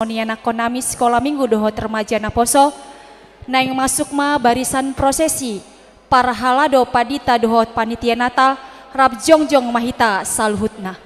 Anak konami sekolah minggu dohot remaja naposo naing masuk ma barisan prosesi para halado padita dohot panitia natal rab jongjong mahita saluhutna.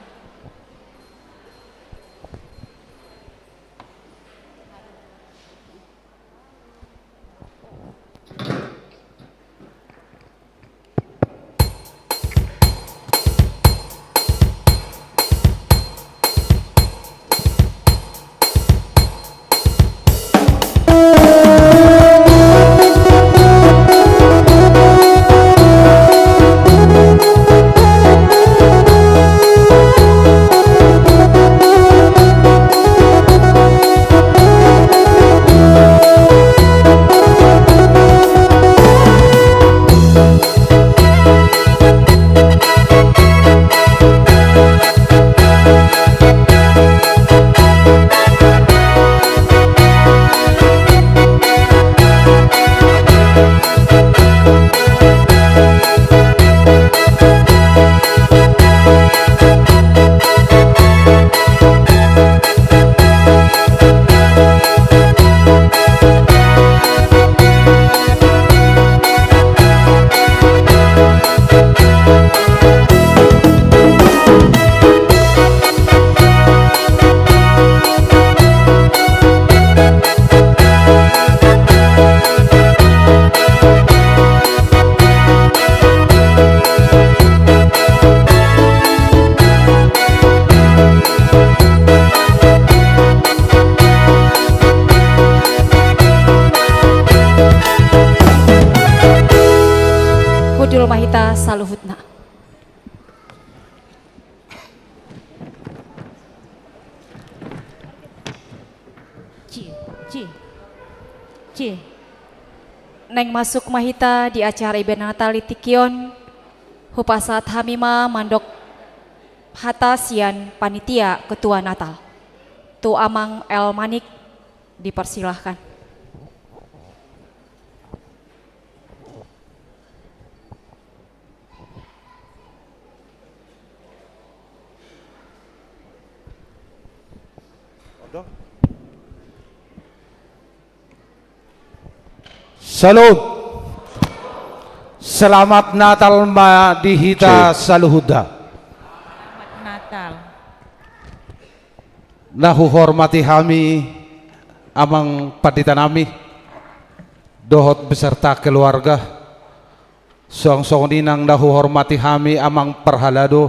Kudul mahita saluhutna. Neng masuk mahita di acara event Natal Tikion hupasat hamima mandok hatasian panitia ketua Natal Tu Amang El Manik dipersilahkan. Salut. Selamat Natal ma dihita saluhuda. Selamat Natal. Nahu hormati kami amang padita nami dohot beserta keluarga. Song ninang nahu hormati kami amang perhalado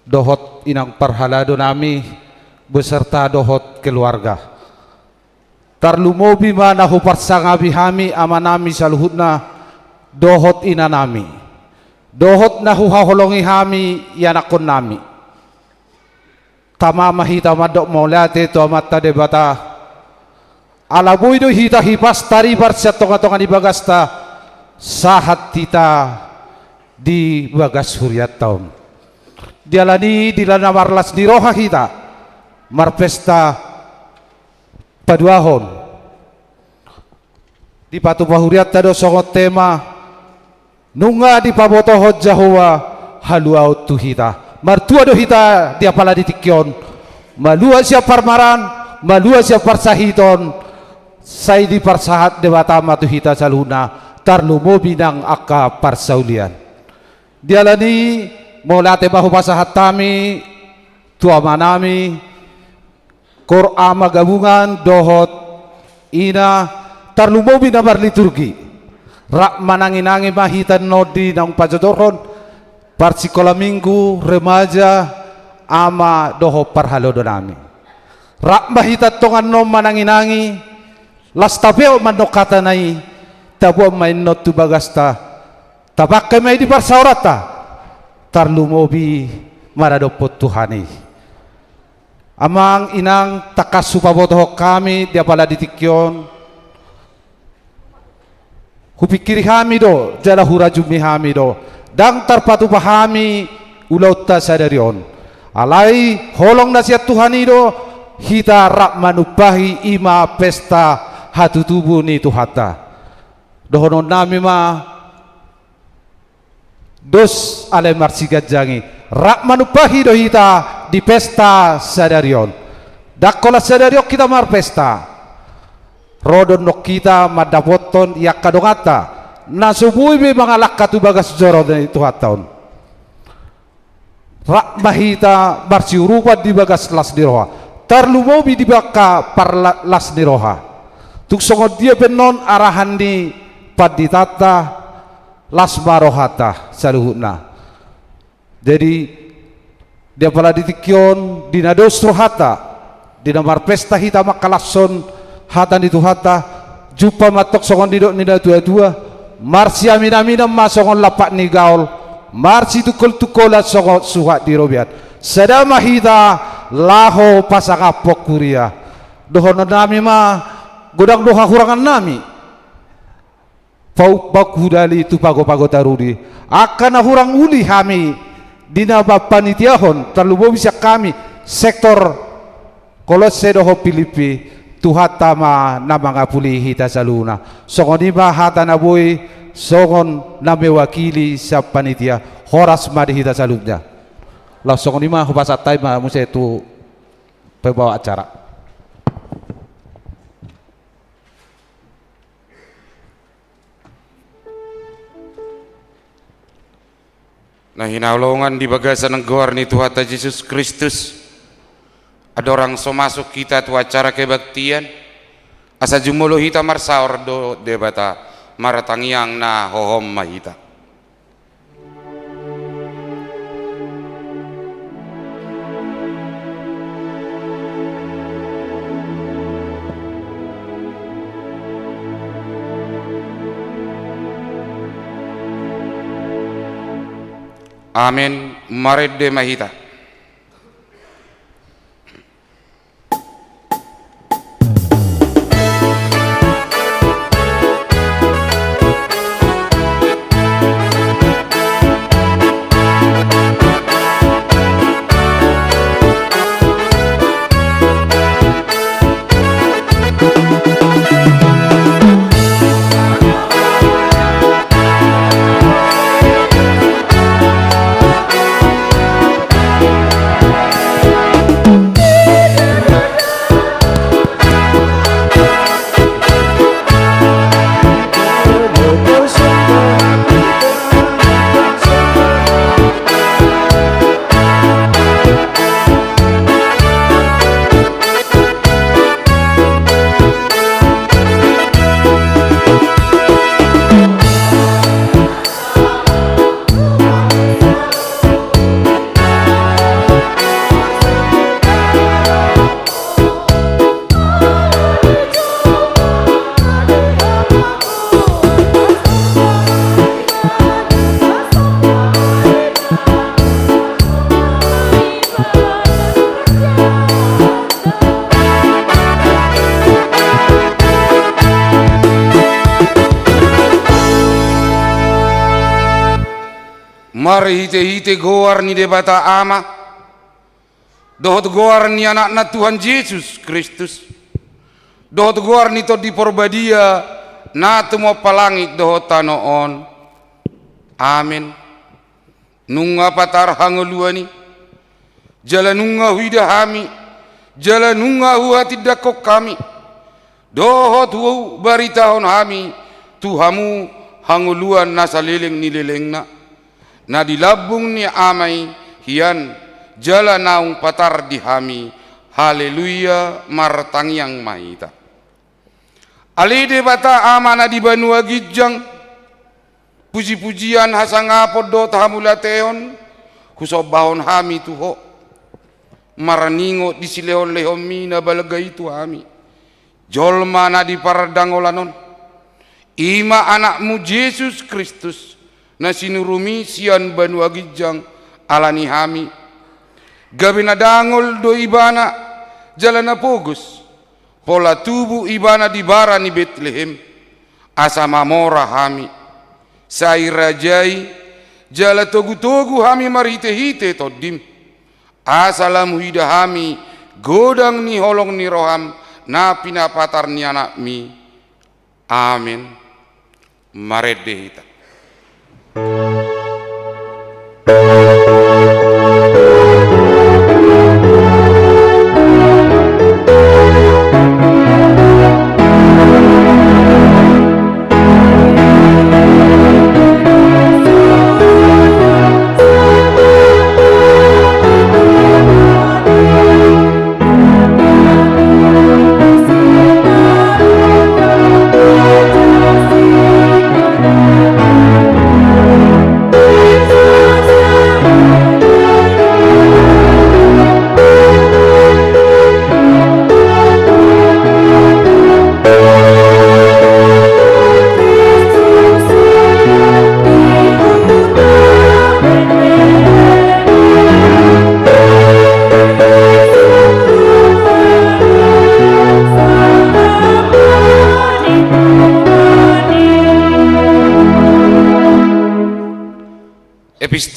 dohot inang perhalado nami beserta dohot keluarga. Tarlumobi ma nahu parsangabi hami amanami saluhutna dohot inanami dohot nahu haholongi hami yanakon nami tama mahita madok maulate to amatta debata alaboy do hita hipas tari barsa tonga-tonga di bagasta sahat tita di bagas huriat taum dialani dilana marlas di roha hita marpesta paduahon di patu pahuriat tado songot tema nunga di pabotohot jahowa haluaut tuhita martua do hita dia pala di tikyon malua siap parmaran malua siap parsahiton sai di parsahat dewatama tuhita saluna tarlumo binang akka parsaulian dialani molate bahu pasahat tami tua manami Korama gabungan dohot ina tarlumobi na liturgi rak manangin-angin mahitan nodi ng pajodoron parsikola minggu remaja ama doho parhalodo nami rak mahitat tongan no manangin-angi lastapeo manokata nai tabo main not tu bagasta tabak kemai di parsaurata tarlumobi maradopot Tuhani amang inang takasupabotohok kami dia pala ditikyon hupikiri kami do jala hurajumi kami do dang tarpatu pahami ulauta sadarion alai holong nasihat Tuhani do hita rak manupahi ima pesta hatutubu ni tuhata dohonon nami ma dos ale marsigat jangi rak manupahi dohita di pesta sadarion Dakola sadario kita marpesta. Rodon nok kita madapoton yak kadongata. Nasubui be mangalak katu bagas joro dan itu hataun. Rak mahita barsiurupa di bagas las diroha. Tarlumobi di baka par las diroha. Tuk songot dia penon arahan di paditata las marohata saluhuna. Jadi dia pala ditikyon dinadostro hata. Dinamar pesta hita makalason hatan itu hata jupa matok songon didok nida tua marsi amina masongon lapak ni gaul marsi tukol songon suhat di robiat sedama hita laho pasakapok kuria dohon nami ma godang doha kurangan nami pau bakudali tu pago tarudi akan hurang uli kami dina bapanitiahon terlalu bisa kami sektor kalau sedoho Filipi Tuhan tama nama ngapuli hita saluna songon iba hata na boy songon na mewakili sa panitia horas madi hita salubnya lah songon ima hubasa taima musa itu pembawa acara. Nah hinaulungan di bagasan ng gawar ni Tuhan Yesus Kristus. Ada orang so masuk kita tu acara kebaktian asa jumulo hita marsaor do debata maratangiang na hohom mahita. Amin maredde mahita. Mari hite goar ni debata ama dohot goar ni anak Tuhan Yesus Kristus dohot goar ni to di porbadia na tumo palangit dohot tanoon amin nunga patar hangoluani jala nunga huida hami jala nunga huwa tidakok kami dohot hu baritahon hami tuhamu hangoluan nasaliling nililingna na dilabung ni amai hian jala naung patar dihami haleluya martangyang mahita alide bata amana di banua gijang puji-pujian hasangapod do tahamulateon kusobahon hami tuho maraningo di silehon lehon mina balagay tu hami jolma na di paradangolanon ima anakmu Yesus Kristus na sinurumi sian banua gijang alani hami gabi na dangol do ibana jala na pogus pola tubu ibana di bara ni Bethlehem asa mamora hami sai rajai jala togu-togu hami marhite-hite todim asa lamu hida hami godang ni holong ni roham na pinapatar ni anak mi amin marede hita.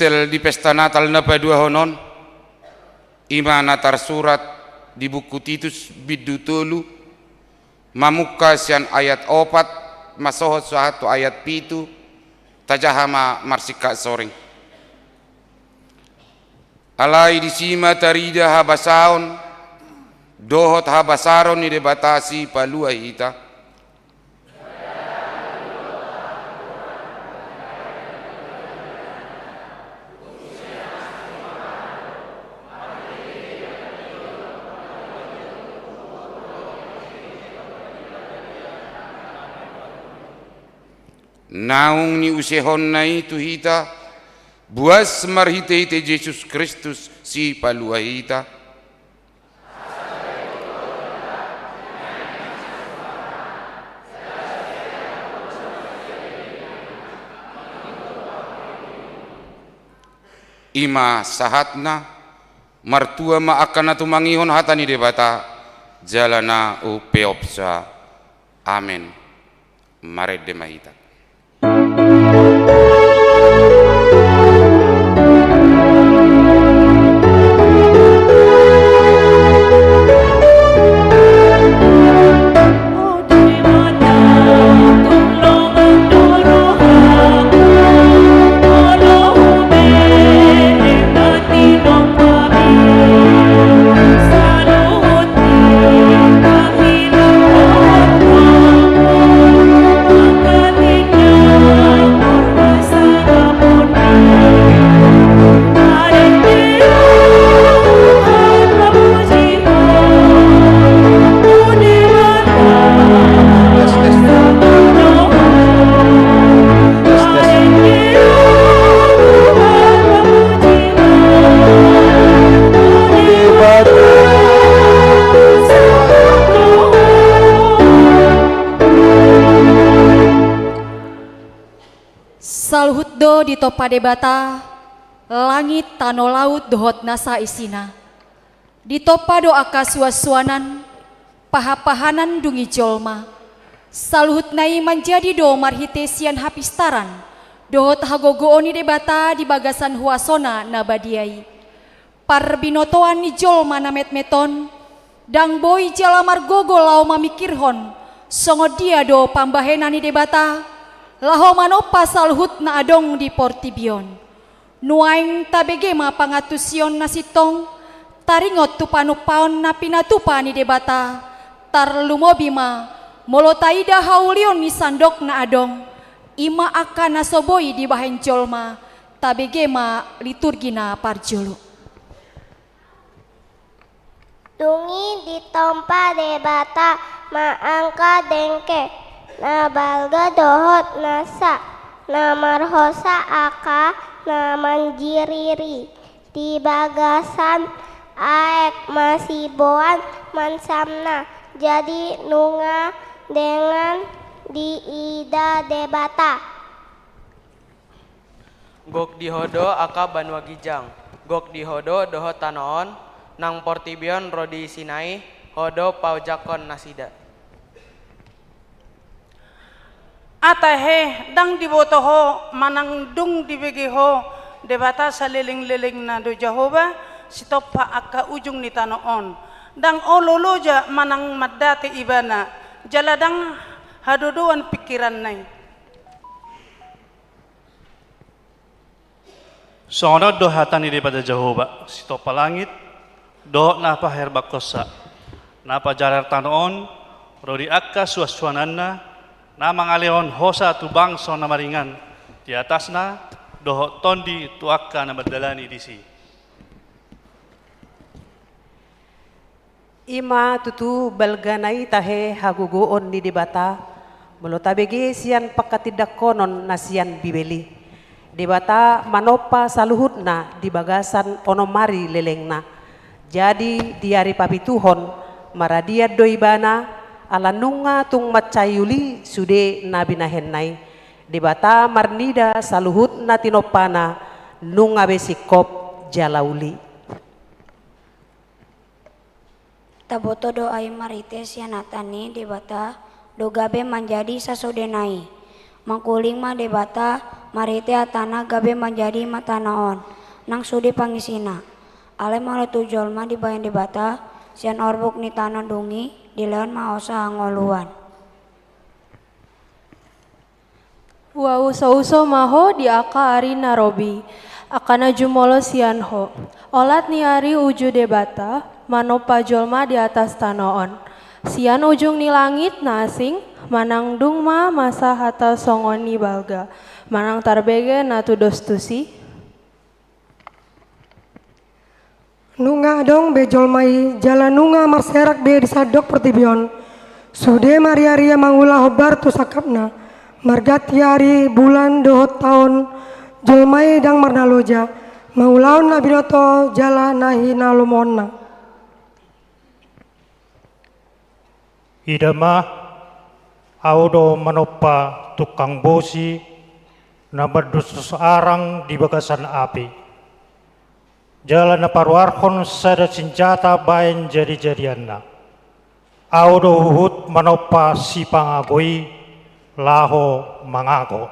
Kristel di pesta Natal na padua honon, ima natar surat di buku Titus bidu tolu, mamuka sian ayat 4, masohot suatu ayat 7, tajahama marsika soring. Alai disima tarida habasaon, dohot habasaron ni debatasi palua hita. Naung ni usehon na itu hita, buas marhite ite Yesus Kristus si palua hita. Ima sahatna, martua ma akan atu mangihon hatani debata, jalana upeopsa. Amen. Mare demahita. Salhutdo di topa debata, langit tano laut dohot nasa isina. Di topa doaka suasuanan, pahapahanan dungi jolma. Salhut nai menjadi do marhitesian hapistaran, dohot hagogooni debata di bagasan huasona nabadiai. Parbinotoan ni jolma namet meton, dang boy jalamar gogo lau mamikirhon, songo dia do pambahenani debata, laho manopa salhut na adong di Portibion. Nuaing tabegema pangatusion na sitong, taringot tu panupaon na pinatupa ni debata, tar lumobima, molotaida haulion ni sandok na adong, ima akan nasoboy di bahen jolma, tabegema liturgina parjolo. Dungi di tompa debata, maangka dengke, na balga dohot nasa, na marhosa aka, na manjiriri, di bagasan aek masiboan mansamna, jadi nunga dengan di ida debata. Gok dihodo aka banwa gijang, gok dihodo dohot tanoon, nang Portibion rodi sinai, hodo paujakon nasida. Atahe dang dibotoho manang dung dibegeho debata sa liling-liling na do Jehovah sitopa aka ujung ni tanoon dang ololoja manang madate ibana jaladang hadodoan pikiran nai. Sonod do hatani daripada Jehovah sitopa langit do napa herbakosa napa jarar tanoon rodi akka suaswananna na mangaleon hosa tu bangso na maringan di atasna doho tondi tu akka na madalani disi. Ima tutu balganai tahe hagugoon ni debata melotabege sian pakatidakonon na sian bibeli debata manopa saluhut na di bagasan onomari lelengna jadi diari papituhon maradia doibana alanunga tung macayuli sude nabi nahennai debata marnida saluhut na tinopana nunga besikop jalauli. Taboto doai marite sianatani debata dogabe manjadi sasodenai mangkuling ma debata marite atana gabe menjadi matanaon nang sudi pangisina ale malutu jolma dibayan di bata sian orbuk ni tanah dungi di leon maosa ngoluan. Wa uso maho di aka ari narobi akana jumolo sian ho olat ni ari uju debata manopa jolma di atas tanoon sian ujung ni langit na asing manang dung ma masa hata songon ni balga manang tarbege na tudos tusi nunga dong be jolmai jalan nunga marserak be disadok pertibion sude maria mangula hobar tu sakapna margati hari bulan dohot tahun jolmai dang marnaloja maulaun nabiloto jala nahi nalumonna idama audo manopa tukang bosi na berdus arang di bagasan api jalan na parwarkon sada senjata bayan jadi-jadianna audo huhut manopa si pangagoi laho mangago.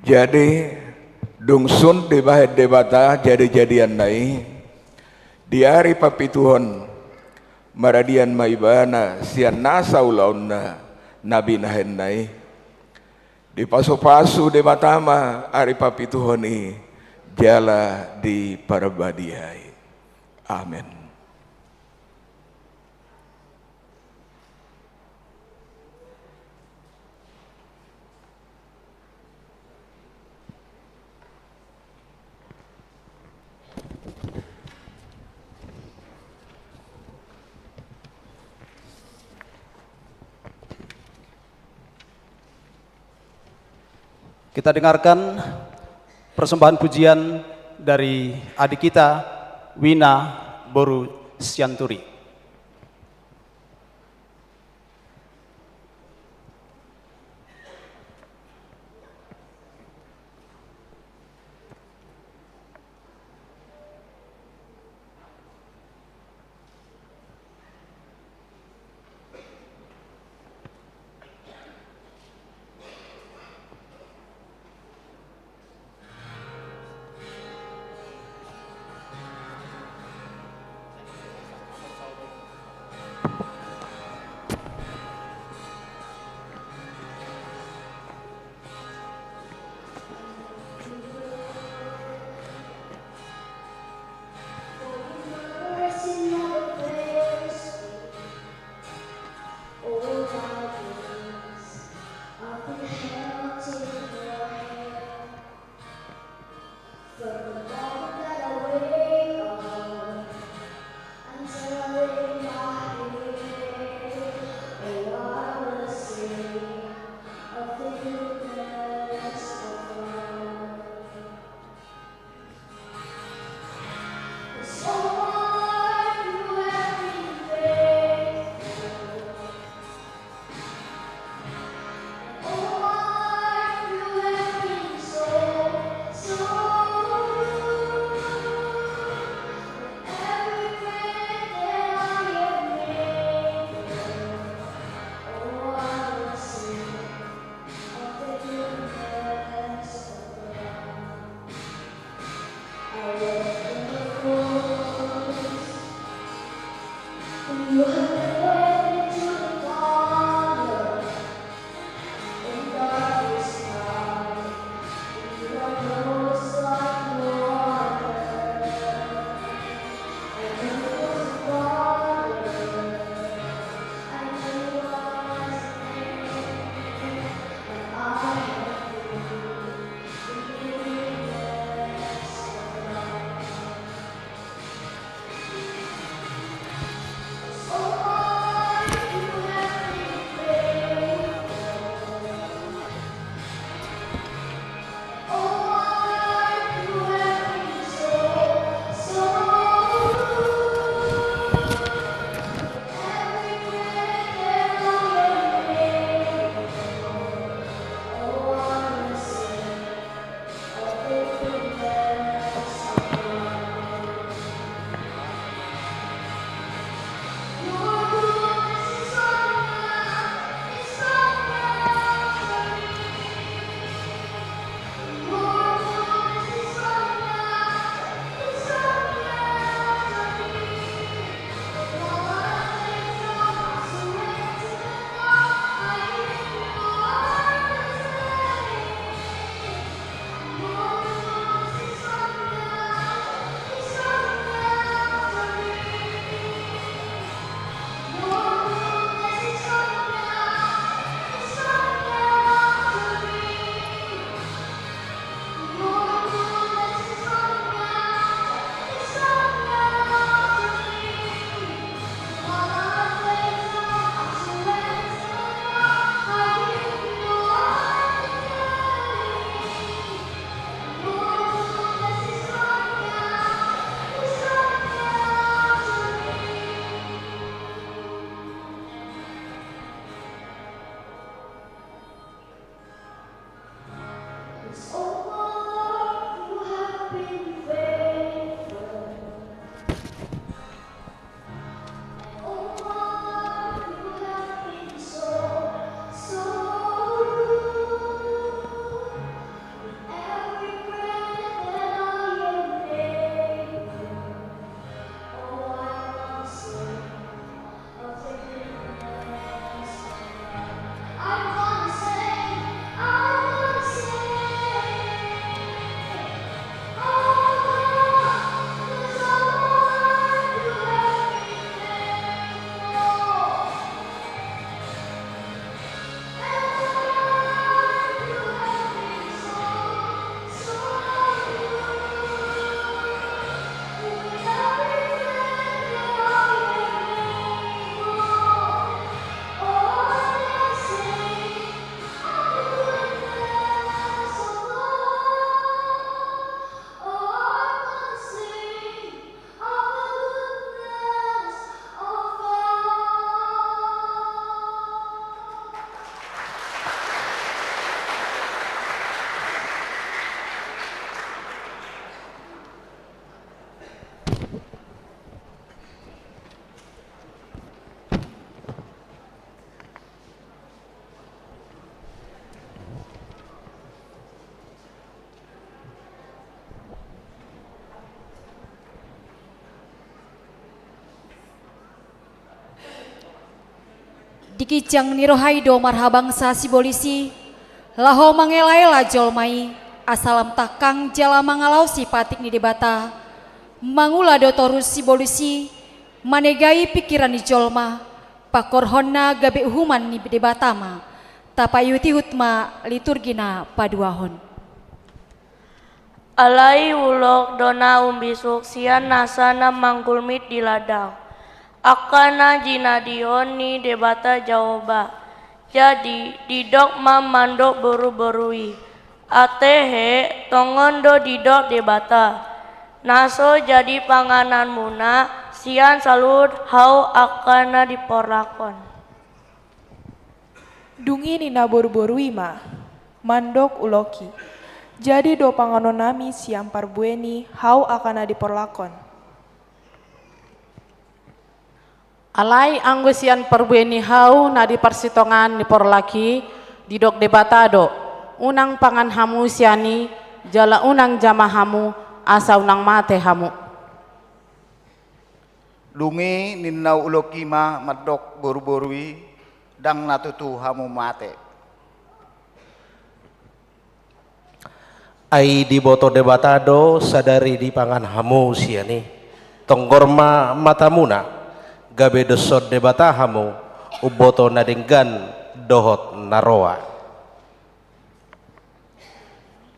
Jadi dungsun di bahet debata jadi-jadian nai di hari papituhon maradian maibana sian nasa ulauna nabi nahen nai di pasu-pasu debatama hari papituhon i jala di parabadiai. Amin. Kita dengarkan persembahan pujian dari adik kita Wina Boru Sianturi. dikijang nirohaido marhabangsa si bolisi laho mangela-ela jolmai asalam takang jala mangalau si patik ni debata mangula do torus si bolisi manegai pikiran ni jolma pakorhonna gabe uhuman ni debatama tapayuti hutma liturgina paduahon. Alai ulok dona umbisuk sian nasana manggulmit di ladang. Akana jinadion ni debata jawaba. Jadi didok mandok beru-berui. Atehe tongondo didok debata. Naso jadi panganan muna sian salud hau akana diporlakon. Dungi nina boru-borui ma mandok uloki. Jadi do panganon nami siang parbueni hau akana diporlakon. Alai anggo sian parbueni hau na di persitongan di porlaki didok debatado. Unang pangan hamu siani jala unang jama hamu asa unang mate hamu. Lungi ninna uloki ma madok boru-borui dang natutu hamu mate. Ai di boto debatado sadari di pangan hamu siani tonggorma matamuna gabe dosod debata hamu uboto nadenggan dohot naroa.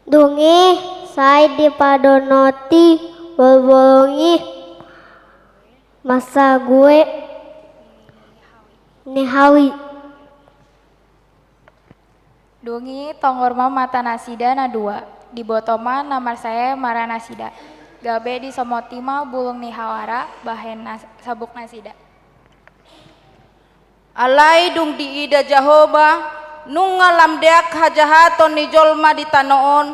Dungi sai di padonoti bolongi masa gue nihawi. Dungi tonggorma mata nasida na dua di botoma namar saya mara nasida gabe di somotima bulung ni hawara bahen sabuk nasida. Alai dung di ida jahoba nungalam deak hajahaton ni jolma di tanoon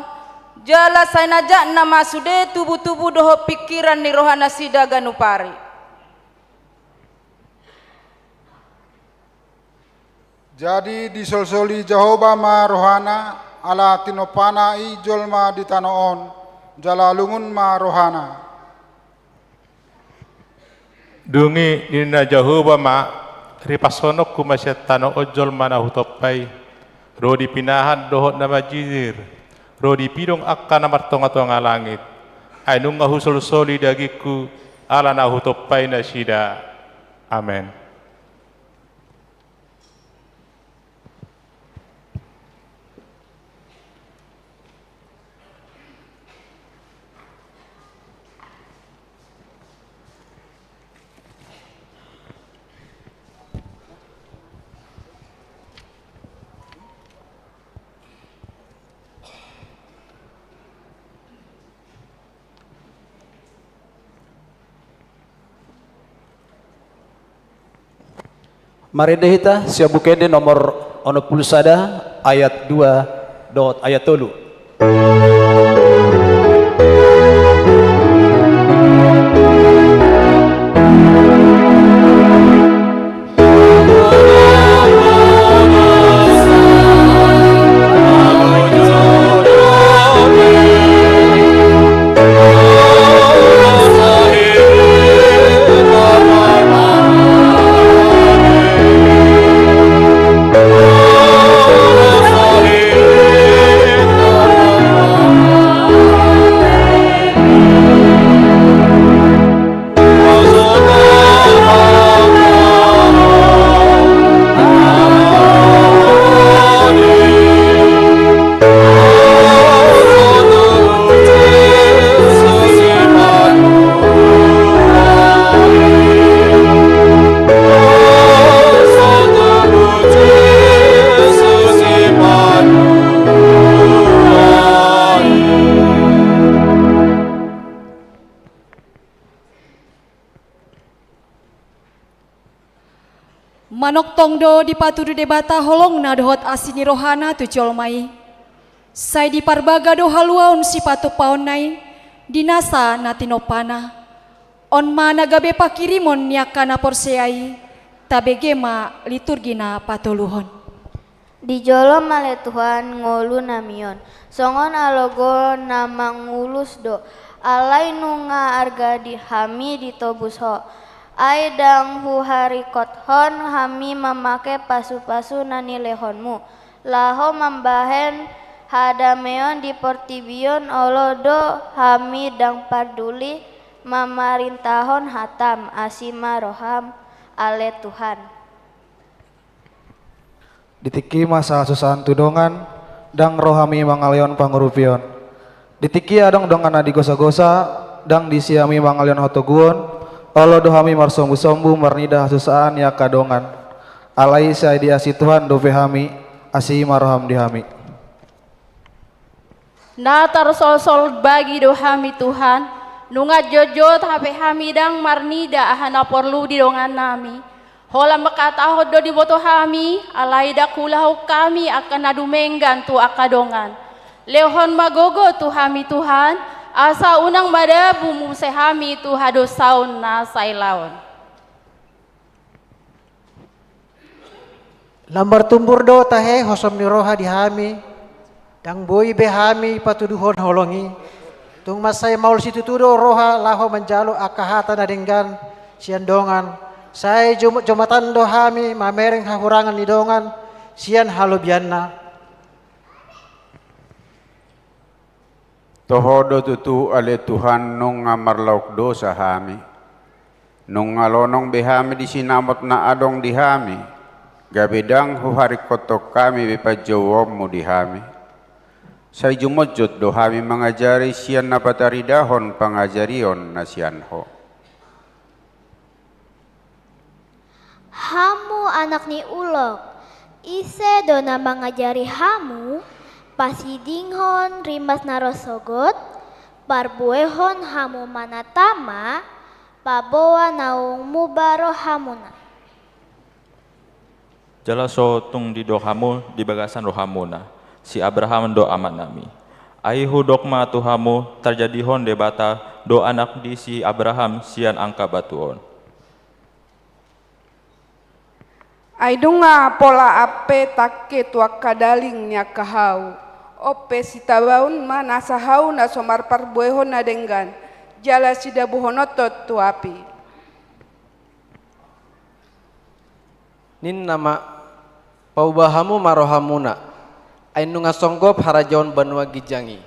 jala sainaja nama sude tubuh-tubuh doho pikiran ni rohana sida ganupari. Jadi disolsoli jahoba ma rohana ala tinopana i jolma di tanoon jalalungun ma rohana. Dungi nina jahoba ma ripasonok kumasyat tanoon jolma na hutopai rodi pinahan dohot na majizir rodi pidong akka na martonga-tonga langit ay nung ngahusolsoli dagiku ala na hutopai na sida. Amen. Mari dehita siabukede nomor ono pulsada ayat 2 dot ayat 3. Manok tongdo di patudu debata holong na dohot asini rohana tu jolmai. Sai di parbaga do haluaun si patu paon nai dinasa natinopana. On mana gabe pakirimon niakana porseai tabegema liturgina patoluhon. Di jolo male Tuhan ngolu namion songon alogo namang ngulus do alai nunga arga di hami ditobus ho Aidang hu harikot hon hami memakai pasu-pasu nani lehonmu. Laho membahen hadameon di portibion olodo hami dang parduli mamarintahon hatam asima roham ale Tuhan. Ditiki masa susahan tudongan dang rohami mangalion pangurupion. Ditiki adong dongan adi gosa-gosa dang disiami mangalion hotoguon. Allah dohami marsombu-sombu marnida susaan ya kadongan. Alai saya diasi Tuhan dope hami asi marham dihami. Natar sol-sol bagi dohami Tuhan. Nungat jojot hape hami dang marnida ahana porlu di dongan nami. Hola makatahod do di boto hami alai dakulahu kami akan nadumenggan tu akadongan. Lehon magogo tu hami Tuhan. Asa unang mada bumu sehami tu hado saun na sailaon. Lambar tumbur do tahe hosom ni roha dihami. Dang boy behami patuduhon holongi. Tung masay maul situ tudo roha laho menjalo akahata na denggan sian dongan. Say jumatan do hami mamereng hahurangan ni dongan sian halubianna. Tohodo tutu ale Tuhan nung ngamarlauk dosa hami. Nung ngalonong behami di sinamot na adong dihami. Gabedang huhari kotok kami bepajawom mu dihami. Say jumodjot do hami mangajari sian na pataridahon pangajarion na sian ho. Hamu anak ni ulok. Ise do na mangajari hamu. Pasidinghon rimas narosogot, parbuehon hamu manatama, paboa naung mubaro hamuna. Jalaso tung di dohamu di bagasan rohamuna, si Abraham do amat nami. Aihu dokma tuhamu terjadihon debata do anak di si Abraham sian angka batuon. Aidunga pola ape takke tuak kadaling nya kahau. Ope sitabaun ma nasahau na somar parbuehon na denggan. Jala sida buhonotot tu api. Nin nama paubahamu marohamuna. Ainunga songgop harajon banua gijangi.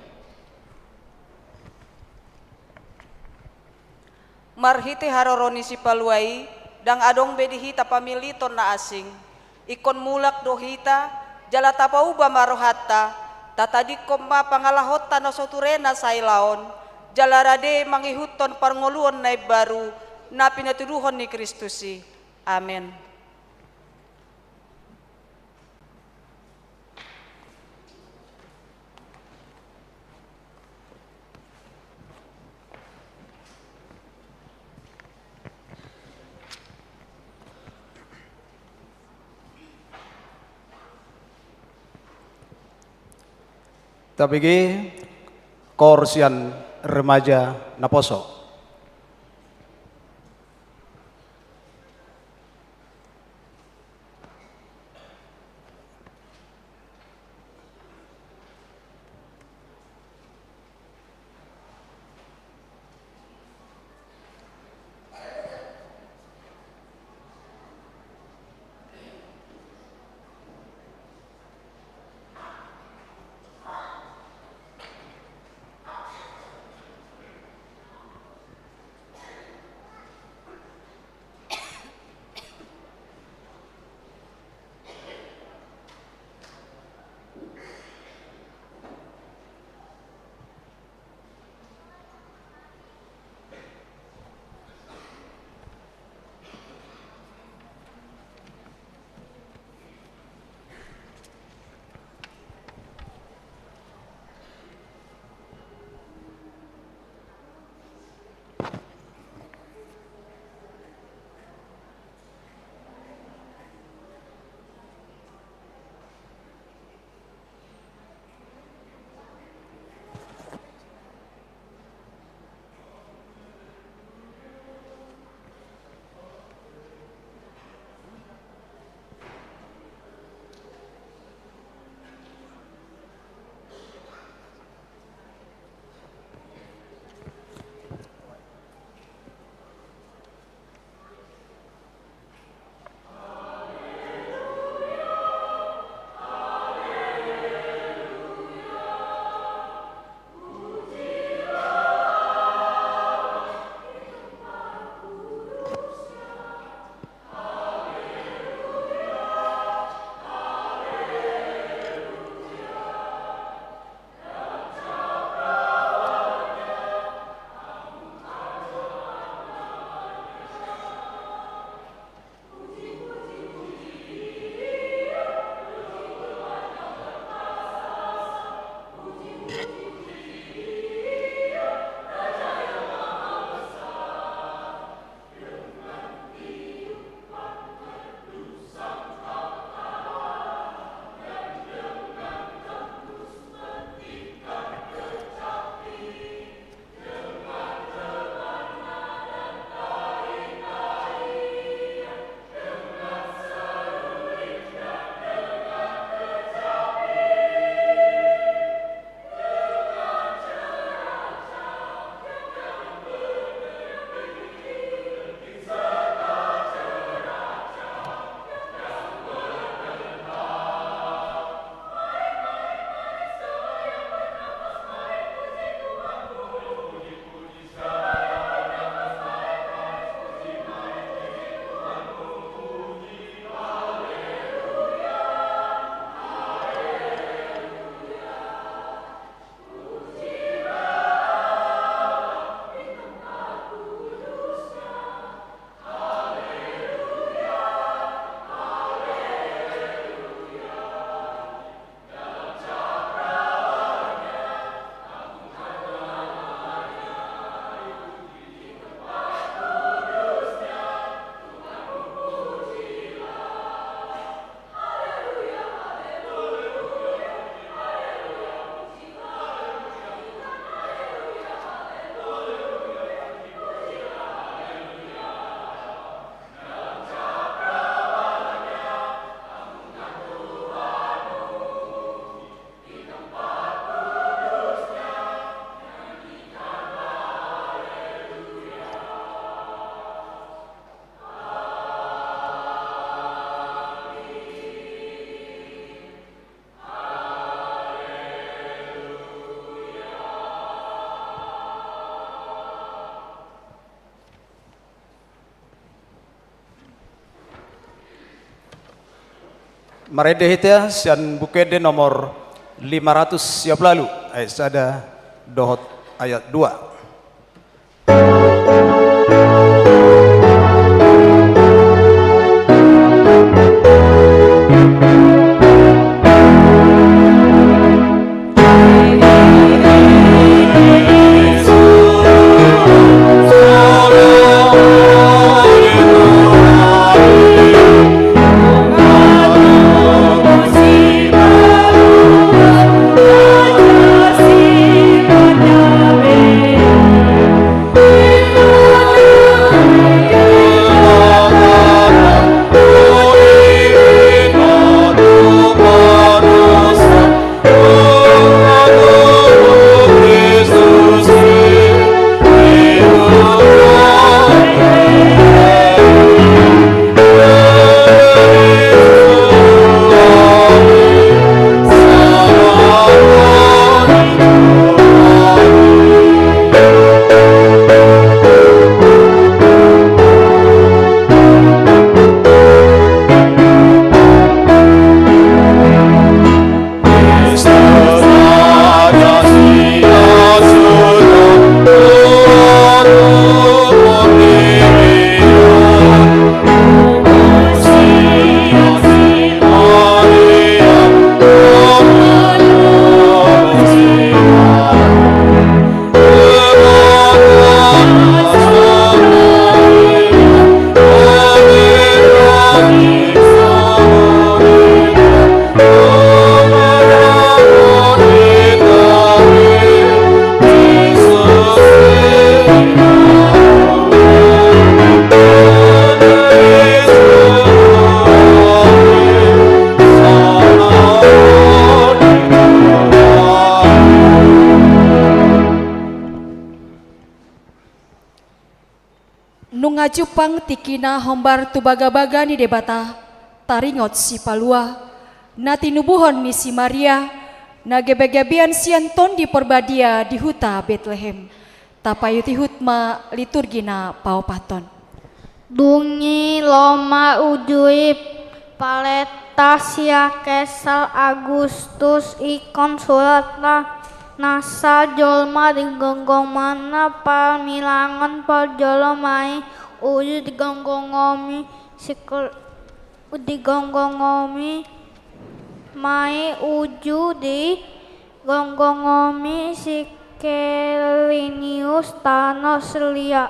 Marhiti haroroni si paluai dang adong bedihi tapamili ton na asing. Ikon mulak dohita jala tapauba marohatta. Tatadi koma pangalahot tano soturena sailaon jalarade mangihuton parngoluon na baru na pinatuduhon ni Kristusi. Amen. Tabigi korsian remaja naposo. Marede hitia sian bukede nomor 500 siap lalu. Sada dohot ayat 2. Jupang tikina hombar tu baga-baga ni debata taringot si palua nati nubuhon ni si Maria na gebe-gebean sianton di perbadia di huta Bethlehem tapayuti hutma liturgina paupaton Dungi loma ujuib paleta sia kesal Agustus ikon suratna nasa jolma digonggong mana pamilangan perjolomai uju digonggongomi sikul digonggongomi mai uju di gonggongomi sikelinius tanos lia.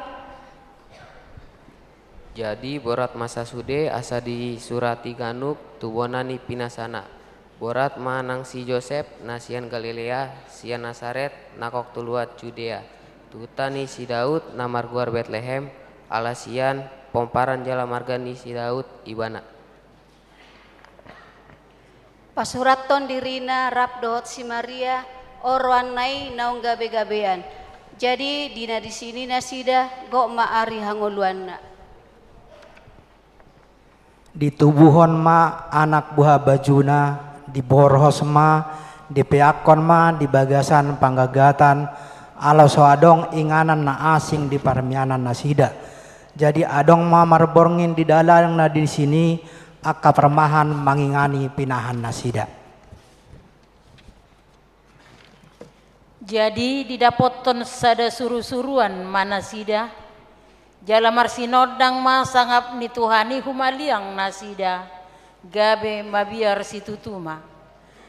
Jadi borat masa sude asa di surati ganuk tubonani pinasana borat manang si Joseph nasian Galilea sian Nasaret nakok tuluat Judea tutani si Daud namarguar Bethlehem alasian pomparan jala margani si Daud ibana pasuraton dirina rap dohot si Maria orwan nai naung gabe-gabean jadi dina di sini nasida gok maari hangoluanna di tubuhon ma anak buah bajuna di borhos ma di peakon ma di bagasan panggagatan ala soadong inganan na asing di parmianan nasida jadi adong ma marborngin di dalang na di sini aka permahan mangingani pinahan nasida jadi didapoton sada suru-suruan manasida jala marsinodang ma sangap ni Tuhani humaliang nasida gabe mabiar situtuma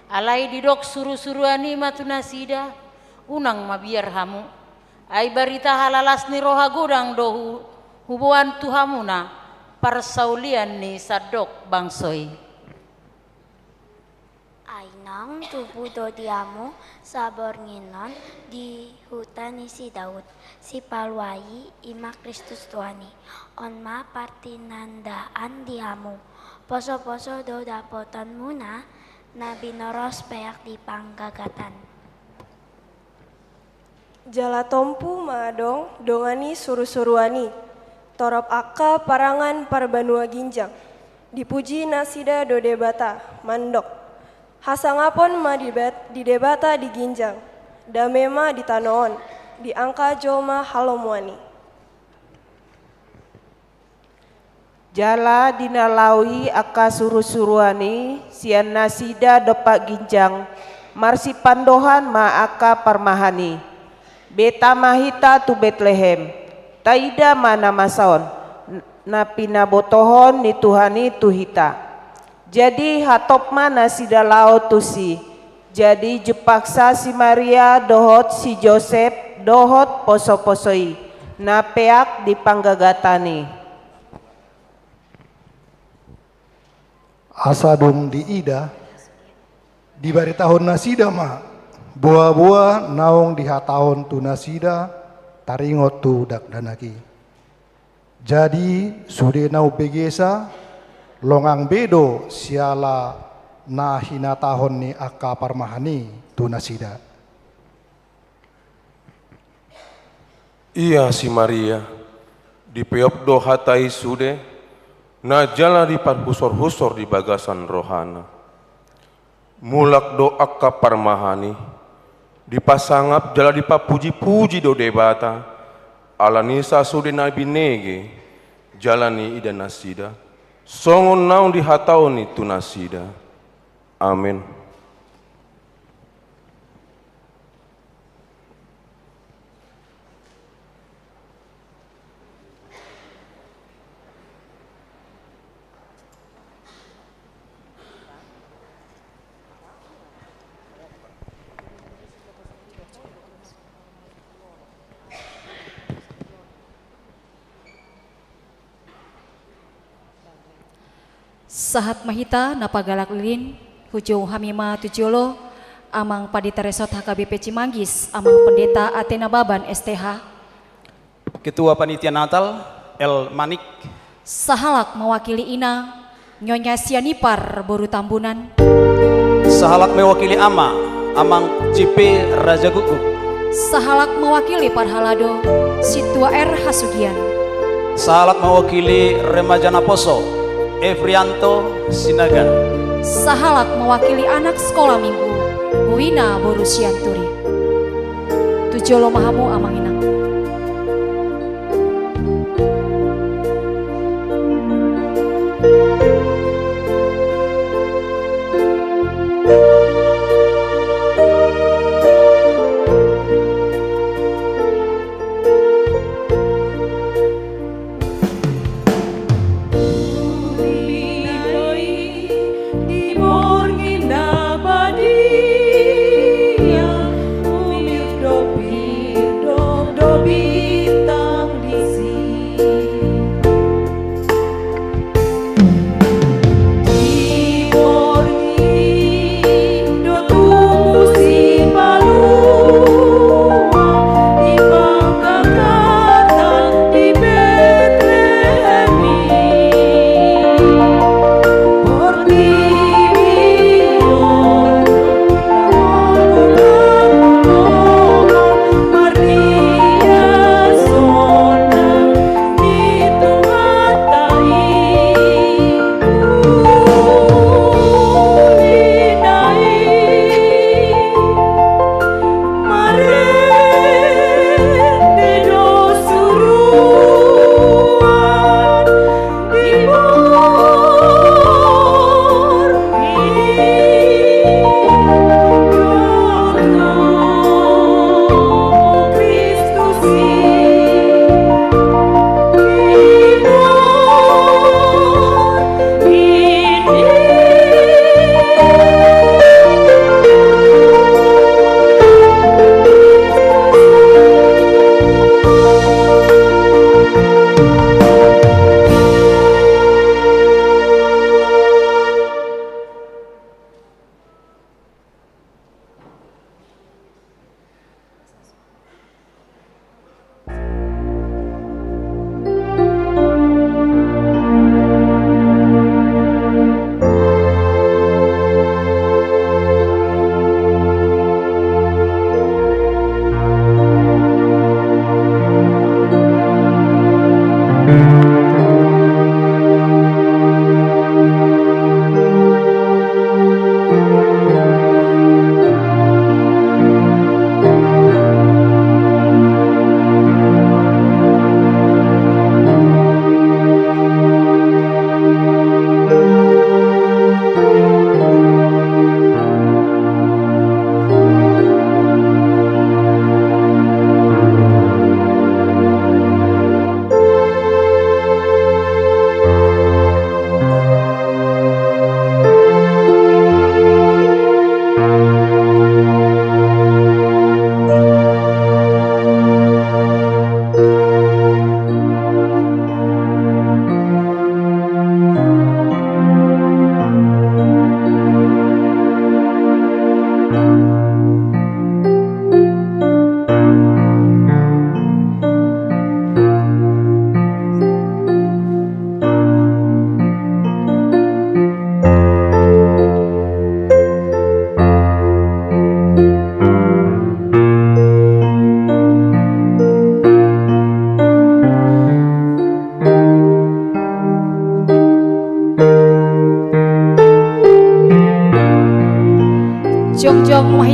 alai didok suru-suruani matu nasida unang mabiar hamu ai barita halalas ni roha gudang dohu hubuan tuhamuna parsaulian ni sadok bangsoi Ainang tubuh do diamu sabor nginon di hutan si Daud si palwai ima Kristus Tuhani onma partinandaan diamu poso-poso do dapotan muna nabi noros peyak di panggagatan jala tompu maadong dongani suru-suruani torop aka parangan parbanua ginjang dipuji nasida do debata mandok hasangapon ma di debata di ginjang damema di tanoon di angka joma halomuani Jala dinalaui aka suru-suruani sian nasida dopak ginjang marsi pandohan ma aka parmahani. Beta mahita tu Betlehem taida mana masaon napina botohon ni Tuhani tuhita. Jadi hatop mana sida lao tusi. Jadi jepaksa si Maria dohot si Joseph dohot poso-posoi na peak di panggagatani. Asadung di ida di bari tahun nasida mah buah-buah naung di hatahun tu nasida taringot tu dak danaki. Jadi sude nau begesa longang bedo siala na hina tahun ni aka parmahani tu nasida. Iya si Maria di peop do hatai sude na jala di parhusor-husor di bagasan rohana. Mulak do akka parmahani di pasangap jala di papuji-puji do debata ala nisa sude na binege jalani ida nasida songon naun di hataun itu nasida. Amin. Sahat mahita napagalak lilin hujung hamima tujolo amang Padita Resort HKBP Cimanggis amang Pendeta Athena Baban STH. Ketua Panitia Natal El Manik. Sahalak mewakili Ina Nyonya Sianipar Boru Tambunan. Sahalak mewakili Ama Amang JP Raja Guguk. Sahalak mewakili Parhalado Situa R Hasugian. Sahalak mewakili Remaja Naposo Efrianto Sinaga. Sahalak mewakili anak sekolah minggu Wina Boru Sianturi. Tujolo mahamu amang inang. Do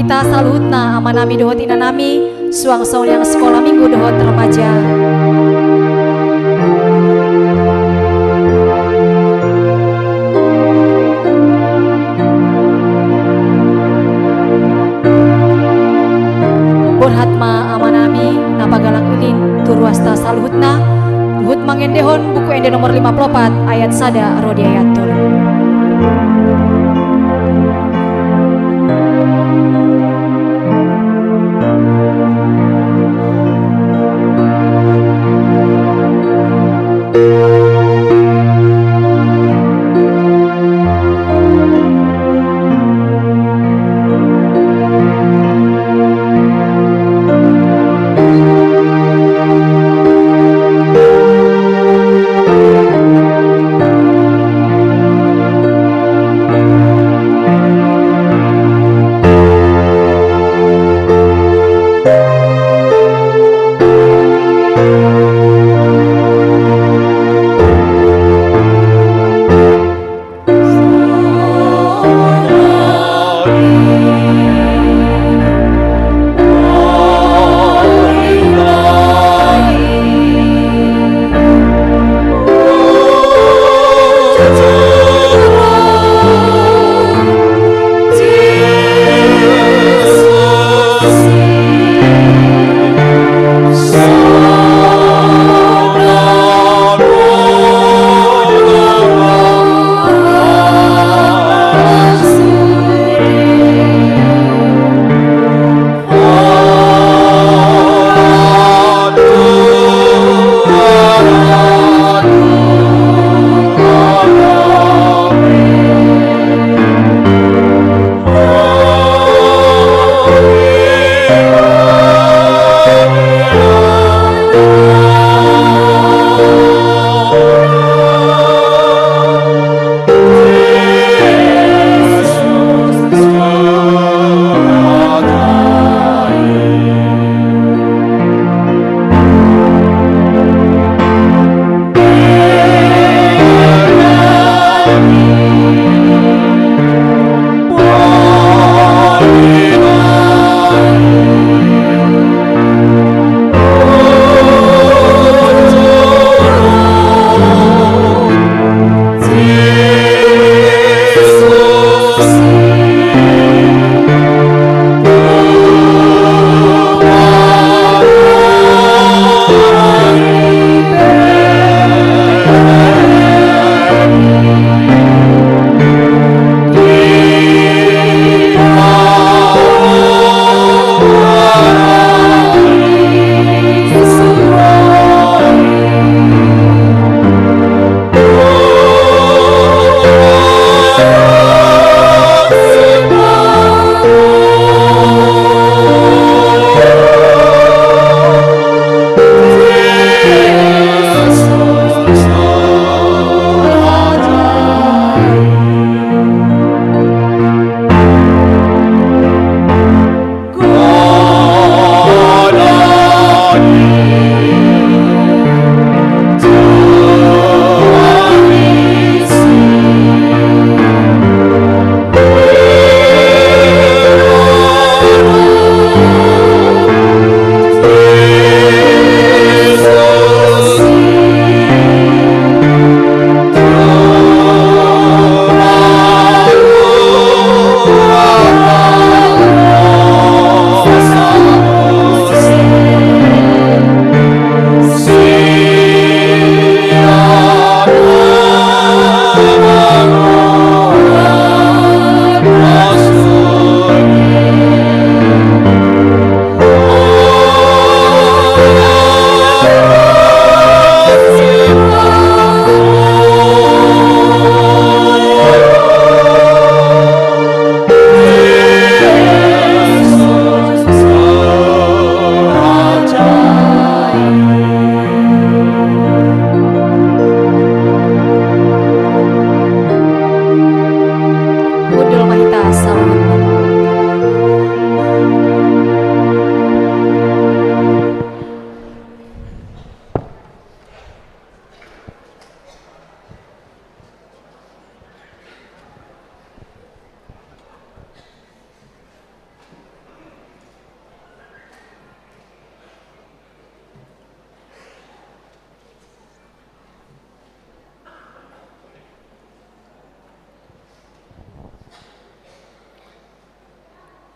Mahita saluhutna amanami dohot inanami suang song yang sekolah minggu dohot remaja. Borhatma amanami napagalang ulin turwasta saluhutna duhut mangendehon buku ende nomor 54 ayat sada rodi ayatul.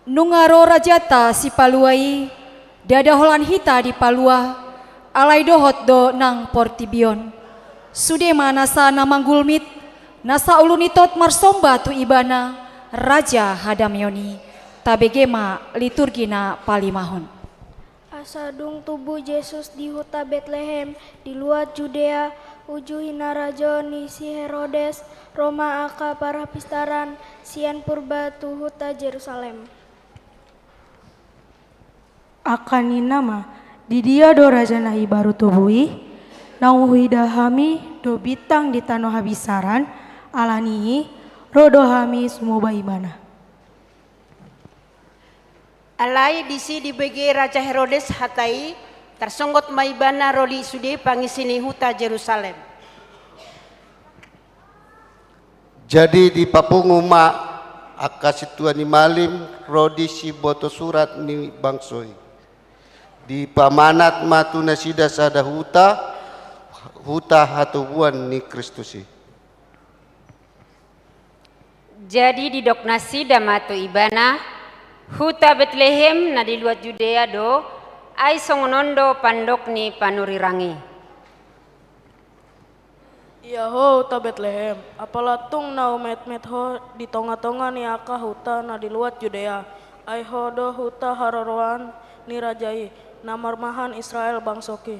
Nungaro rajata si paluai, dadaholan hita di palua, alai dohot do nang portibion. Sudema nasa namanggulmit, nasa ulunitot marsomba tu ibana, Raja Hadamyoni, tabegema liturgina palimahon. Asadung tubuh Yesus di huta Betlehem, di luar Judea, ujuhina raja ni si Herodes, Roma aka para pistaran, sian purba tu huta Jerusalem. Akani nama di dia do raja nahi baru tubui nau hidahami do bitang di tanah habisaran alani rodo hami semua baibana. Alai disi di bege Raja Herodes hatai tersonggot maibana roli sude pangisini huta Jerusalem. Jadi di papungu ma akasituani malim rodi si boto surat ni bangsoi. Di pamanat matu nasida sada huta hatubuan ni Kristusi. Jadi di dok nasida matu ibana huta Betlehem na di luar Judea do ai songonondo pandok ni panurirangi. Ya ho huta Betlehem, apalatung nau met ho di tonga-tonga ni aka huta na di luar Judea. Ai ho do huta haroroan ni rajai, namarmahan Israel bangsoki.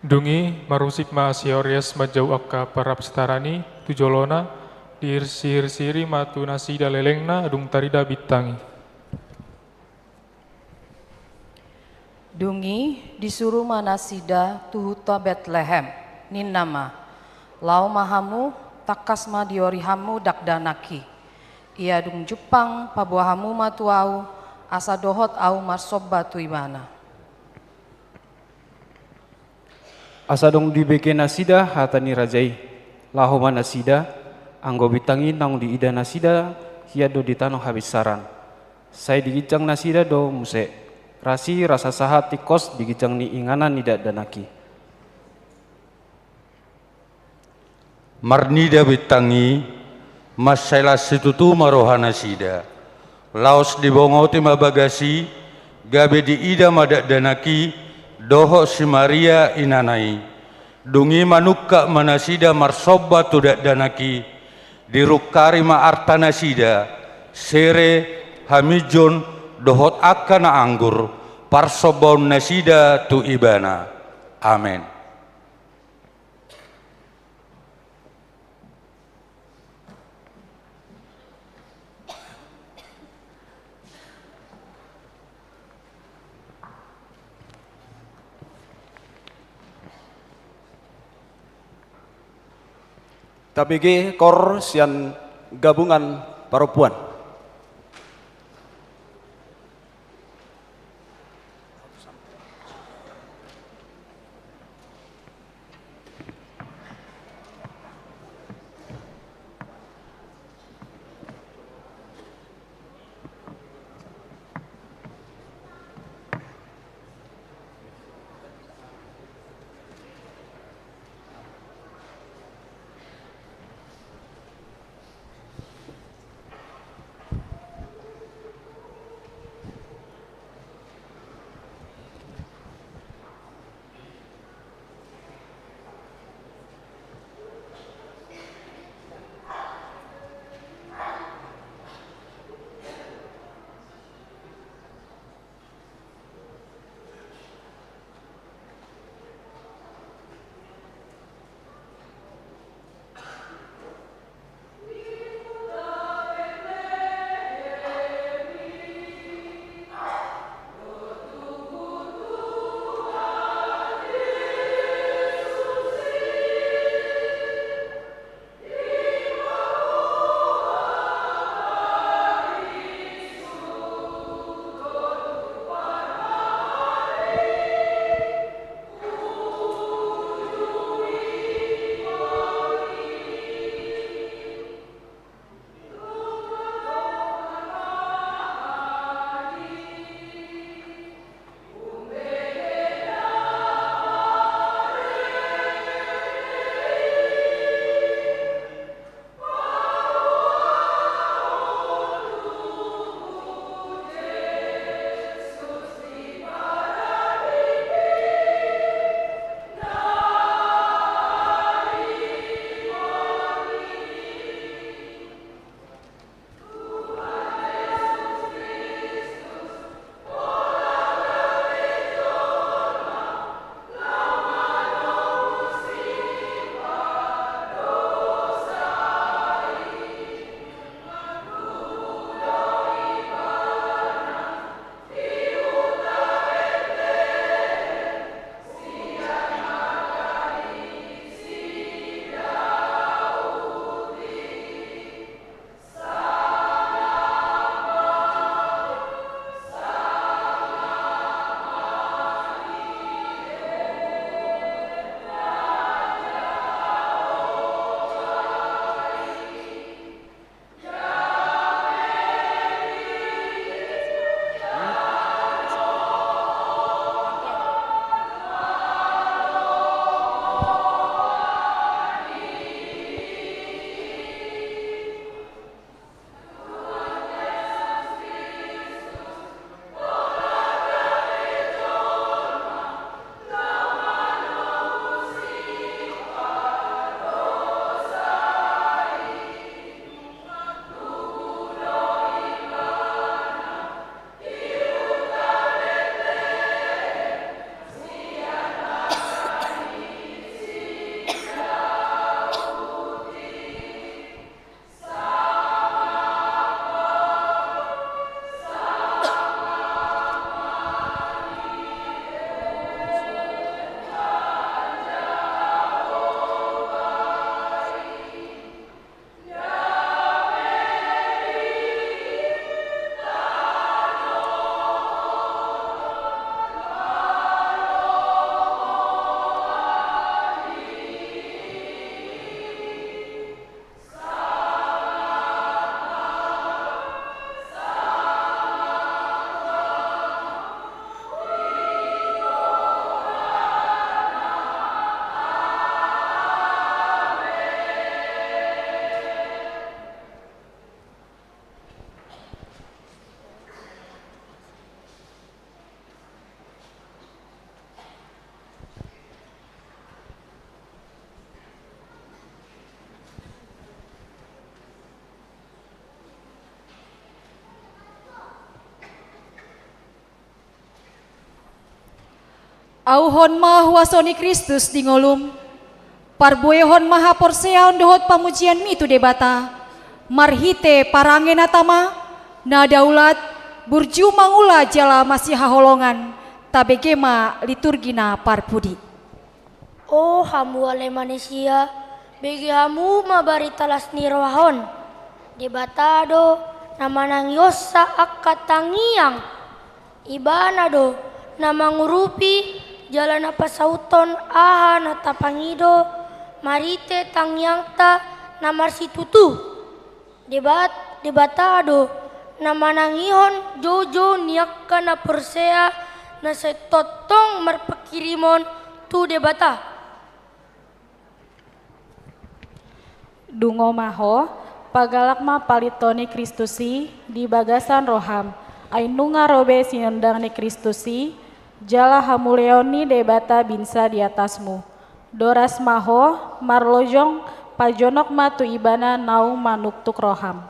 Dungi marusik ma siorias majau akka parap setarani tujolona diirsir-siri matu nasida lelengna adung tarida bitangi. Dungi disuruh manasida tuhuta Betlehem nin nama lau mahamu takas ma diorihamu dakdanaki ia dung Jepang pabuahamu matuau asa dohot au marsobba tu imana. Asa dong dibeke nasida hatani rajai lahu manasida anggo bitangi nang di ida nasida hia do di tanah habisaran. Saya digicang nasida do muse rasi rasa sahat tikos digicang ni inganan nida danaki. Marnida bitangi masalah situtu marohana sida. Laos dibongoti mabagasi gabe di ida madak danaki doho si Maria inanai. Dungi manukka manasida marsobba tudak danaki dirukari ma artana sida sere hamijon dohot akana anggur parsobon nasida tu ibana. Amin. KBG Kor sian gabungan Paropuan. Auhon ma huasoni Kristus dingolum. Parbuehon maha porseaon dohot pamujian mitu debata. Marhite parangenatama na daulat burju mangula jala masih haholongan tabegema liturgina parpudi. Oh hamu wale manusia begi hamu mabari talas nirwahon debatado namanang yosa akatangiang ibanado namangurupi jalan apa sauton aha natapangido marite tangyangta namar situtu debatado namanangihon jojo niakka na persea na setotong marpakirimon tu debata. Dungo maho pagalak ma palitoni Kristusi di bagasan roham ainunga robe sinendang ni Kristusi jala hamuleoni debata binsa di atasmu doras maho marlojong pajonok matu ibana nau manuktuk roham.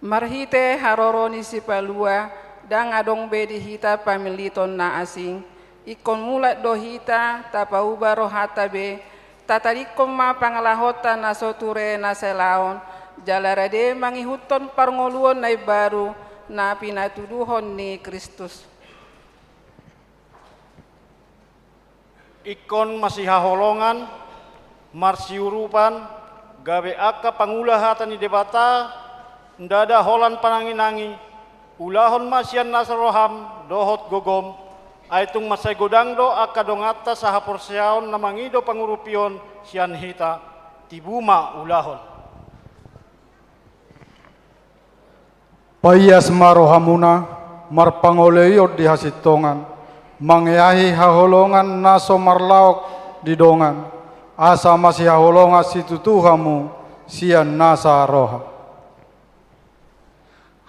Marhite haroroni si palua dang adong bedi hita pamiliton na asing ikon mulat do hita tapauba rohata be tatarikom ma pangalahota na soture na selaon jalarade mangihuton parngoluon na baru na pinatuduhon ni Kristus. Ikon masih haholongan, marsiurupan, gawe aka pangulahatan ni debata, ndada holan pananginangi, ulahon masyan nasaroham, dohot gogom, aitung masay godangdo aka dongata saha porseaon na mangido pangurupion sian hita, tibuma ulahon. Payas marohamuna, marpangoleyot di hasitongan, mangiahi haholongan naso marlaok di dongan, asa masih haholongan situ Tuhamu sian nasa roha.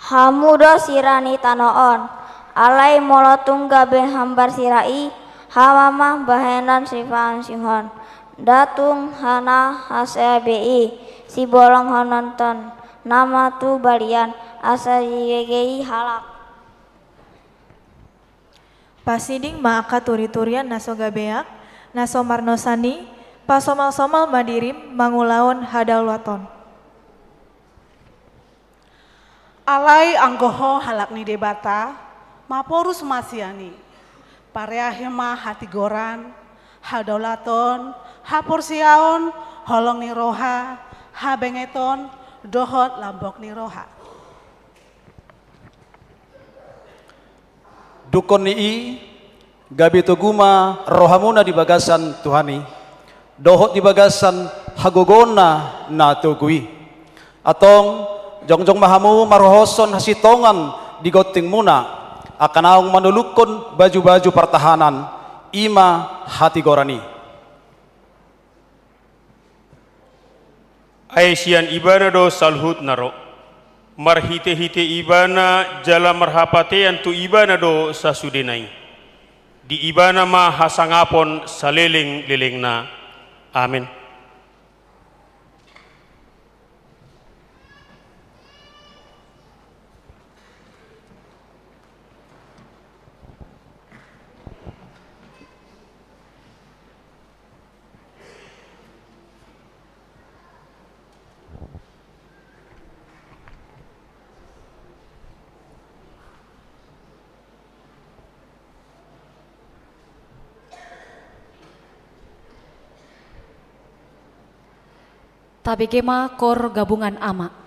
Hamudo sirani tanoon, alai molotung gabe hambar sirai, hamamah bahenan sifaan sihon, datung hana hasebi, si bolong hononton, nama tu balian, asa yegei halak. Pasiding maaka turi-turian naso gabeak, naso marnosani, pasomal-somal madirim mangulaon hadalwaton. Alai anggoho halak ni debata, maporus masiani, pareahema hati goran, hadalaton, haporsiaon, holong ni roha, habengeton, dohot lambok ni roha. Dukon nii gabi toguma rohamuna di bagasan Tuhani dohot di bagasan hagogona na tugui atong jongjong mahamu marohoson hasitongan di goting muna akan aung manulukon baju-baju pertahanan ima hati gorani Aisian ibana do salhut naro marhite-hite ibana jala marhapatean tu ibana do sasudenai di ibana ma hasangapon saleleng-lelengna. Amin. Tabegema kor gabungan ama.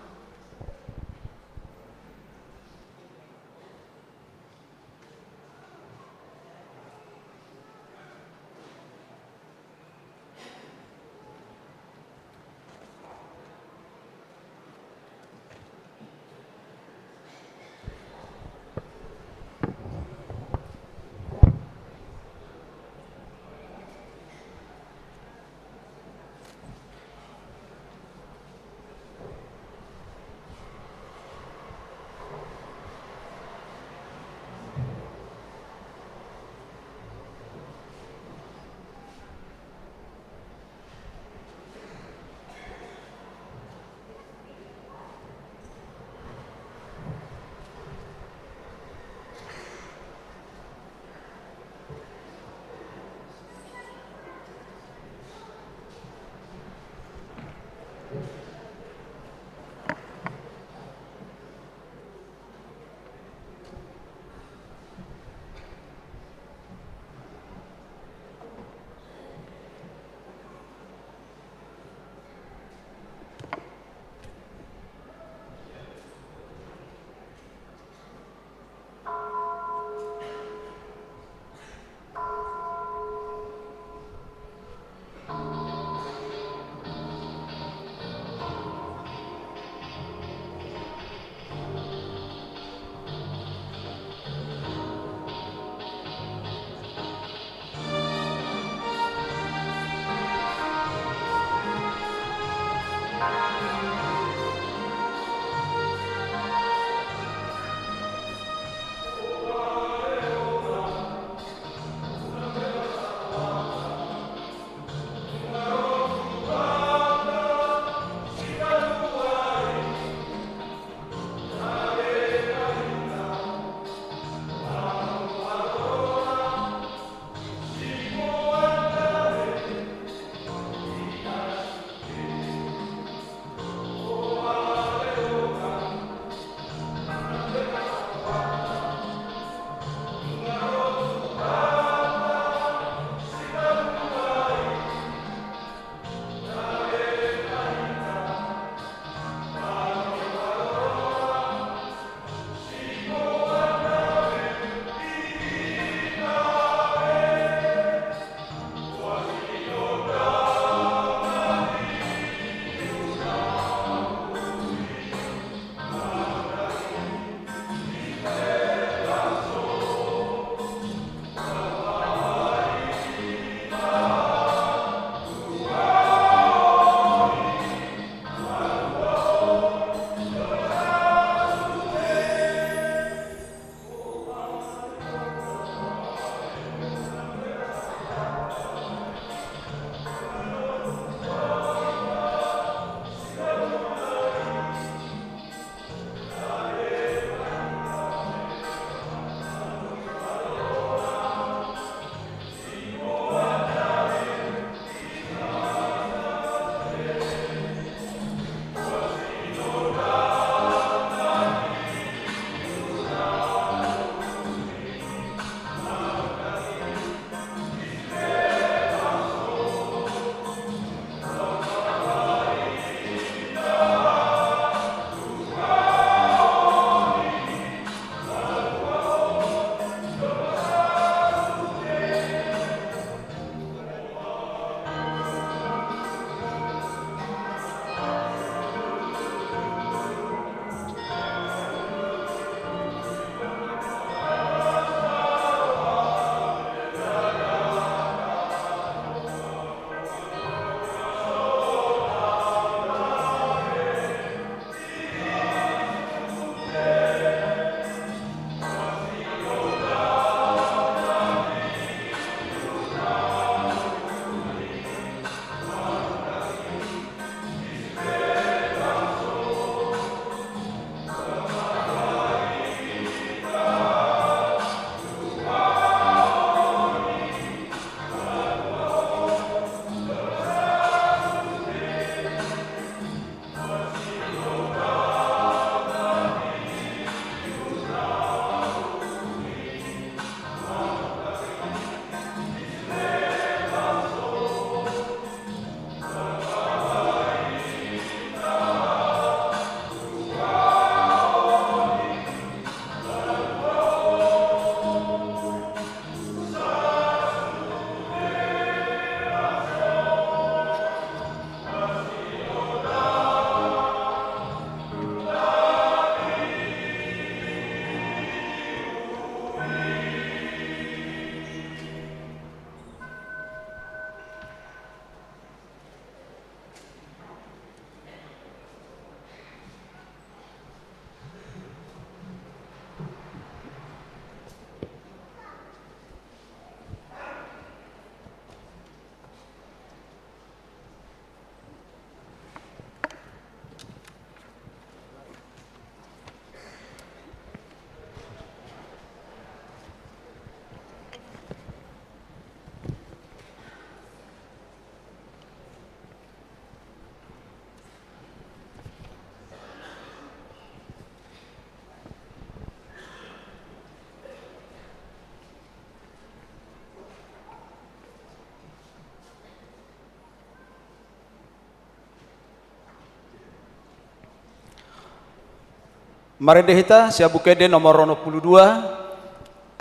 Marende hita siabu kede nomor 22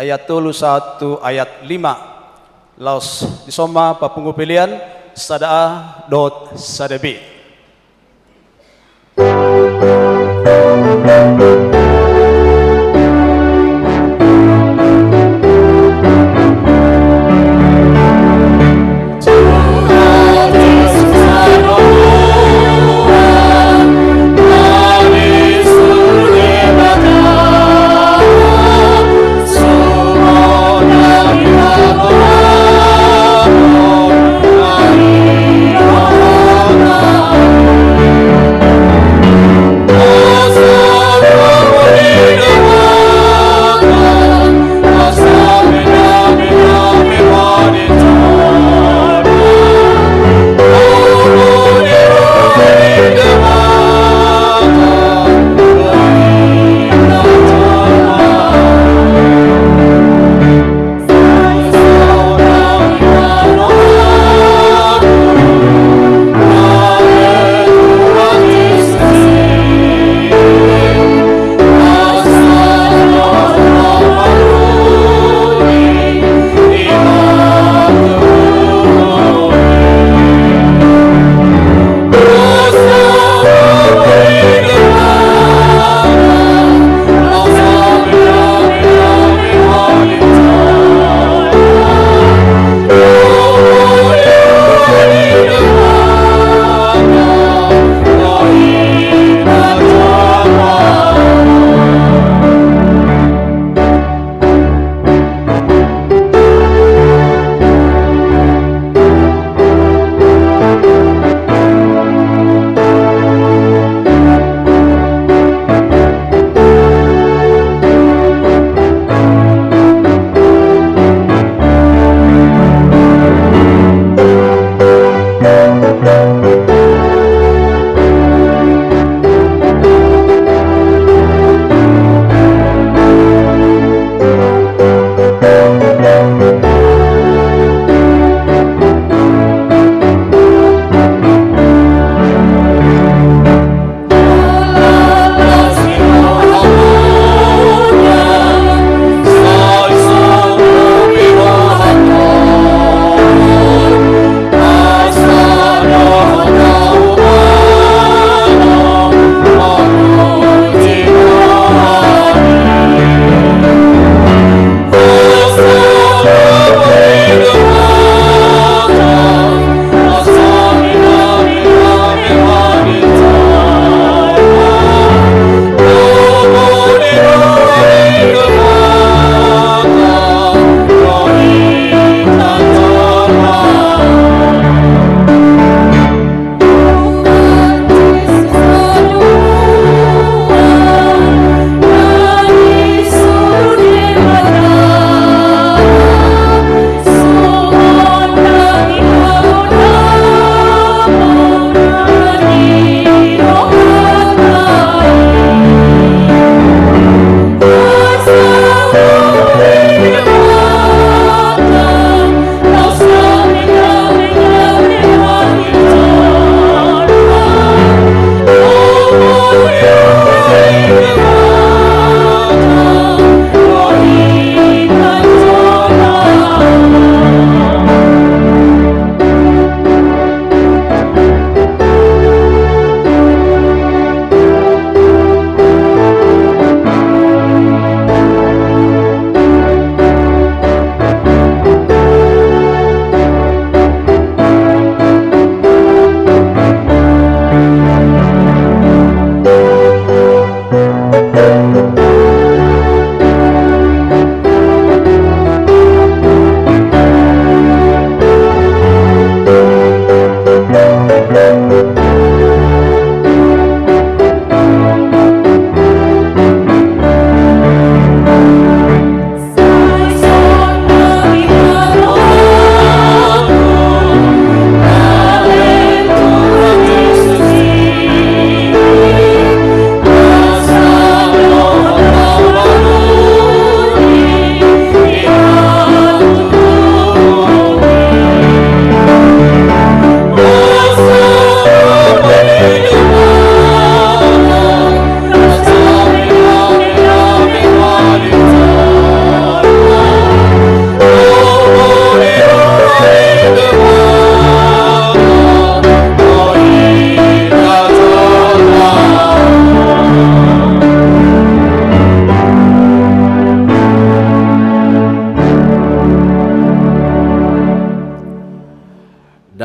ayat 1 ayat 5. Laos disoma papungu pilihan sada dot sada B.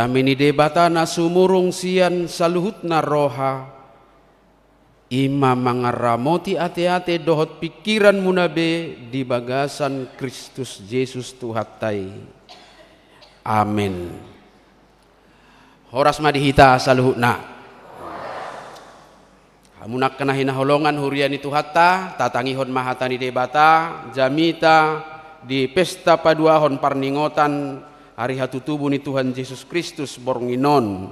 Damini debata na sumurung sian saluhutna roha. Ima mangaramoti ate-ate dohot pikiran munabe di bagasan Kristus Yesus Tuhatai. Amin. Horas madihita saluhutna. Hamunak kana hinaholongan huriani Tuhatta tatangihon mahatani debata jamita di pesta paduahon parningotan hari hatutubu ni Tuhan Yesus Kristus bornginon.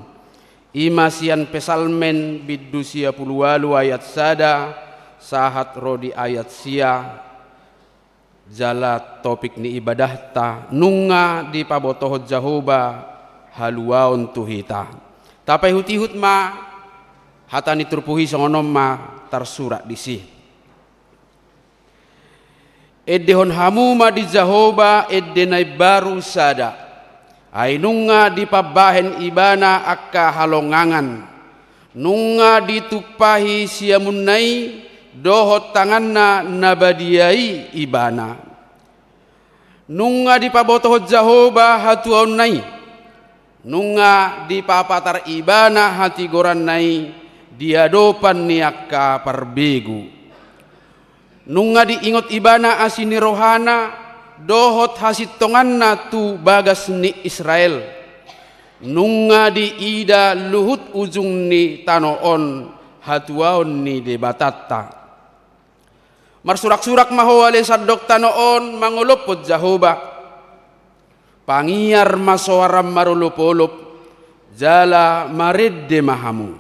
Imasian pesalmen biddu sia puluwalu ayat sada sahat rodi ayat sia jala topik ni ibadah ta nunga di pabotoh Jahoba haluaon tuhita tapai hutihut ma hatani turpuhi songonom ma tarsurat disi eddehon hamu ma di Jahoba eddenai baru sada ai nunga di pabahen ibana akka halongangan nunga ditupahi siamunai dohot tanganna nabadiai ibana nunga di pabotoh Jahoba hatuon nai nunga di papatar ibana hati goran nai diadopan ni akka parbegu nunga diingot ibana asini rohana dohot hasit tonganna tu bagas ni Israel nunga di ida luhut ujung ni tanoon hatuaon ni debatatta marsurak-surak mahowale sadok tanoon mangolopot Jahoba pangiar masoaram marulupolop jala maredde mahamu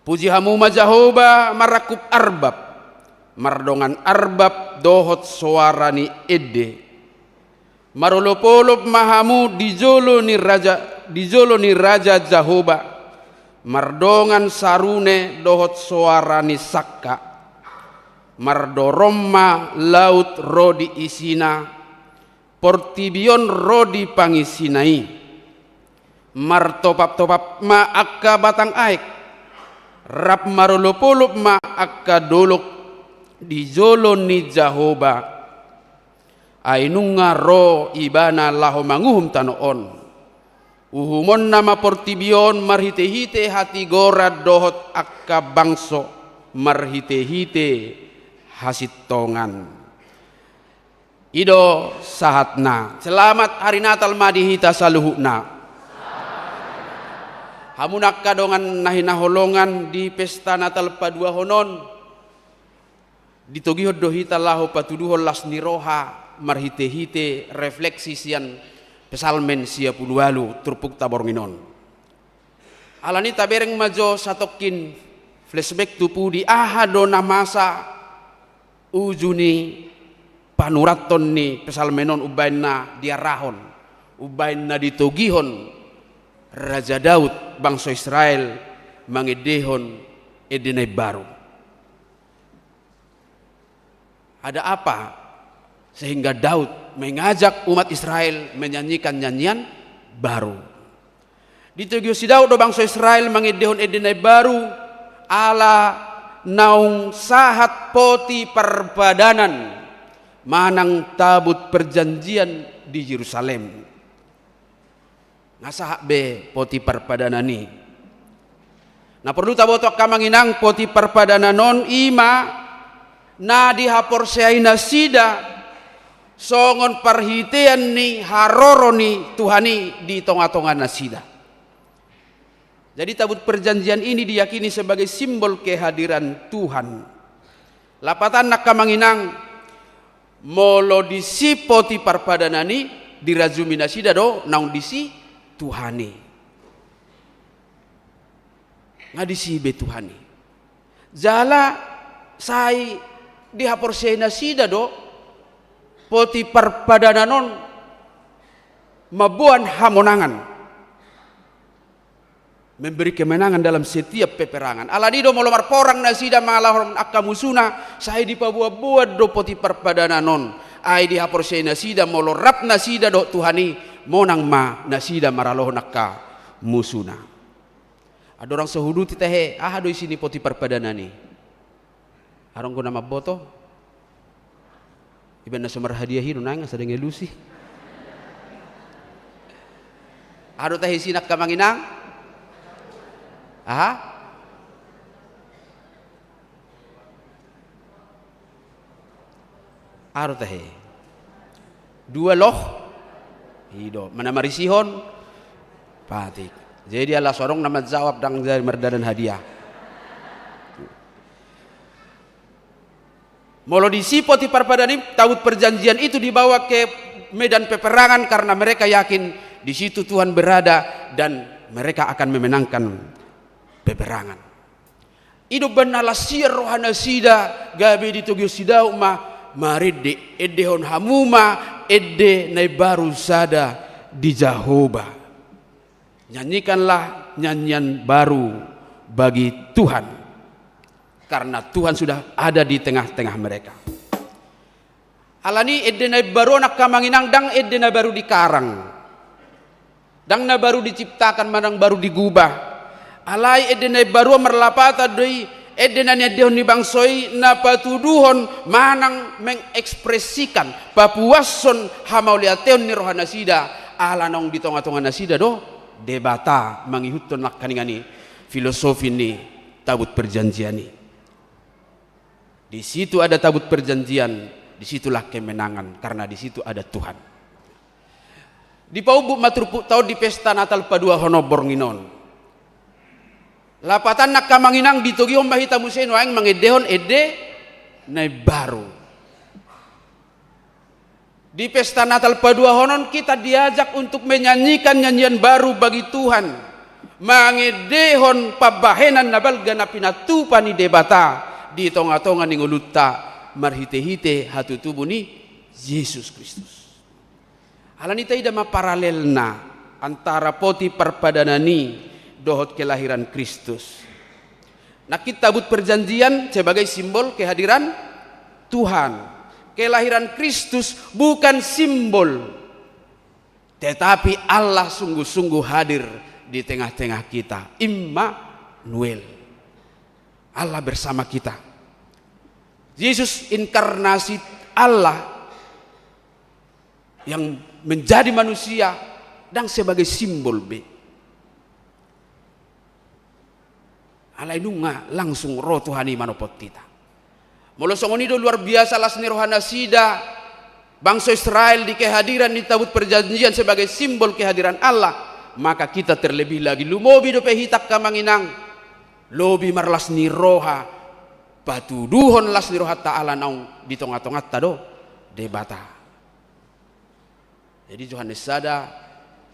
puji hamu ma Jahoba marakup arbab mardongan arbab dohot suarani edde marolopolop mahamu dijolo ni raja Jahoba mardongan sarune dohot suarani sakka mardoromma laut rodi isina portibion rodi pangisinai martopap-topap ma akka batang aek rap marolopolop ma akka dolok di jolo ni Jahoba ainunga ro ibana laho manguhum tanoon uhumon nama portibion marhite-hite hati gorad dohot akka bangso marhite-hite hasitongan ido sahatna selamat hari Natal madihita saluhuna hamunak kadongan nahinaholongan di pesta Natal padua honon ditogihod dohita laho patuduhol las niroha marhite-hite refleksi sian pesalmen sia puluwalu turpuk tabornginon alani tabereng majo satokin flashback tupu di ahado namasa ujuni panuraton ni pesalmenon ubainna diarahon ubainna ditogihon Raja Daud bangsa Israel mangedehon edenai baru. Ada apa sehingga Daud mengajak umat Israel menyanyikan nyanyian baru? Ditugio si Daud do bangsa Israel mangedehon edenai baru ala naung sahat poti perbadanan manang tabut perjanjian di Yerusalem. Ngasahak be poti perpadanani. Nah perlu tabotok kamanginang poti perpadananon ima na dihaporseaina sida songon parhitean ni haroro ni Tuhani di tonga-tonga nasida. Jadi tabut perjanjian ini diyakini sebagai simbol kehadiran Tuhan. Lapatan nak kamanginang molo disi poti parpadanani dirajumi nasida do naung disi Tuhani. Ngadisi be Tuhani. Jala sai dihaporseina sida do poti parpadananon mabuan hamonangan memberi kemenangan dalam setiap peperangan. Aladido molomar porang nasida malahon akka musuna saya dipabuat-buat do poti parpadananon ai dihaporseina sida molorap nasida do Tuhani monang ma nasida maralohon akka musuna. Ada orang sehudu titehe do isini poti parpadanani arong ko nama boto iban na sumar hadiah hino nang sa dengelusi Ado tahi sinak kamanginang? Aha? Ado tahi. Dua loh. Hido. Mana marisihon? Patik. Jadi Allah sorong nama jawab dang dari merdadan hadiah. Molo disipoti parpadani Taubat Perjanjian itu dibawa ke medan peperangan karena mereka yakin di situ Tuhan berada dan mereka akan memenangkan peperangan. Ido benala siar rohana sida gabe di togyo sidau ma maride edehon hamuma ede nai baru sada di Jehovah. Nyanyikanlah nyanyian baru bagi Tuhan. Karena Tuhan sudah ada di tengah-tengah mereka. Alani edena baru anak kamanginang dang edena baru dikarang. Dang na baru diciptakan manang baru digubah. Alai edena baru merlapata doi edena nya dehon ni bangsoi na patuduhon manang mengekspresikan papuason hamauliateon ni rohana sida alanong di tonga-tonga nasida do debata mangihutun nak kaningani filosofi ni Taubat Perjanjian ni. Di situ ada Taubat Perjanjian, disitulah kemenangan karena di situ ada Tuhan. Di paubuk maturpuk tau di pesta Natal padua hono bornginon. Lapatan nak kamanginang ditogi ombah hita musen waeng mangedehon ede nai baru. Di pesta Natal padua honon kita diajak untuk menyanyikan nyanyian baru bagi Tuhan. Mangedehon pabahenan nabalga napinatu pani debata. Di tonga-tonga ning ulutta marhite-hite hatu tubuh ni Yesus Kristus. Halanita ida ma paralelna antara poti perpadanani dohot kelahiran Kristus. Nakit Taubat Perjanjian sebagai simbol kehadiran Tuhan. Kelahiran Kristus bukan simbol, tetapi Allah sungguh-sungguh hadir di tengah-tengah kita. Immanuel. Allah bersama kita. Yesus inkarnasi Allah yang menjadi manusia dan sebagai simbol B. Allah inunga langsung roh Tuhani manopot kita. Molosong ini luar biasa lasni rohana sida bangsa Israel di kehadiran di Taubat Perjanjian sebagai simbol kehadiran Allah. Maka kita terlebih lagi lumobi do pehitak kamanginang lobi marlas ni roha patuduhon las ni roha ta'ala naung di tonga-tonga tado debata. Jadi Yohanes sada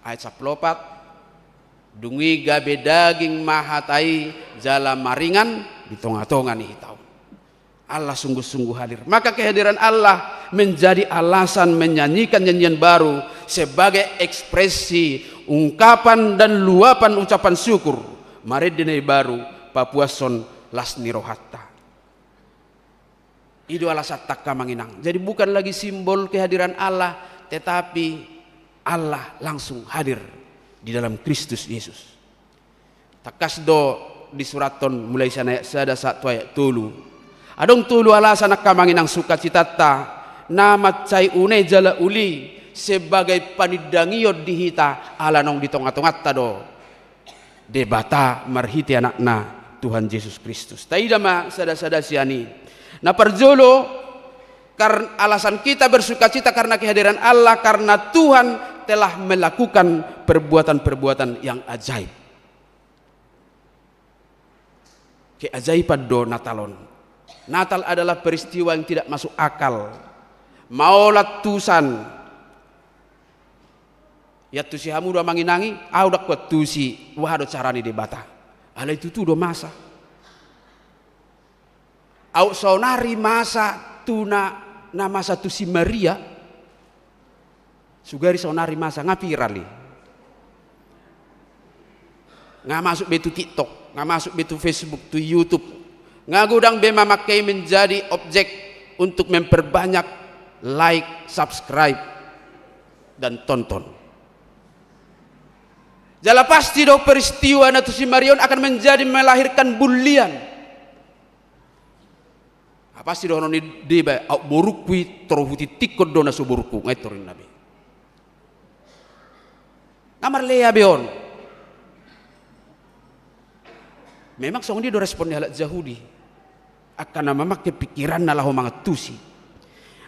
ayat 14 dungi gabe daging mahatai jala maringan di tonga-tonga nih tahu. Allah sungguh-sungguh hadir. Maka kehadiran Allah menjadi alasan menyanyikan nyanyian baru sebagai ekspresi ungkapan dan luapan ucapan syukur. Mari dinai baru papuason lasni rohatta. Itu alasan tak kamanginang. Jadi bukan lagi simbol kehadiran Allah, tetapi Allah langsung hadir di dalam Kristus Yesus. Takasdo di suraton mulai sana sada satu ayat tulu. Adong tulu alasan nak kamanginang sukacitata nama cai une jala uli sebagai panidangio dihita alanong di tonga-tongat tado debata marhiti anakna Tuhan Yesus Kristus. Taidama sada-sada siani. Nah perjolo karena alasan kita bersukacita karena kehadiran Allah karena Tuhan telah melakukan perbuatan-perbuatan yang ajaib. Keajaiban do Natalon. Natal adalah peristiwa yang tidak masuk akal. Maulat tusan. Ya tusi hamu do manginangi, au dak kuat tusi wahado carani debata. Ala itu tuh do masa. Au sonari masa tuna na masa tu si Maria sugari sonari masa ngapirali nggak masuk betu TikTok, nggak masuk betu Facebook, tu YouTube, nggak gudang bema makai menjadi objek untuk memperbanyak like, subscribe dan tonton. Jala pasti do peristiwa na tu si Marion akan menjadi melahirkan bulian. Pasti dono ni deba au borukui torohuti tikod dona so boruku ngaitorin nabi. Namar lea beon. Memang song dia do respon halat Yahudi. Akan memakai pikiran nalah mga tusi.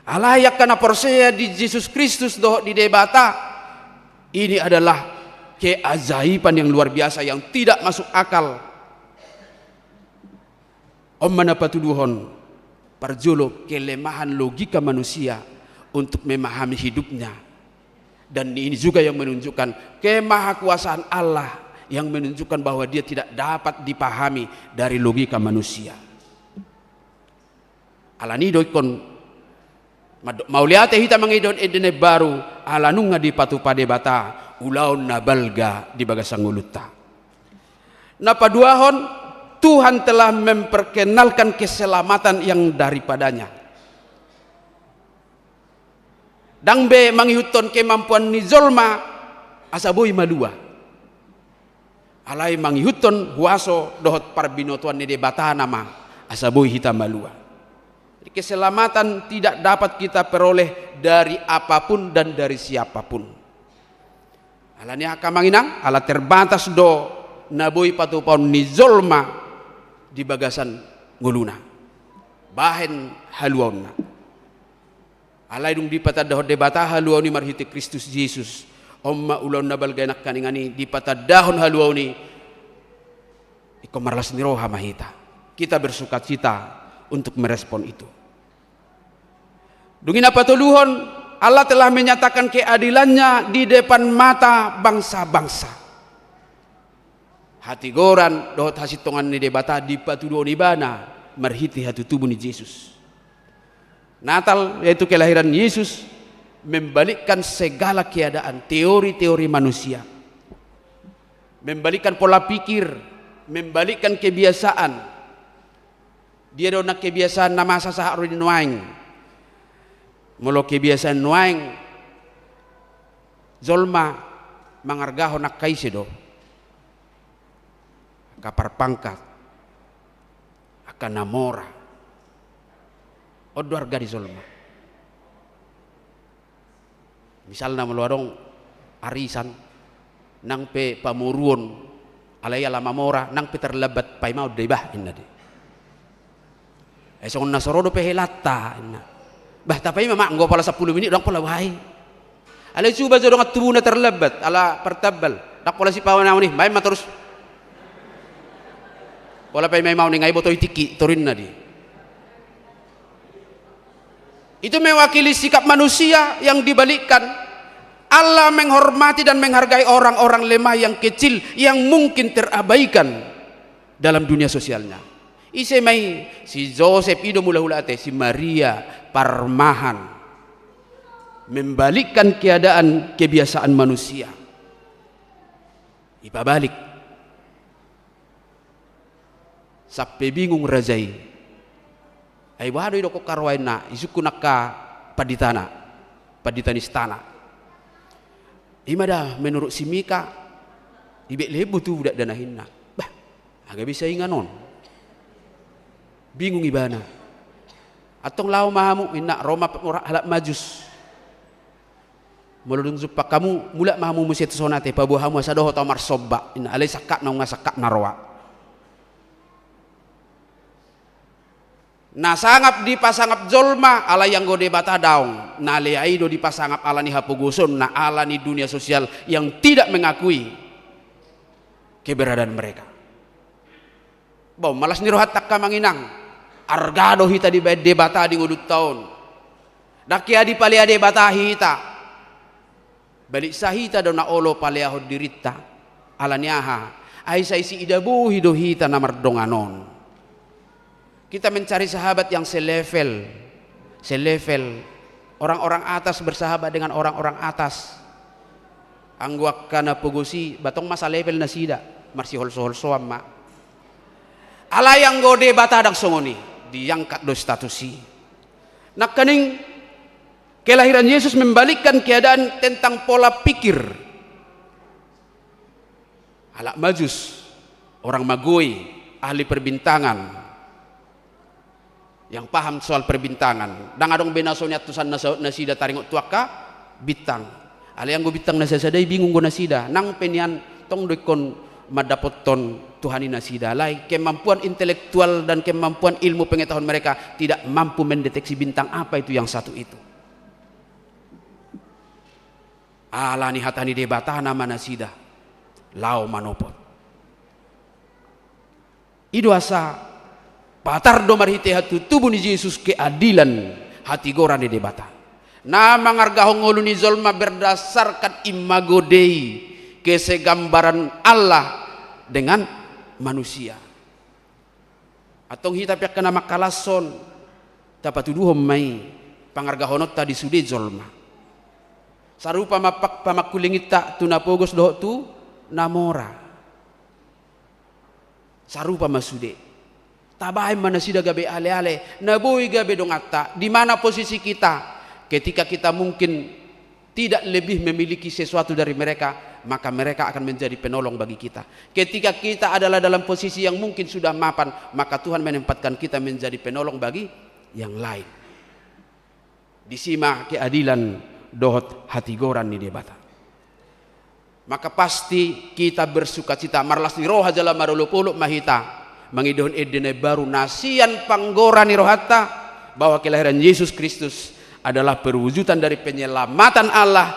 Alayak kana percaya di Yesus Kristus doh di debata. Ini adalah keajaiban yang luar biasa yang tidak masuk akal. Om mana patuduhon parjolo kelemahan logika manusia untuk memahami hidupnya. Dan ini juga yang menunjukkan kemahakuasaan Allah yang menunjukkan bahwa dia tidak dapat dipahami dari logika manusia. Alani doikon mauliate hita mangidon edene baru alanunga di patu pade bata ulaun nabalga di bagasang uluta. Napa duahon Tuhan telah memperkenalkan keselamatan yang daripadanya. Dangbe mangihuton kemampuan nizolma asaboi malua. Alai mangihuton huaso dohot parbinotuan nede bata nama asaboi hita malua. Keselamatan tidak dapat kita peroleh dari apapun dan dari siapapun. Alani akamanginang ala terbatas do naboi patupon nizolma di bagasan nguluna. Bahen haluauna. Alai dung dipata dohot debata haluauni marhiti Kristus Yesus. Omma ulaun nabal ganak kaningani dipata dahon haluauni. Iko marlas niroha mahita. Kita bersuka cita untuk merespon itu. Dungin apa tuluhon Allah telah menyatakan keadilannya di depan mata bangsa-bangsa. Hati goran dohot hasitongan ni debata di patuduh nibana marhiti hati tubuh ni Yesus. Natal yaitu kelahiran Yesus membalikkan segala keadaan teori-teori manusia. Membalikkan pola pikir, membalikkan kebiasaan. Dia dona kebiasaan nama sasa arudi nuaing. Mula kebiasaan nuaing zolma mangargaho nak kaisedo. Kapar pangkat akan namora. Odo harga di zolma. Misalnya meluarong arisan nang pe pamuruon alaya lama mora nang pe terlebat pai mau debah inna de. Esong nasorodo pe helata inna. Bah tapi memang nggo pala 10 menit dong pala wahai. Alay coba jodong at tubuh na terlebat ala pertabal. Dak pala si pawan ni may materus. Wala pa may mau ni ngay botoy tiki turin na di. Itu mewakili sikap manusia yang dibalikkan. Allah menghormati dan menghargai orang-orang lemah yang kecil yang mungkin terabaikan dalam dunia sosialnya. Ise may si Joseph ido mula-hulate si Maria Parmahan membalikkan keadaan kebiasaan manusia. Ipabalik. Sampai bingung rajai. Ay wado ido ko karwain na isuku nakka paditana paditanistana. Imada menurut si Mika ibek lebu tu budak danahinna. Bah, agak bisa inganon. Bingung ibana. Atong lau mahamu inna Roma halak majus. Muludung supak kamu mulak mahamu musit sonate pabuhamu asadoh tamar sobba inna alai sakak na ngasakak narwa. Na sangap di pasangap zolma ala yang gode bata daung na leaido di pasangap ala ni hapugusun na ala ni dunia sosial yang tidak mengakui keberadaan mereka. Bau malas nirohat takka manginang argado hita di debata di ngudut tahun dakia di palia debata hita balik sahita dona olo palia hod dirita ala niaha ai saisi idabu hido hita namar donganon. Kita mencari sahabat yang selevel, orang-orang atas bersahabat dengan orang-orang atas. Angguak kana pugusi batong masa level na sida, marsi holso amma. Ala yang gode batadak songoni, diangkat do statusi. Nakaning kelahiran Yesus membalikkan keadaan tentang pola pikir. Alak majus, orang magoi, ahli perbintangan. Yang paham soal perbintangan. Dang adong benasonya tusan nasida taringot tuaka bintang. Ale anggo bitang nasasadai bingung go nasida. Nang penian tong dekon madapoton Tuhani nasida. Lai kemampuan intelektual dan kemampuan ilmu pengetahuan mereka tidak mampu mendeteksi bintang apa itu yang satu itu. Ala ni hatani debata nama nasida. Lau manopot. Ido asa patar do marhite hatu tubuh ni Yesus keadilan hati goran di debata. Nama ngargahong ngulu ni zolma berdasarkan imago Dei, kesegambaran Allah dengan manusia. Atong hita pyak kena makalason tapatuduhom mai pangargahonot tadi sude zolma. Sarupa mapak pamakulingit tak tunapogos doh tu namora. Sarupa masude. Tabahay mana sida gabe ale-ale, naboy gabe dong atta. Di mana posisi kita? Ketika kita mungkin tidak lebih memiliki sesuatu dari mereka, maka mereka akan menjadi penolong bagi kita. Ketika kita adalah dalam posisi yang mungkin sudah mapan, maka Tuhan menempatkan kita menjadi penolong bagi yang lain. Disima keadilan dohot hati goran ni debata. Maka pasti kita bersuka cita marlas ni roha jala marulupuluk mahita mangidon edene baru nasian panggoran ni rohatta bahwa kelahiran Yesus Kristus adalah perwujudan dari penyelamatan Allah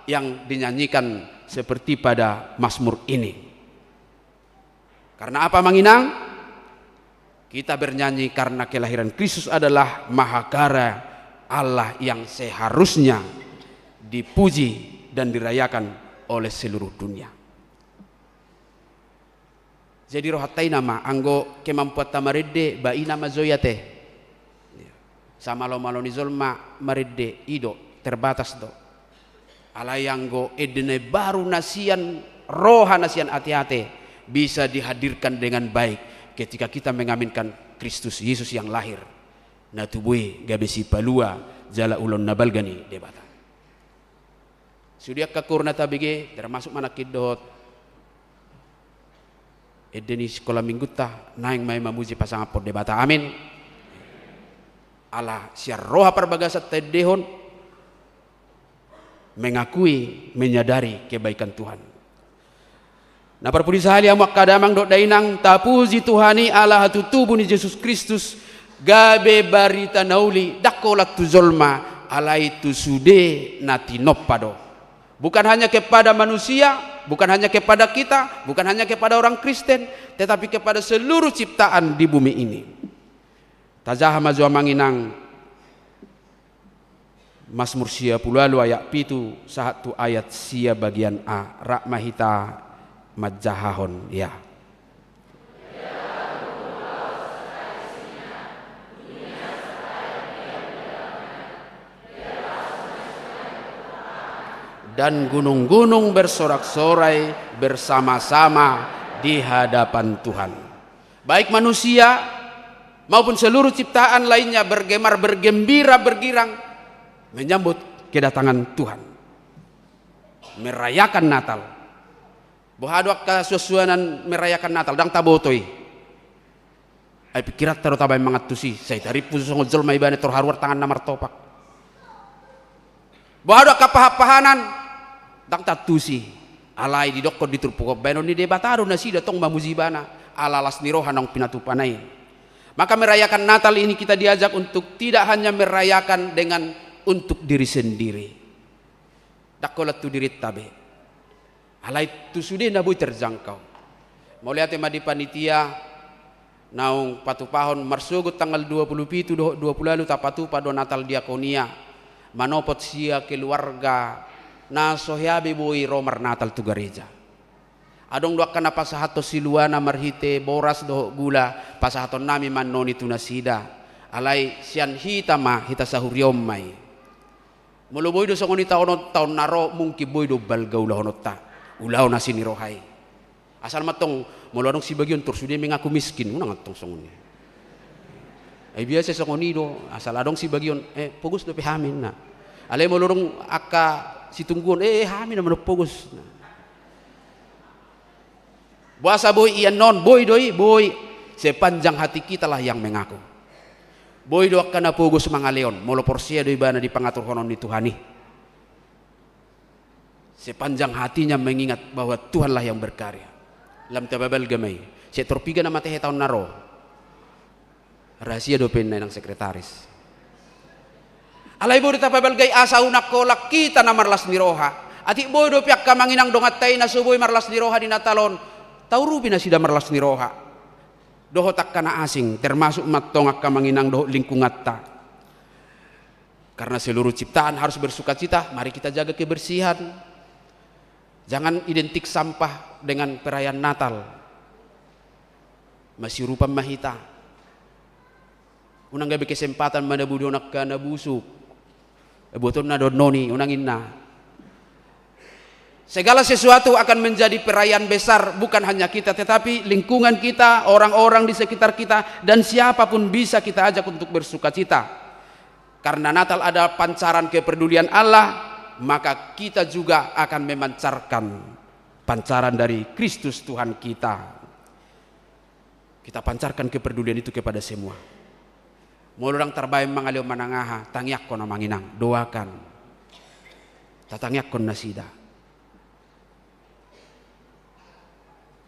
yang dinyanyikan seperti pada Mazmur ini. Karena apa manginang? Kita bernyanyi karena kelahiran Kristus adalah mahakara Allah yang seharusnya dipuji dan dirayakan oleh seluruh dunia. Jadi rohatai nama anggo kemampuan tamarede bai nama zoyate. Sama lo malo ni zolma marede ido terbatas do. Alayanggo edene baru nasian roha nasian ati-ate bisa dihadirkan dengan baik ketika kita mengaminkan Kristus Yesus yang lahir. Natubui gabesi palua jala ulon nabalgani debata. Sudia kakurna tabige termasuk manakid dot edeni sekolah minggu ta naing mai mamuji pasangan pod debata. Amin. Allah siar roha perbagasat tedehon mengakui menyadari kebaikan Tuhan. Nah perpudi sahali amak kadamang dok dainang tapuji Tuhani Allah hatu tubuh ni Yesus Kristus gabe barita nauli dakolat tu zolma alai tu sude nati noppado. Bukan hanya kepada manusia, bukan hanya kepada kita, bukan hanya kepada orang Kristen, tetapi kepada seluruh ciptaan di bumi ini. Tajaha mazwa manginang Mazmur sia pulalu ayat pitu satu ayat sia bagian A rakmahita majahahon ya. Dan gunung-gunung bersorak-sorai bersama-sama di hadapan Tuhan. Baik manusia maupun seluruh ciptaan lainnya bergemar, bergembira, bergirang menyambut kedatangan Tuhan, merayakan Natal. Bohadwak kasusuanan merayakan Natal dang tabotoi. Ai pikirat taro tabay mangatusi, say dari pusong jol may bane torharwar tangan namar topak. Bohadwak kapahapahanan dang tatusi. Alai di dokko diturpukop bano ni debataro na sida tong mamuzibana alalas ni roha nang pinatupanay. Maka merayakan Natal ini kita diajak untuk tidak hanya merayakan dengan untuk diri sendiri. Dakolat tu diri tabe. Alai tu sudah nabu terjangkau. Mau lihat di panitia naung patupahon marsugut tanggal 27 lalu tapatu pada Natal diakonia. Manopot sia keluarga na sohyabe boy romar Natal tu gereja. Adong dua kana pasahato siluana marhite boras do gula pasahato nami manoni tunasida alai sian hitama hita sahuriom mai mulu boy do songoni taon naro mungki boy do balgau lahonota ulau nasini rohai asal matong mulu adong si bagian tur sudah mengaku miskin unang atong songoni ay biasa songoni do asal adong si bagian pogus do pehamin na alai mulu dong aka situngguan hamin na pogus na. Buasa boy iyan non boy doi boy sepanjang hati kita lah yang mengaku boy do kana pugos mga leon molo porsia doi bana di pangatur honon ni Tuhani sepanjang hatinya mengingat bahwa Tuhanlah yang berkarya. Lam tababal gamay. Saya terpiga nama teh tahun naro. Rahasia dopen nang sekretaris. Alay bo tababal gay asa unak kolak kita na marlas ni roha. Ati boy do piak kamanginang dongat tay na suboy marlas ni roha di natalon. Taurubi na sida marlas ni roha. Dohotak kana asing termasuk matongak kamanginang doh lingkungatta. Karena seluruh ciptaan harus bersukacita, mari kita jaga kebersihan. Jangan identik sampah dengan perayaan Natal. Masih rupa mahita. Unang gabi kesempatan mana budonak kana busuk. Boton na dononi unangin na. Segala sesuatu akan menjadi perayaan besar, bukan hanya kita tetapi lingkungan kita, orang-orang di sekitar kita, dan siapapun bisa kita ajak untuk bersukacita. Karena Natal adalah pancaran kepedulian Allah, maka kita juga akan memancarkan pancaran dari Kristus Tuhan kita. Kita pancarkan kepedulian itu kepada semua. Mulurang terbaik mangalio manangaha, tangyak ko na manginang, doakan. Tatangyak ko na sida.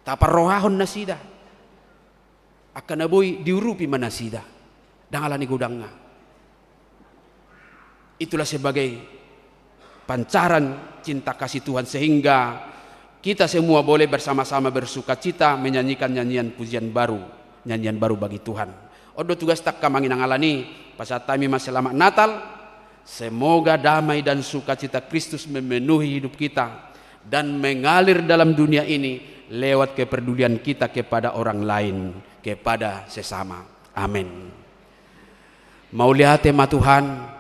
Taparrohahon na sida. Akan naboy diurupi manasida. Dangalani gudangna. Itulah sebagai pancaran cinta kasih Tuhan sehingga kita semua boleh bersama-sama bersukacita menyanyikan nyanyian pujian baru, nyanyian baru bagi Tuhan. Odo tugas tak kamanginang alani pasatami selamat Natal. Semoga damai dan sukacita Kristus memenuhi hidup kita dan mengalir dalam dunia ini lewat kepedulian kita kepada orang lain, kepada sesama. Amin. Mau lihat tema Tuhan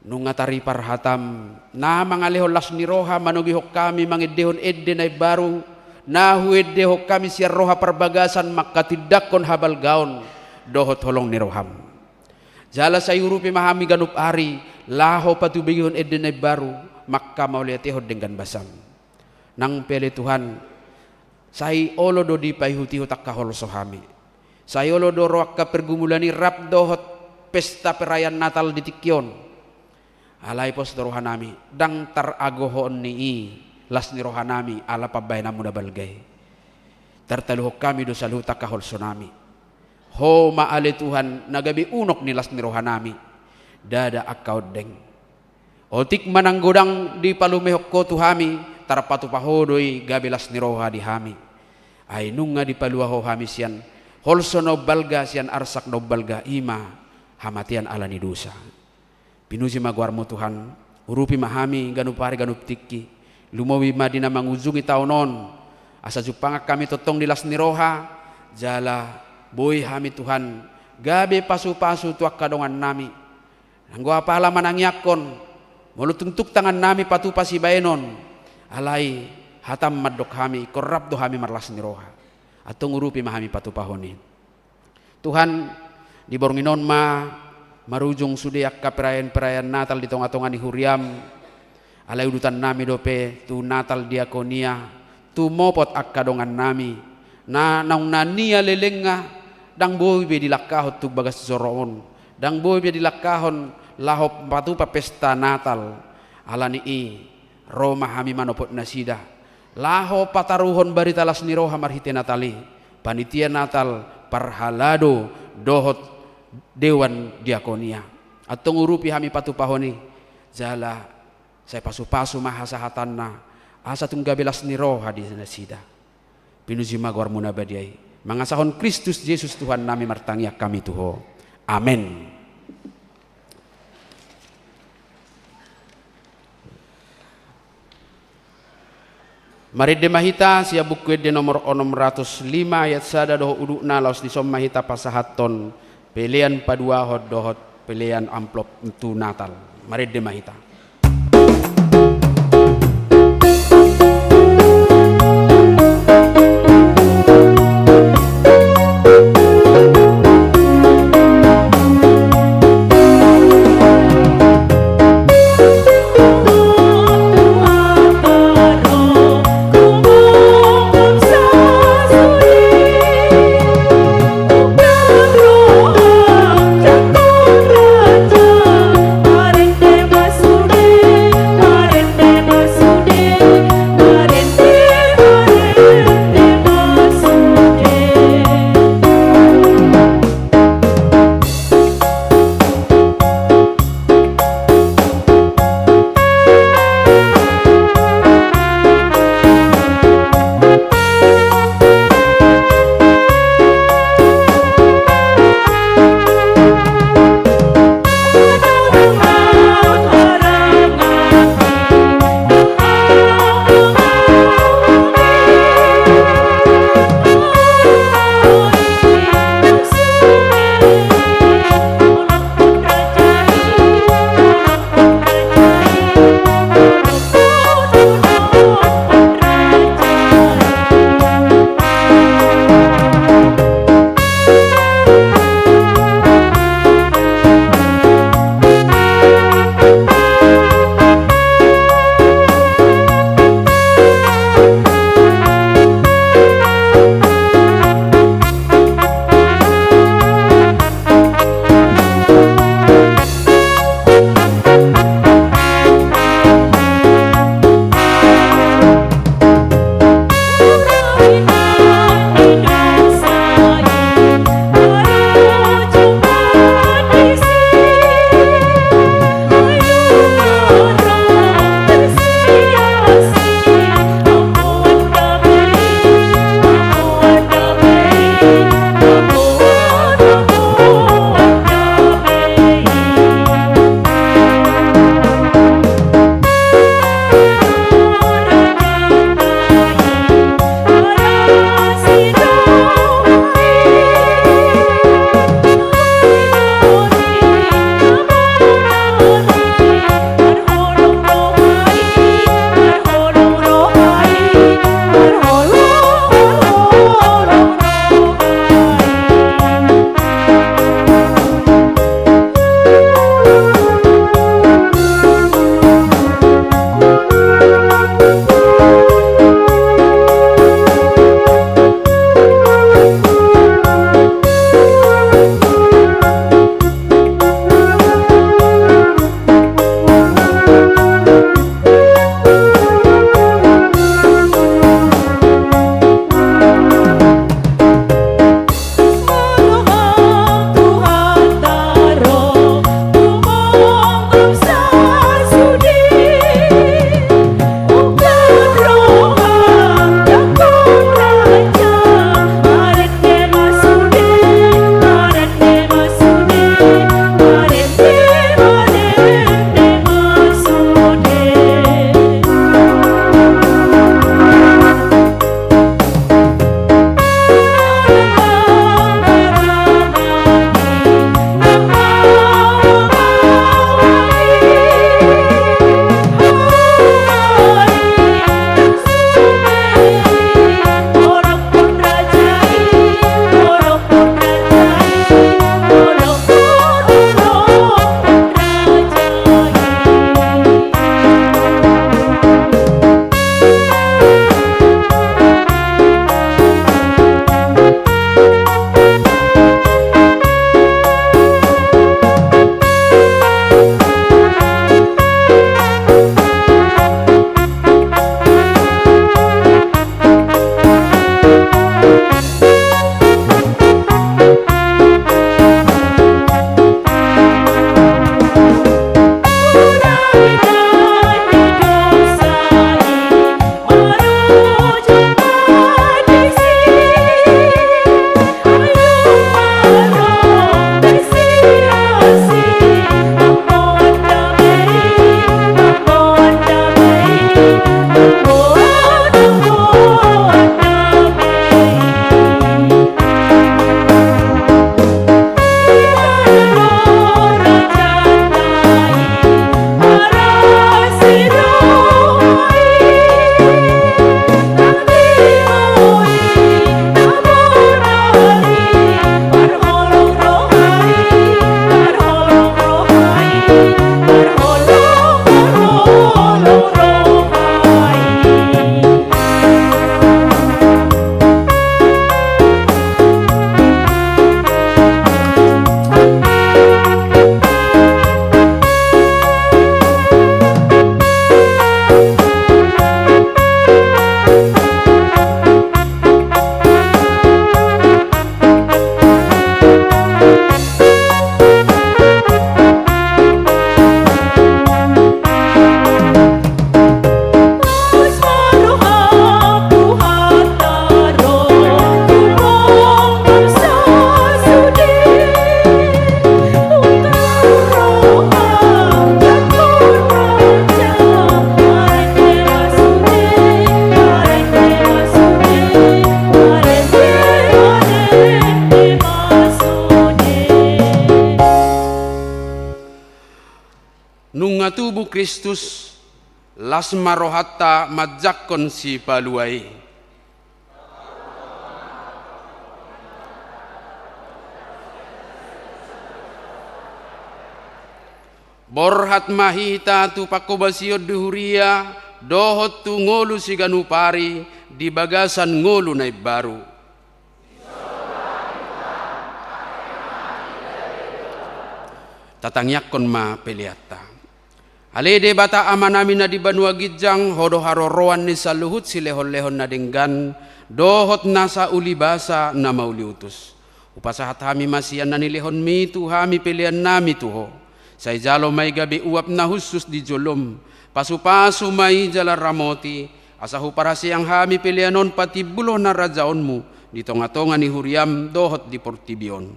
nungatari parhatam na mangalehon las ni roha manugihok kami mangedehon edde na baru na huedehok kami siar roha perbagasan makatidakon habal gaon dohot holong ni roham jala sayurupi mahami ganup ari laho patubigihon edde na baru makka mauliatehon dengan basam nang pele Tuhan say olo do di paihuti hutak kahol sohami say olo do roak ka pergumulani rap dohot pesta perayaan Natal di Tikyon. Alay pos rohanami dang taragohon ni las ni rohanami ala pabay na muna balgay tartaluhok kami do sa luta kahol sonami ho maali Tuhan nagabi unok ni las ni rohanami dada akaw deng otik manang godang di palumehok ko tuhami tarapatu pahodoy gabi las ni roha di hami ay nunga di paluaho hami siyan holso no balga siyan arsak no balga ima hamatian ala ni dosa. Pinuji magwarmo Tuhan, urupi mahami ganupari ganup tiki, lumawi madina mangujungi taunon, asa jupangak kami totong dilas niroha, jala boy hami Tuhan, gabe pasu-pasu tuak kadongan nami, nanggo apala manangyakon, mulutuntuk tangan nami patu pasi baenon, alai hatam madok hami, korap do hami marlas niroha, atong urupi mahami patu pahonin. Tuhan dibornginon ma marujung sudiak ka perayaan Natal di tonga-tonga ni huriam alay udutan nami dope tu Natal diakonia tu mopot ak kadongan nami na naung nania lelenga dang boy be dilakahot tu bagas zoroon dang boy be dilakahon lahop patu pa pesta Natal alani Roma hami manopot nasida laho pataruhon barita las ni roha marhite Natali panitia Natal parhalado dohot Dewan Diakonia atau ngurupi hami patu pahoni jala saya pasu-pasu mahasahatan na asa tunggabelas ni roha di nasida pinuji magwar muna badiai mangasahon Kristus Yesus Tuhan nami martangyak kami tuho amin. Mari demahita sia buku de nomor 605 ayat sada doh udukna laos di som mahita pasahaton pilihan padua hot dohot pilihan amplop untuk Natal. Mari demahita. Masuk Kristus lasma rohatta majakon si paluai. Borhat mahita tu pakobasiod duhuria dohot tu ngolu si ganupari di bagasan ngolu na baru. Tatangyakon ma peliata. Alede bata amanami na di Banua Gijang hodo haroroan ni saluhut si lehon-lehon na denggan dohot nasa ulibasa na mauliutus. Upasahat hami masian na nilehon mi tu hami pelian nami tuho. Say jalo may gabi uap na husus di jolom. Pasu-pasu may jala ramoti. Asahu para siyang hami pelianon pati bulo na rajaon mo. Di tonga-tonga ni Huriam dohot di Portibion.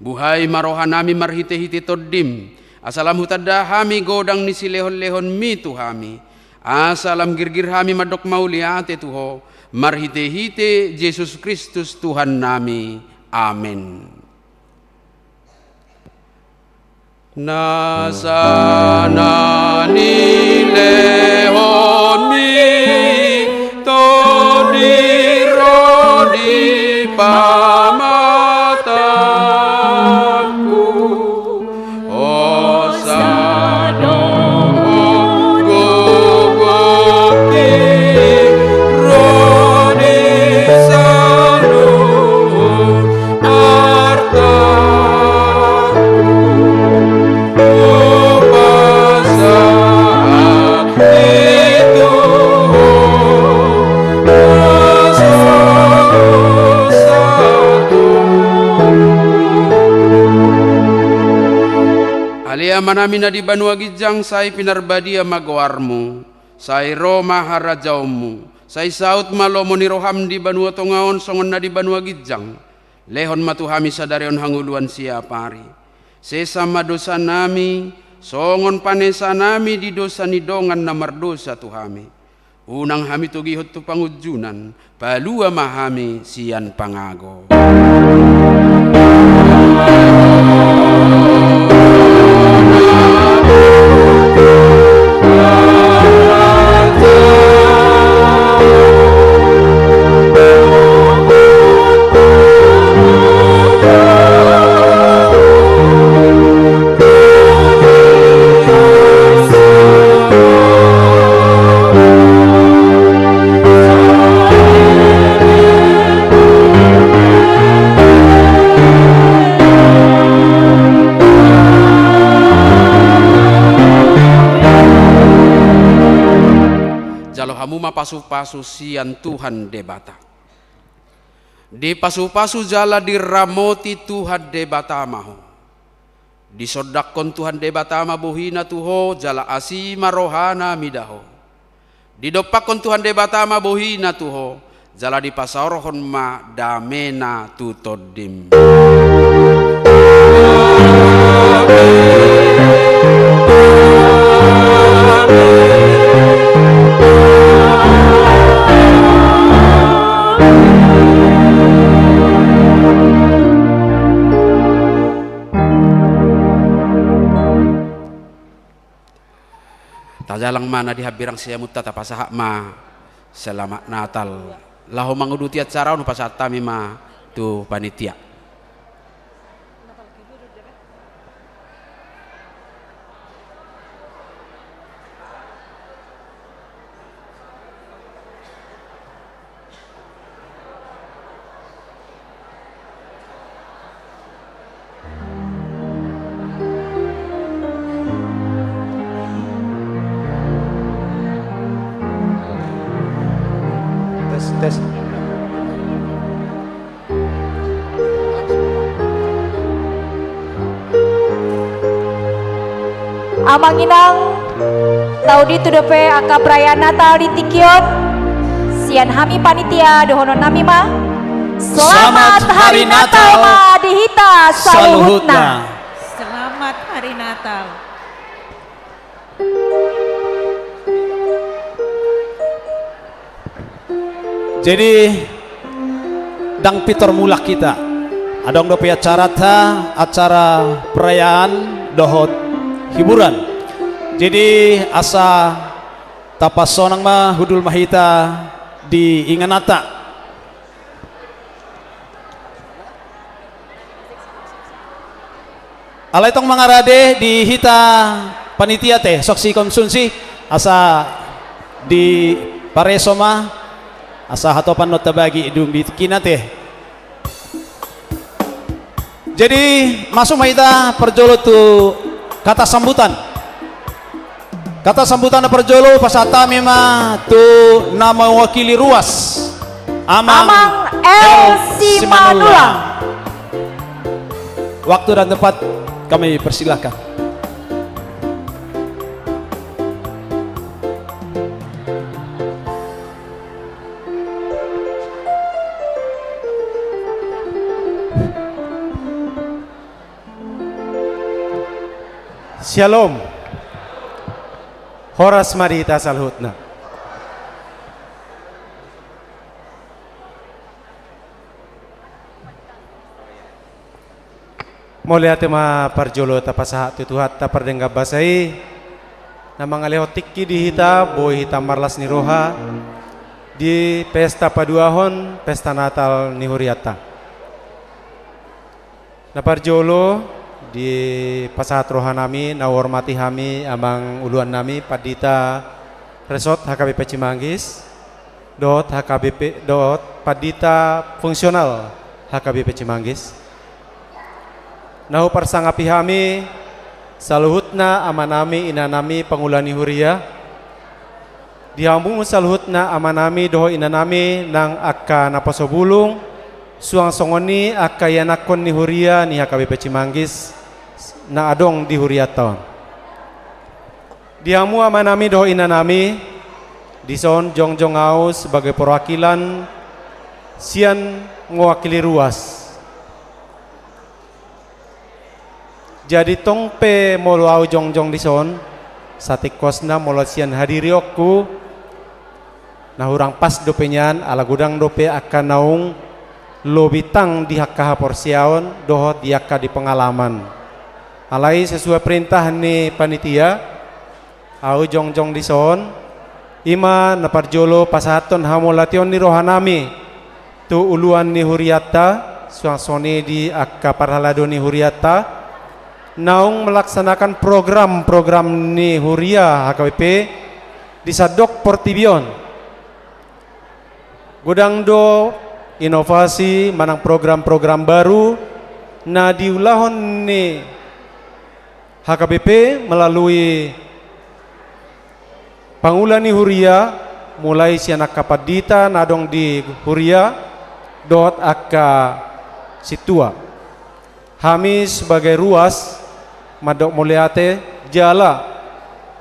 Buhay marohan nami marhite-hite toddim. Asalam hutada hami godang ni silehon-lehon mi tu hami. Asalam girgir hami madok mauliate tuho. Marhite-hite Yesus Kristus Tuhan nami. Amen. Nasana ni lehon mi todiro di pamataku osado gogoti rodi sanu arta Alia manami na di Banua Gijang say pinarbadia magawarmu, say Roma harajaumu, say saut malomo ni Roham di Banua Tongaon songon na di Banua Gijang, lehon matuhami sadarion hanguluan siya pari. Sesama dosa nami, songon panesa nami di dosa ni dongan na mardosa tuhami. Unang hami tugihot tu pangujunan, palua mahami siyan pangago. Pasu-pasu sian Tuhan debata. Di pasu-pasu jala diramoti Tuhan debata maho. Di sodakon Tuhan debata mabuhina tuho jala asima rohana midaho. Di dopakon Tuhan debata mabuhina tuho jala di pasaurohon ma damena tutodim. Tajalang mana dihabirang siya mutta tapasahak ma selamat Natal. Lahu manguduti acara nu pasat tami ma tu panitia. Tes. Amanginang taudi tudepe aka perayaan Natal di Tikiop sian hami panitia dohonon nami ma selamat hari Natal ma dihita saluhutna. Selamat hari Natal. Jadi dang pitor mulak kita adong dope acara perayaan dohot hiburan Jadi asa tapasonang ma hudul mahita di inganata. Alay tong mga rade di hita panitia teh soksi konsumsi asa di pareso ma asa hatopan nota bagi idung di kina teh. Jadi masuk mahita perjolo tu kata sambutan. Kata sambutan perjolo pasata mema tu nama wakili ruas Amang El Simanula. Waktu dan tempat kami persilahkan. Shalom. Horas marita salhutna. Mulia tema parjolo tapasaha tutuhat ta pardengga basai nama ngaleho tikki di hita boy hita marlas ni roha di pesta paduahon pesta natal ni huriata. Na parjolo di pasahat rohanami na hormati hami amang uluan nami padita resort HKBP Cimanggis dot HKBP dot padita fungsional HKBP Cimanggis nahu parsangapi hami saluhutna amanami inanami pangulani huria dihambung saluhutna amanami doho inanami nang akka napasobulung suang songoni akka yanakon ni huria ni HKBP Cimanggis na adong di huriaton. Diamu amanami doho inanami dison jongjong au sebagai perwakilan sian ngewakili ruas. Jadi tongpe molo au jongjong dison satik kosna molo sian hadiriokku nah urang pas dopenyan ala gudang dope akan naung lobitang di hakka porsiaon doho diakka di pengalaman. Alai sesuai perintah ni panitia au jongjong dison ima naparjolo pasaton hamolation ni rohanami tu uluan ni huriata suasone di akka parhalado ni huriata naung melaksanakan program-program ni huria HKBP di Sadok Portibion godang do inovasi manang program-program baru na diulahon ni HKBP melalui pangulani huria mulai sianak kapadita nadong di huria dot akka situa hami sebagai ruas madok muliate jala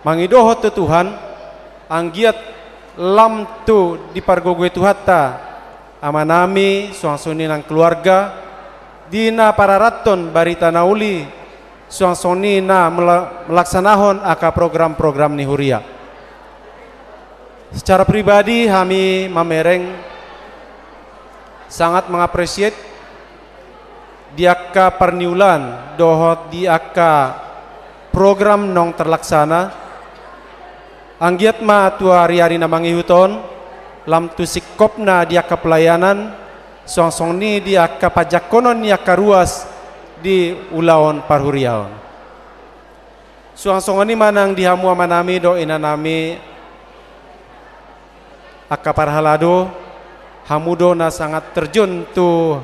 mangidoho tu Tuhan anggiat lam tu di pargogoy tuhata amanami suangsuni nang keluarga dina pararaton barita nauli suangsoni na melaksanahon aka program-program ni huria. Secara pribadi kami mamereng sangat mengapresiat diaka perniulan dohot diaka program nong terlaksana anggiat ma tu hari-hari na mangihuton lam tu sikopna diaka pelayanan suangsoni diaka pajakonon diaka ruas di ulaon parhuriaon. Suang-songoni manang dihamu amanami do inanami akka parhalado hamudo na sangat terjun tu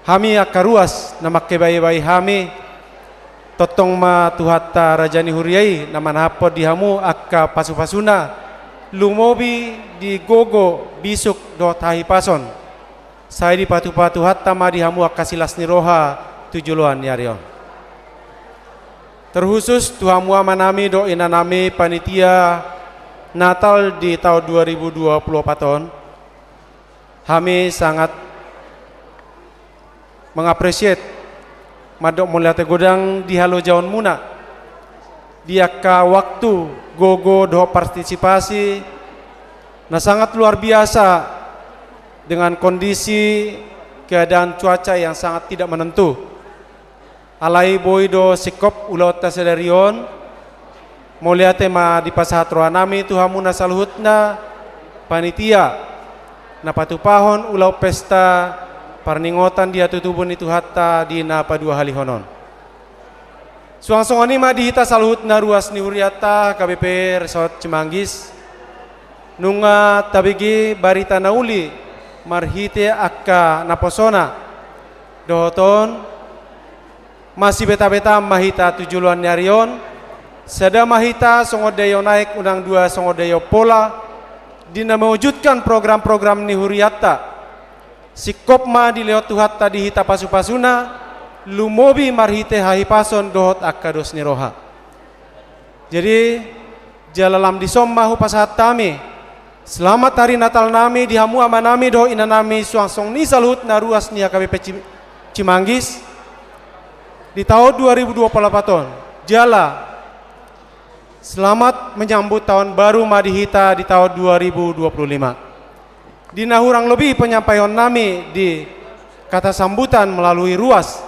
hami akka ruas na makebayi-bayi hami totong ma tuhata rajani huriai na manhapod dihamu akka pasu-pasuna lumobi di gogo bisuk do tahipason saya di patu-patu hatta madi hamu akasilas ni roha tujuluan yarion. Terkhusus tuhamu amanami do inanami panitia Natal di tahun 2024 kami sangat mengapresiat madok mulia tegodang di halo jaun muna diaka waktu gogo do partisipasi nah sangat luar biasa dengan kondisi keadaan cuaca yang sangat tidak menentu. Alai boido sikop ulau tasedarion mulia tema di pasahat roha nami Tuhamu na saluhutna panitia na patupahon ulau pesta parningotan dia tutubun itu hatta di na padua halihonon. Suang-suang ma dihita saluhutna ruas ni huriata KBP Resort Cimanggis nunga tabigi barita nauli marhite akka naposona dohoton masih beta-beta mahita tujuluan nyarion sada mahita songodayo naik undang dua songodayo pola dina mewujudkan program-program ni huriata sikopma di lewat tuhatta dihita pasu-pasuna lumobi marhite hahipason dohot akka dos niroha. Jadi jalalam disomma hu pasahat tami selamat hari Natal nami dihamu ama nami do ina nami suangsong ni salut na ruas ni KBP Cimanggis di tahun 2024 ton. Jala selamat menyambut tahun baru Madihita di tahun 2025. Dina hurang lebih penyampaian nami di kata sambutan melalui ruas.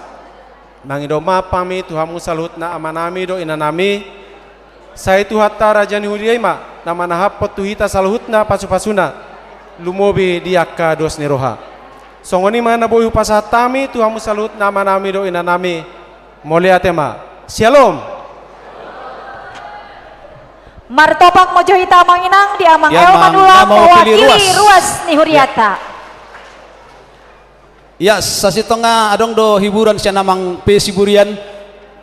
Nangido mapami Tuhamu salut na ama nami do ina nami. Saya Tuhatta Rajani Hudiaima nama nahapot tuhita saluhutna pasu-pasuna lumobi diakka dos niroha. Songoni mana boyu pasatami Tuhamu salut nama nami do ina nami mulia tema. Shalom. Martopak mojohita manginang diamang Ya, Manula mewakili ruas. ruas ni Huriata. Ya, sasitonga adong do hiburan siya namang pesiburian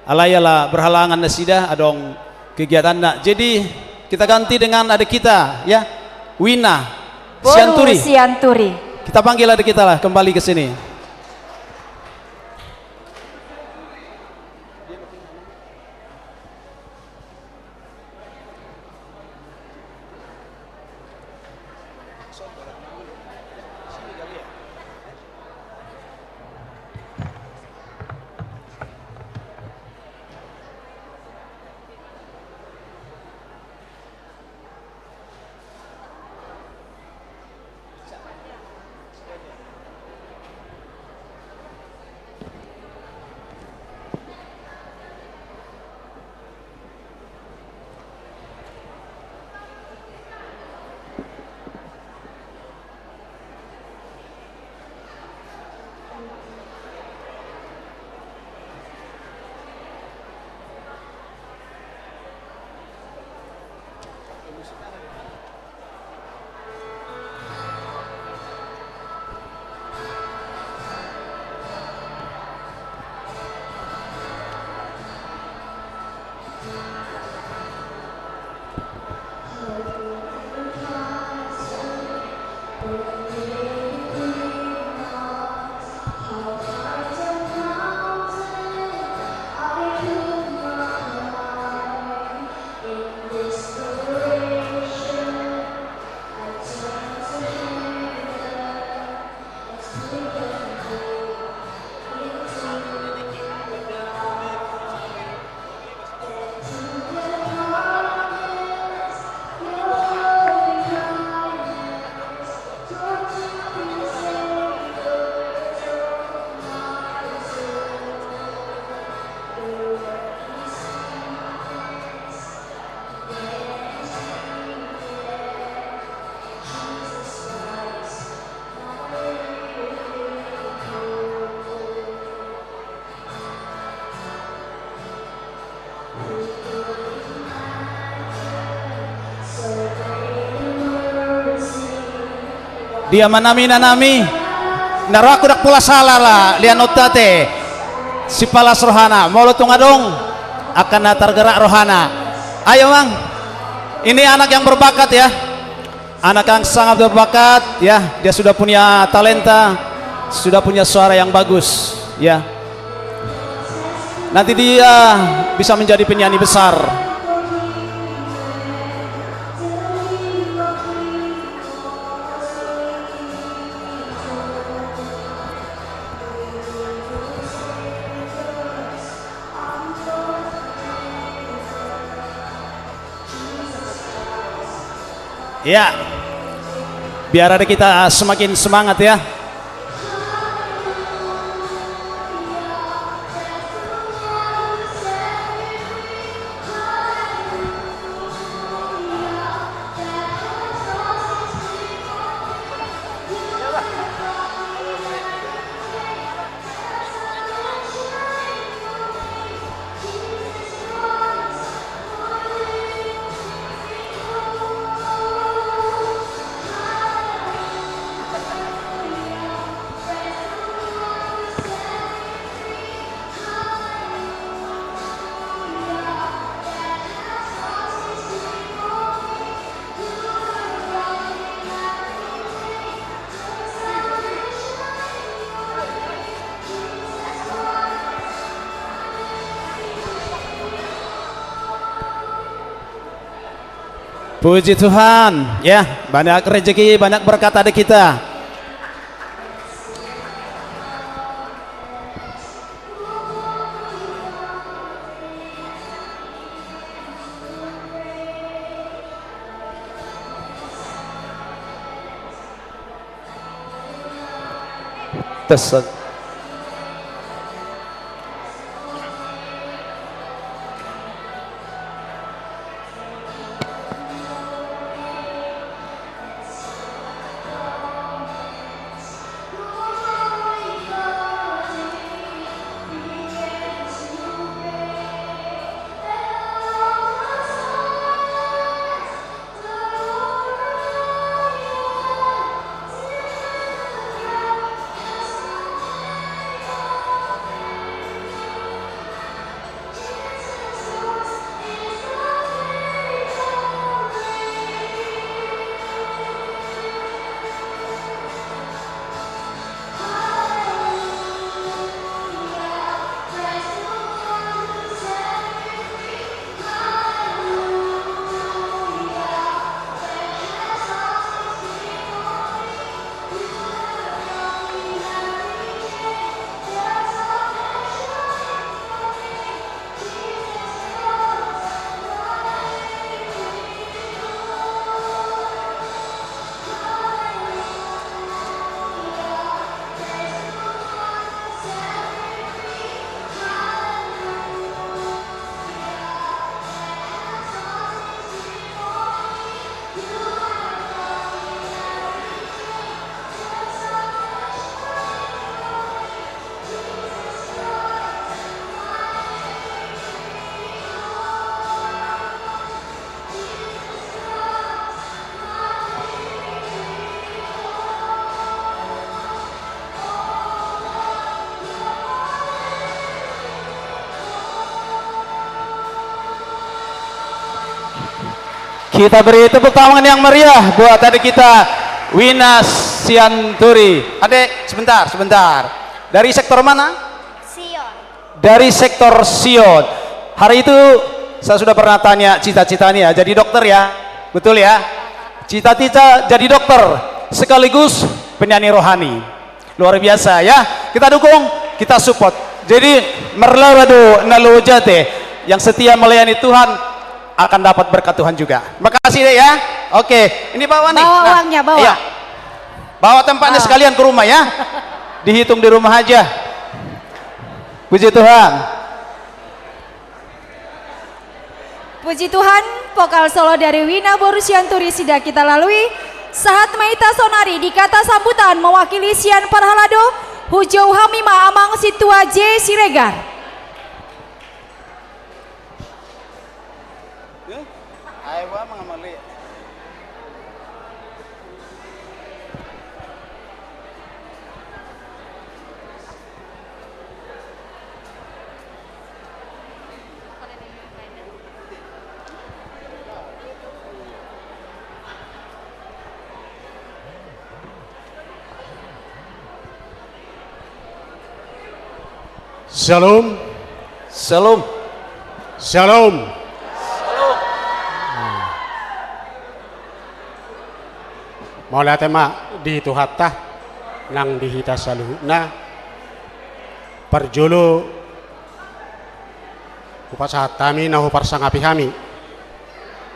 alayala berhalangan nasida adong kegiatan nak. Jadi kita ganti dengan adik kita ya, Wina Bolu Sianturi. Sianturi. Kita panggil adik kita lah kembali ke sini. Dia manami nanami naraku dak pula salah lah lian otate si palas rohana mau tungadong akan tergerak rohana. Ayo mang, ini anak yang berbakat ya, anak yang sangat berbakat ya, dia sudah punya talenta, sudah punya suara yang bagus ya, nanti dia bisa menjadi penyanyi besar. Ya, biar ada kita semakin semangat ya. Puji Tuhan, ya, banyak rezeki, banyak berkat ada kita. Tes. Kita beri tepuk tangan yang meriah buat adik kita Wina Sianturi. Adik, sebentar. Dari sektor mana? Sion. Dari sektor Sion. Hari itu saya sudah pernah tanya cita-citanya jadi dokter ya. Betul ya? Cita-cita jadi dokter sekaligus penyanyi rohani. Luar biasa ya. Kita dukung, kita support. Jadi merlawadu nalujate yang setia melayani Tuhan akan dapat berkat Tuhan juga. Makasih deh ya. Oke, ini bawa nih. Bawa uangnya, bawa. Iya. Bawa tempatnya sekalian ke rumah ya. Dihitung di rumah aja. Puji Tuhan. Puji Tuhan, vokal solo dari Wina Borusianturi sudah kita lalui. Saat Maita Sonari di kata sambutan mewakili Sian Parhalado, Hujau Hamima Amang Situa J Siregar. Shalom. Shalom. Shalom. Maula tema di tuhatta nang dihita saluhna perjolo upasatami nahu parsangapi kami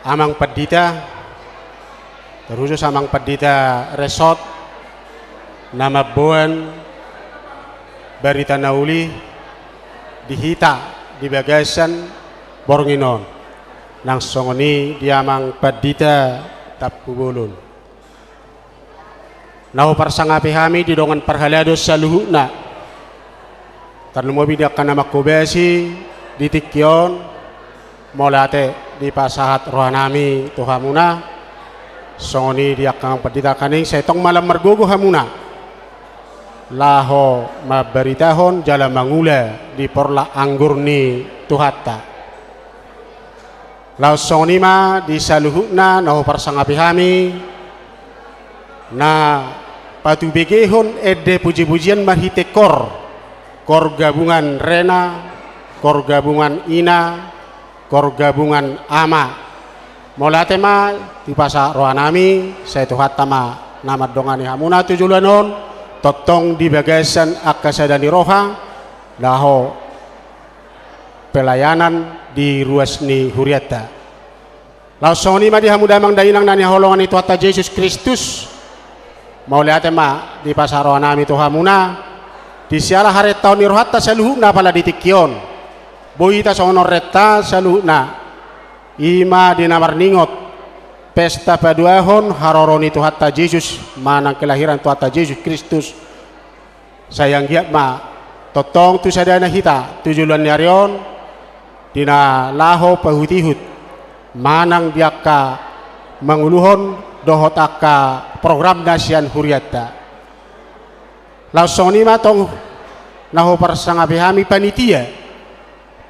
amang pedita terusus amang pedita resort nama buan barita nauli dihita di bagasan Bornginon nang songoni diamang pedita tapubulun nahu parsangapi kami di dongan parhalado saluhna tarno mo bidak kana makubesi di tikyon molate di pasahat rohanami tuhamuna songoni diakang pedita kaning setong malam mergogo hamuna laho maberitahon jala mangula di porla anggur ni tuhatta lau songoni ma di saluhuna nahu parsangapi kami na patu begehon ede puji-pujian marhite kor gabungan rena kor gabungan ina kor gabungan ama Mulai tema di pasar rohanami saya tuhat tama nama dongani hamuna tujulanon totong di bagasan akasadani roha laho pelayanan di ruasni huriata. Langsung ni madi hamuda mang dainang nani holongan itu hatta Yesus Kristus. Mau lihat tema di pasar rohanami itu hamuna di siala hari tahun rohatta saluhna pala ditikion. Boita sono retta saluhna. Ima di namar ningot pesta paduahon haroroni tu hatta Yesus manang kelahiran tu hatta Yesus Kristus sayang giat ma totong tu sadana hita tujuan nyarion dina laho pahutihut manang diaka manguluhon dohot aka program nasian huriata langsung ni matong naho persangabihami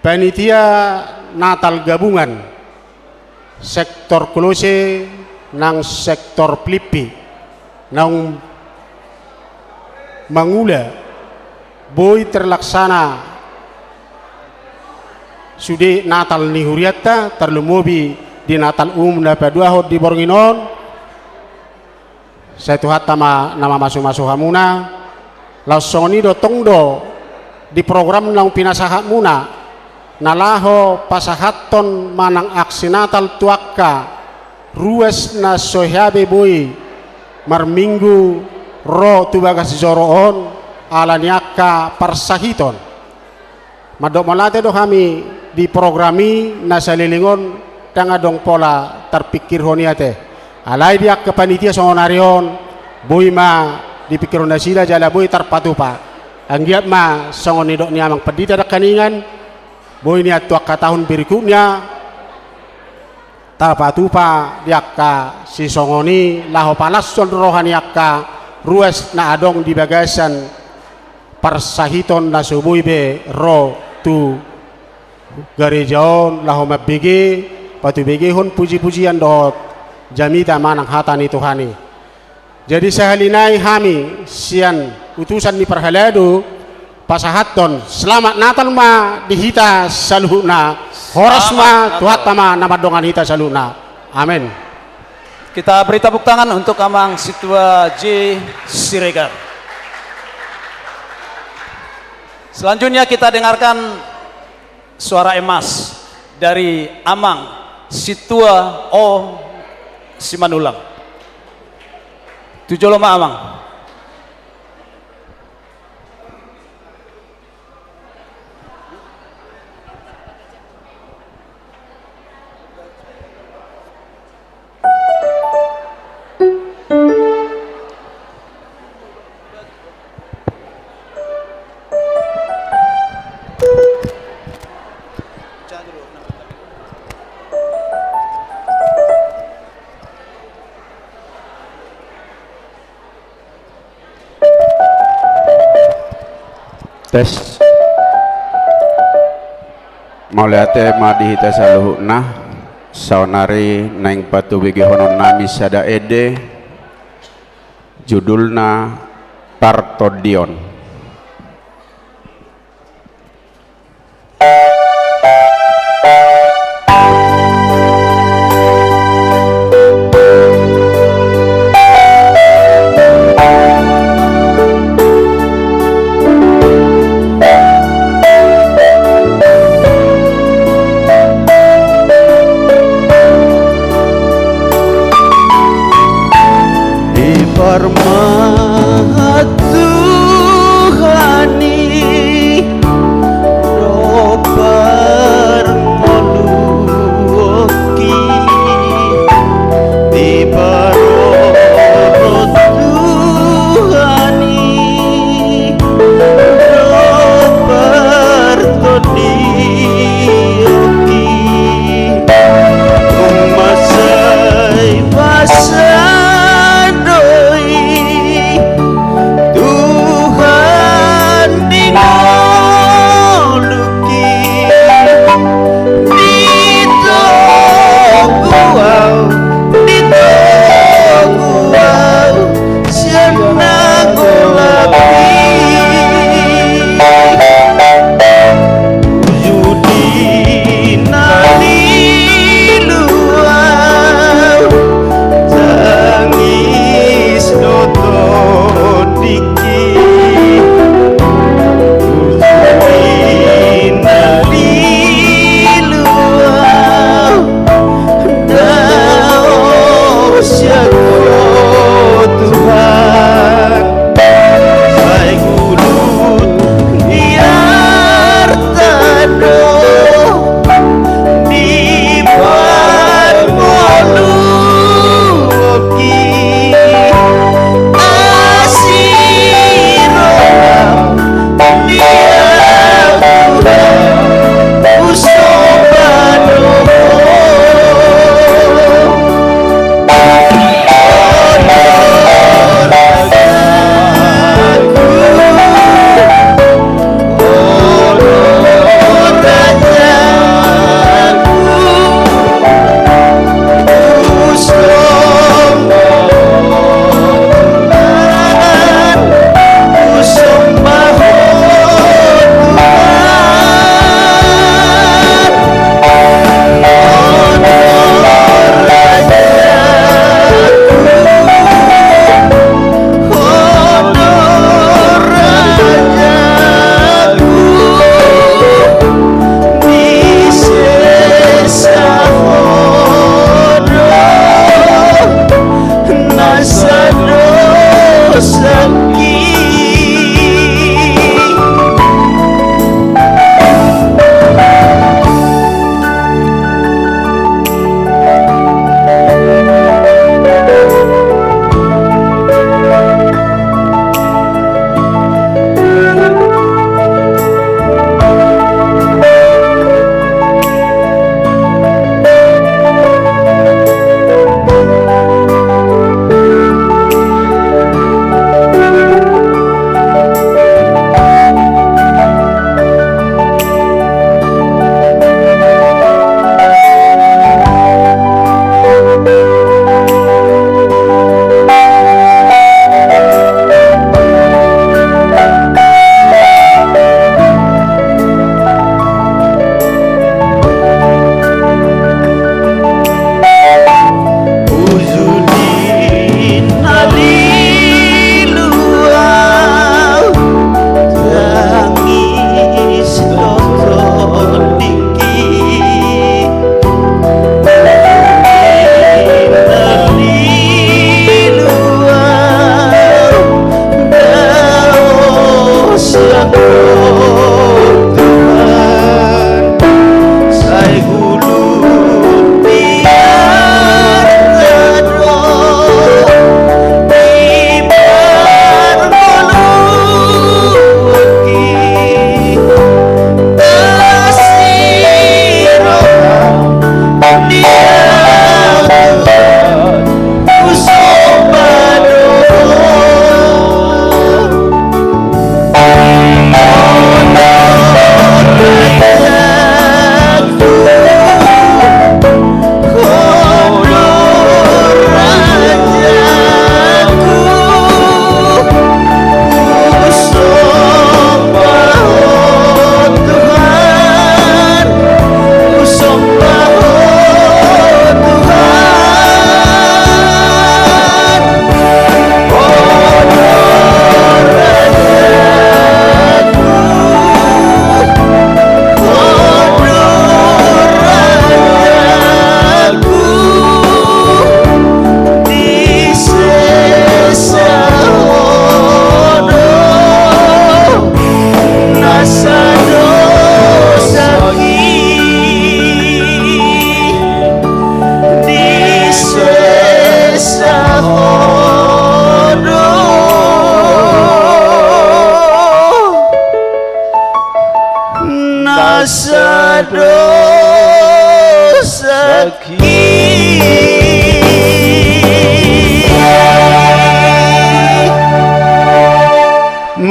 panitia Natal gabungan sektor Kolose nang sektor Filipi nang mangula boy terlaksana sudi Natal ni huriata terlumobi di Natal na paduahod di Bornginon saya tuhat nama masuk hamuna langsung ni dotong do di program nang pinasahat muna nalaho pasahaton manang aksi Natal tuaka ruas na sohyabe boy marminggu ro tubagas joroon alaniaka parsahiton madok malate do kami di programi na salilingon tangadong pola terpikir honiate alai dia ke panitia songonarion boy ma dipikir na sila jala boy terpatupa anggiat ma songoni dok niamang pedita kaningan boy ni atuaka tahun berikutnya tapatupa diaka si songoni laho palason rohani akka ruas na adong di bagasan parsahiton na subuy be ro tu garejaon laho mabigi patu begehon puji-pujian dohot jamita manang hatani Tuhani. Jadi sehalinai hami sian utusan ni perhaladu pasahaton selamat Natal ma dihita saluhna horas ma tuhatama nama dongan hita saluhna amin. Kita beri tepuk tangan untuk Amang Situa J. Siregar. Selanjutnya kita dengarkan suara emas dari Amang Situa O. Simanulang. Tujoloma Amang. Tes mauliate madi hita saluhna saunari naing patu bigi honon nami sada ede judulna Tartodion.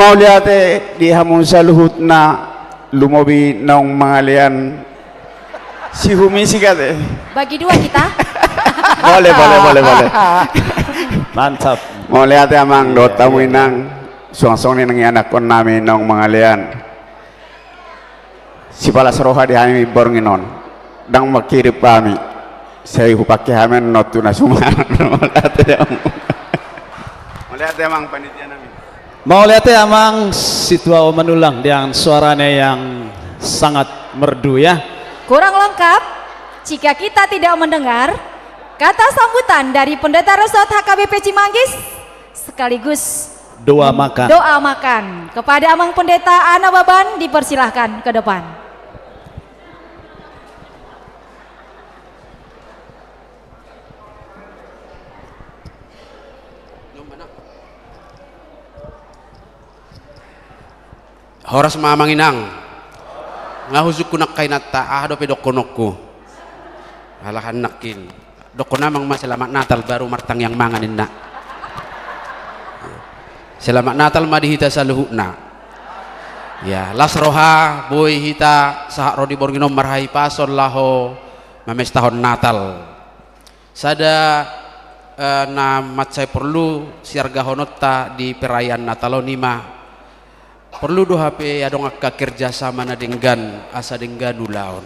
mau lihat di hamun saluhut na lumobi naung mangalian si Humi sikate. Bagi dua kita. Boleh. Mantap. Mau lihat amang do tamu inang suang-suang ni nang anak kon namin naung mangalian. Si balas roha di hami bornginon. Dang makirip kami. Saya upake hamen notu na sumar. Mau lihat amang panitia namin. Mau lihat amang situa menulang dengan suaranya yang sangat merdu ya. Kurang lengkap jika kita tidak mendengar kata sambutan dari Pendeta Resort HKBP Cimanggis sekaligus doa makan. Doa makan kepada Amang Pendeta Ana Baban, dipersilahkan ke depan. Horas mamanginang ngahusuk kunak kainata do pedokonokku alahan nakin dokonamang selamat Natal baru martang yang manganin nak selamat Natal madihita saluhuna ya las roha boy hita sahak rodi borginom marhai pason laho mames tahun Natal sada na matsai perlu siarga honotta di perayaan Natalonima perlu do HP adong akka kerjasama na denggan asa denggan ulaon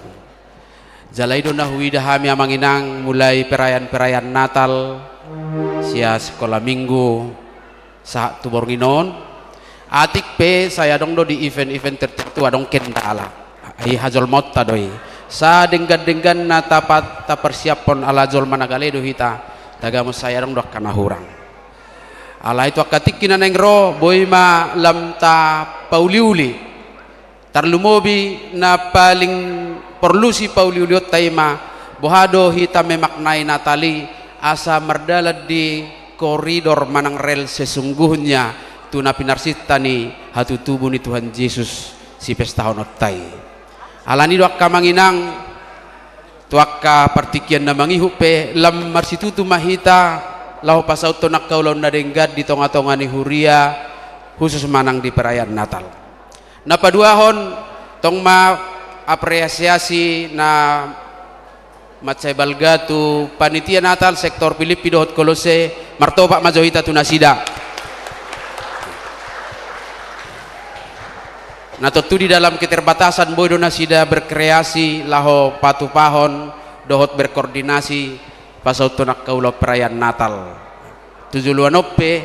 jalai do nahui dahami amanginang mulai perayaan Natal sia sekolah minggu saat tu bornginon atik pe saya dong do di event tertentu adong kendala ai hajol motta doi sa denggan na ta persiapon ala jol managale do hita tagamo saya dong do kana hurang ala itu akatik kinaneng ro boy ma lamta pauliuli tarlumobi na paling perlu si pauliuliot taima bohado hita memaknai Natali asa merdalad di koridor manang rel sesungguhnya tuna pinarsita ni hatu tubuh ni Tuhan Yesus si pesta honottai alani doak kamanginang tuaka partikian na mangihupe lam marsitutu mahita lahu pasau tonak kaulon na denggad di tonga-tonga ni huria khusus manang di perayaan Natal. Na paduahon tong ma apresiasi na matsay balgatu panitia Natal sektor Pilipi dohot Kolose martopak majohita tunasida. Natutu di dalam keterbatasan boy donasida berkreasi laho patupahon dohot berkoordinasi pasau tonak kaulo perayaan Natal tujuluan oppe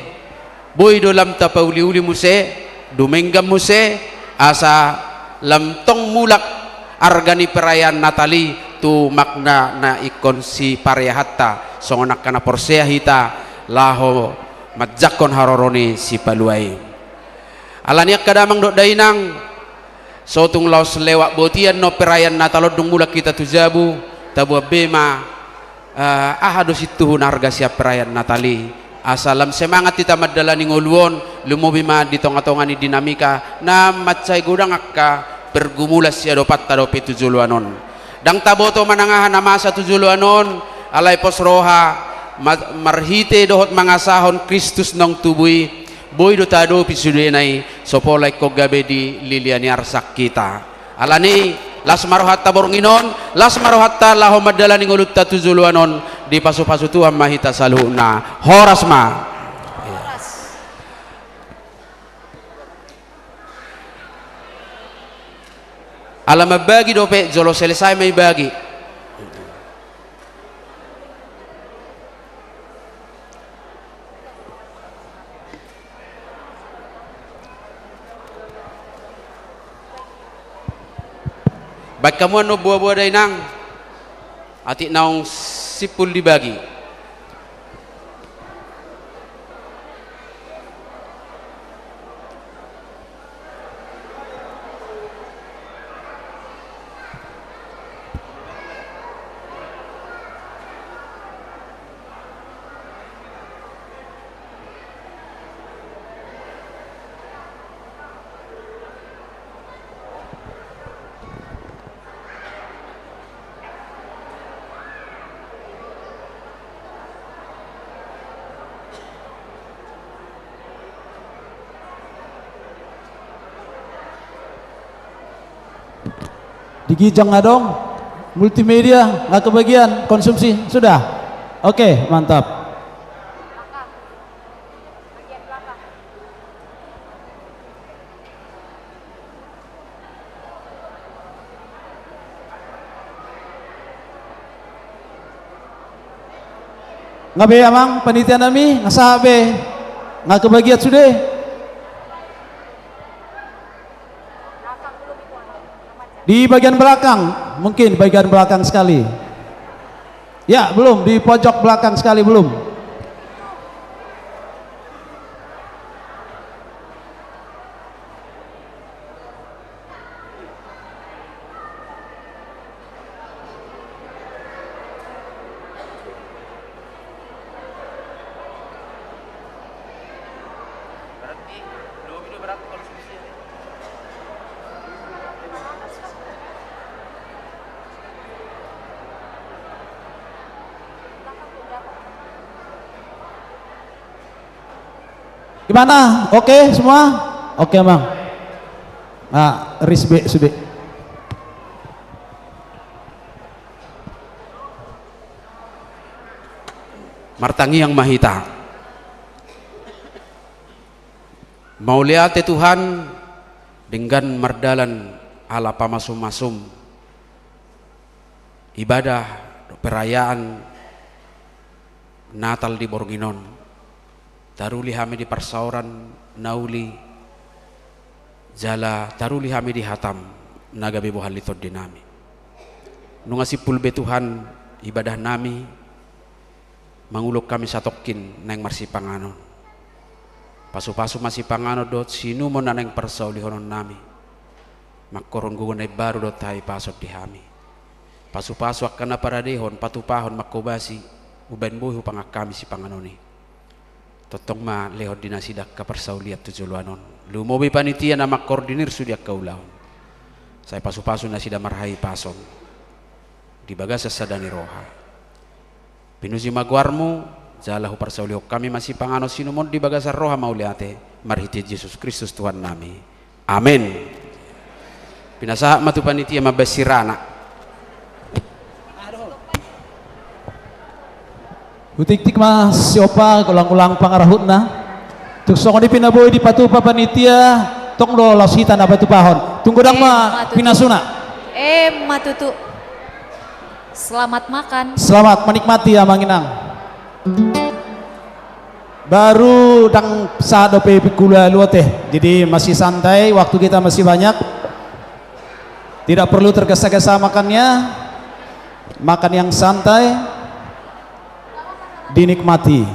boy do lam tapauli-uli muse dumenggam muse asa lam tong mulak argani perayaan Natali tu makna na ikon si parehatta songonak kana porsea hita laho majakon haroroni si paluai alaniak kadamang do dainang sotung laos lewat botian no perayaan Natal dung mulak kita tujabu tabu bema ahado situhun harga siap perayaan Natali asalam semangat kita madalani ngoluon lumobi ma di tonga-tonga ni dinamika na matsay gudang akka pergumulas siya dopat tado pitujuluanon dang taboto manangahan na masa tujuluanon alay posroha marhite dohot mga sahon Kristus nong tubuy boy do tado pisudenay sopolay ko gabe di liliani arsak kita alani las marohatta bornginon las marohatta laho madalani ngulutta tujuluanon di pasu-pasu Tuhan mahita saluhna horas ma alam bagi dope jolo selesai may bagi baik kamu no buah-buah dainang atik naung sipul dibagi Digijang nggak dong? Multimedia nggak kebagian konsumsi sudah? Oke, mantap. Nggak be amang panitia nami ngasah be nggak kebagian sudah. Di bagian belakang, mungkin bagian belakang sekali. Ya, belum, di pojok belakang sekali belum. Gimana? Oke semua? Oke Bang. Nah, risbe sudah. Martangi yang mahita. Mau lihat Tuhan dengan mardalan ala pamasum-masum ibadah perayaan Natal di Borginon. Taruli hami di persauran nauli jala taruli hami di hatam nagabe bohalitod dinami. Nungasipul be Tuhan ibadah nami mangulok kami satokin neng marsipanganon. Pasu-pasu masipangano dot sinu mo naneng persaulihonon nami. Makkoron gugon ay baru dot tay pasok di hami. Pasu-pasu akan na paradehon patupahon makobasi uben buhi pangakami si panganoni. Totong ma lehon dinasidak ka persauliat tujuluanon. Lumobi panitia na makkoordinir sudiak kaulahon. Saya pasu-pasu na sida marhai pason. Di bagasa sadani roha. Pinusi magwarmu jalahu persauliok kami masih pangano sinumon di bagasa roha mauliate marhiti Yesus Kristus Tuhan nami. Amin. Pinasaha matu panitia mabasirana. Utik-tik mas siopa ulang-ulang pangarahut na. Tuk song di pinaboy di patupa panitia tong lo lasita na patupahon. Tunggu dang ma pinasuna. Matutu. Selamat makan. Selamat menikmati ya Manginang. Baru dang sa dope pikula luote. Jadi masih santai, waktu kita masih banyak. Tidak perlu tergesa-gesa makannya. Makan yang santai. Dinikmati.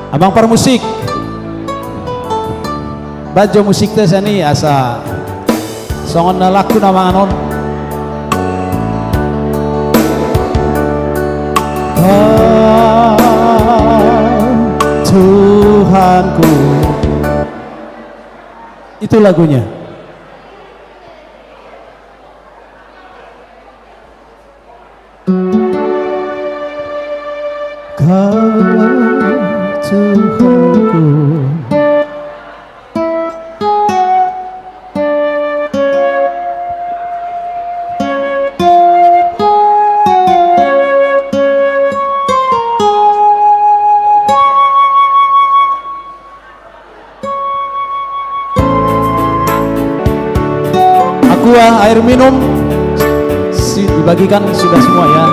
Abang par musik. Bajo musik teh sani asa songon na laku nama anon. Tuhanku, itu lagunya. Kau Tuhanku, air minum dibagikan sudah semua ya.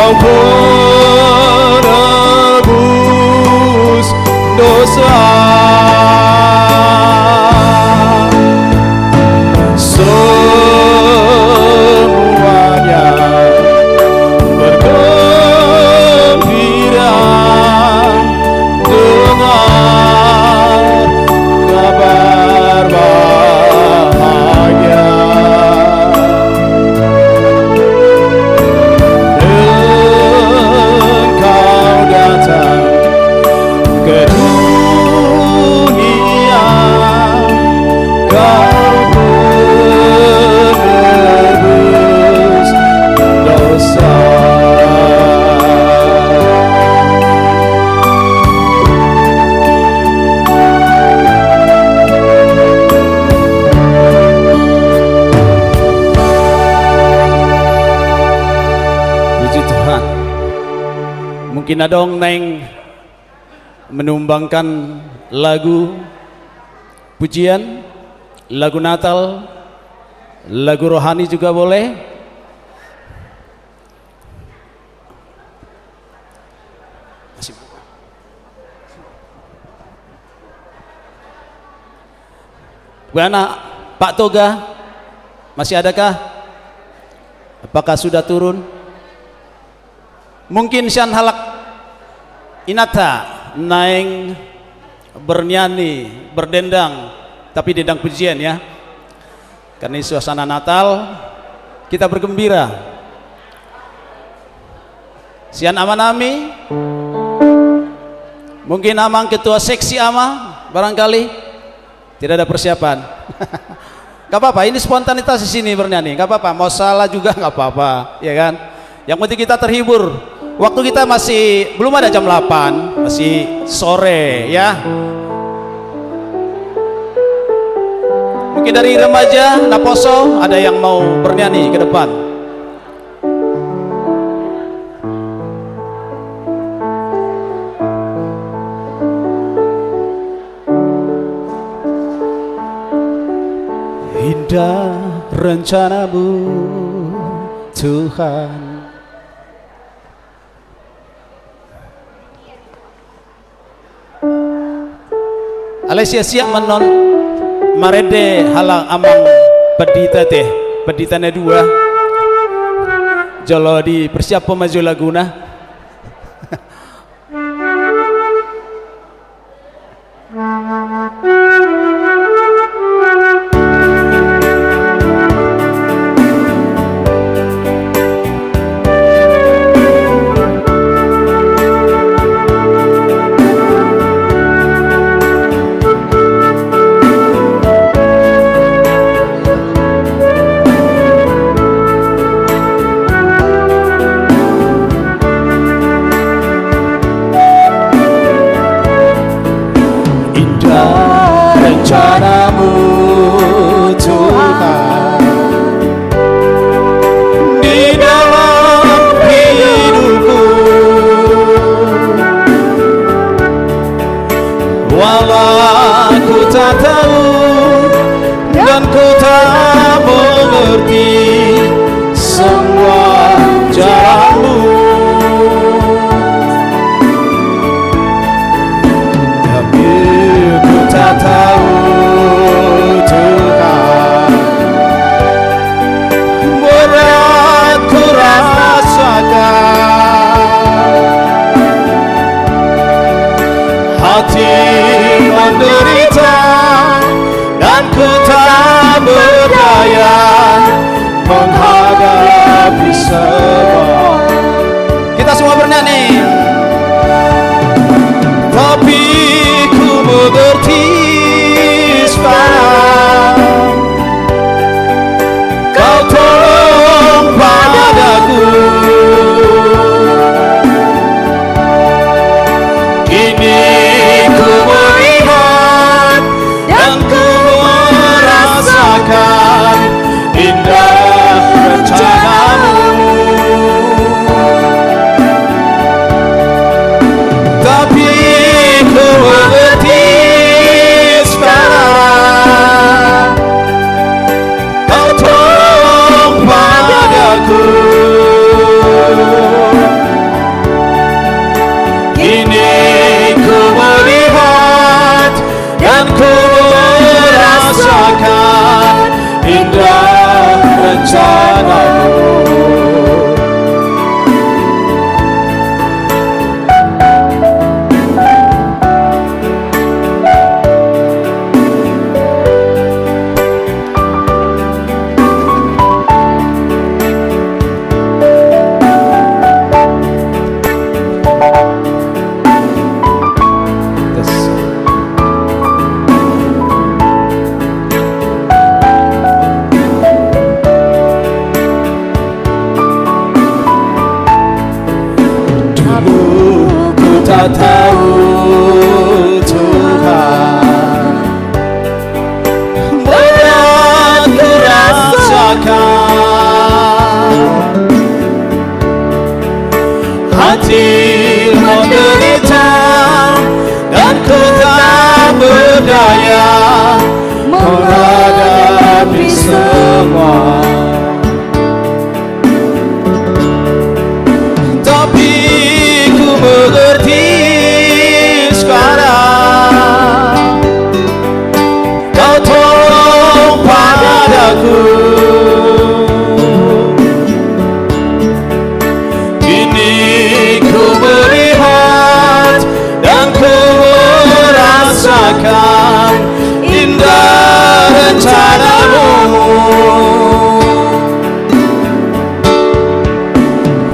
Kau penebus dosa. Semuanya bergembira dengar kabar bahagia. Engkau datang ke dunia, kau penebus dosa. Puji Tuhan. Mungkin ada orang neng menumbangkan lagu pujian, lagu Natal, lagu rohani juga boleh. Bu anak, Pak Toga, masih adakah? Apakah sudah turun? Mungkin sian halak inata naing bernyanyi, berdendang, tapi dendang pujian ya. Karena ini suasana Natal, kita bergembira. Sian amanami, mungkin amang ketua seksi ama, barangkali tidak ada persiapan. Gak apa-apa, ini spontanitas di sini bernyanyi, gak apa-apa. Mau salah juga gak apa-apa, ya kan? Yang penting kita terhibur. Waktu kita masih belum ada jam 8, masih sore ya. Mungkin dari remaja Naposo ada yang mau bernyanyi ke depan. Indah rencanamu Tuhan. Alessia siap menon marede halang amang pedita teh peditanya 2 jolo di persiap pemaju laguna. Rencanamu Tuhan di dalam hidupku, walau ku tak tahu dan ku tak mengerti semua jalanmu, tapi ku tak tahu Tuhan, berat ku rasakan, hati menderita dan ku tak berdaya menghadapi semua. Kita semua bernyanyi. Tapi ku mengerti sekarang Kau tolong padaku. Kini ku melihat dan ku merasakan indah rencanamu. rencanamu. Tak tahu Tuhan, berat ku rasakan, hati menderita dan ku tak berdaya menghadapi semua. Tapi ku mengerti sekarang, kau tolong padaku. Kini ku melihat dan ku merasakan indah rencanamu.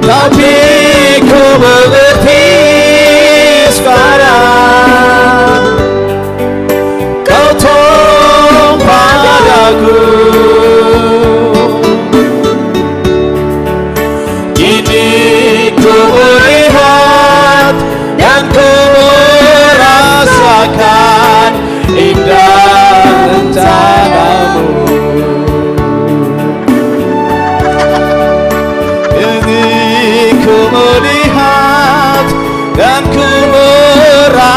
Tapi ku mengerti sekarang, kau tolong padaku. Kini ku melihat dan ku merasakan indah rencanamu. Kini ku melihat dan ku merasakan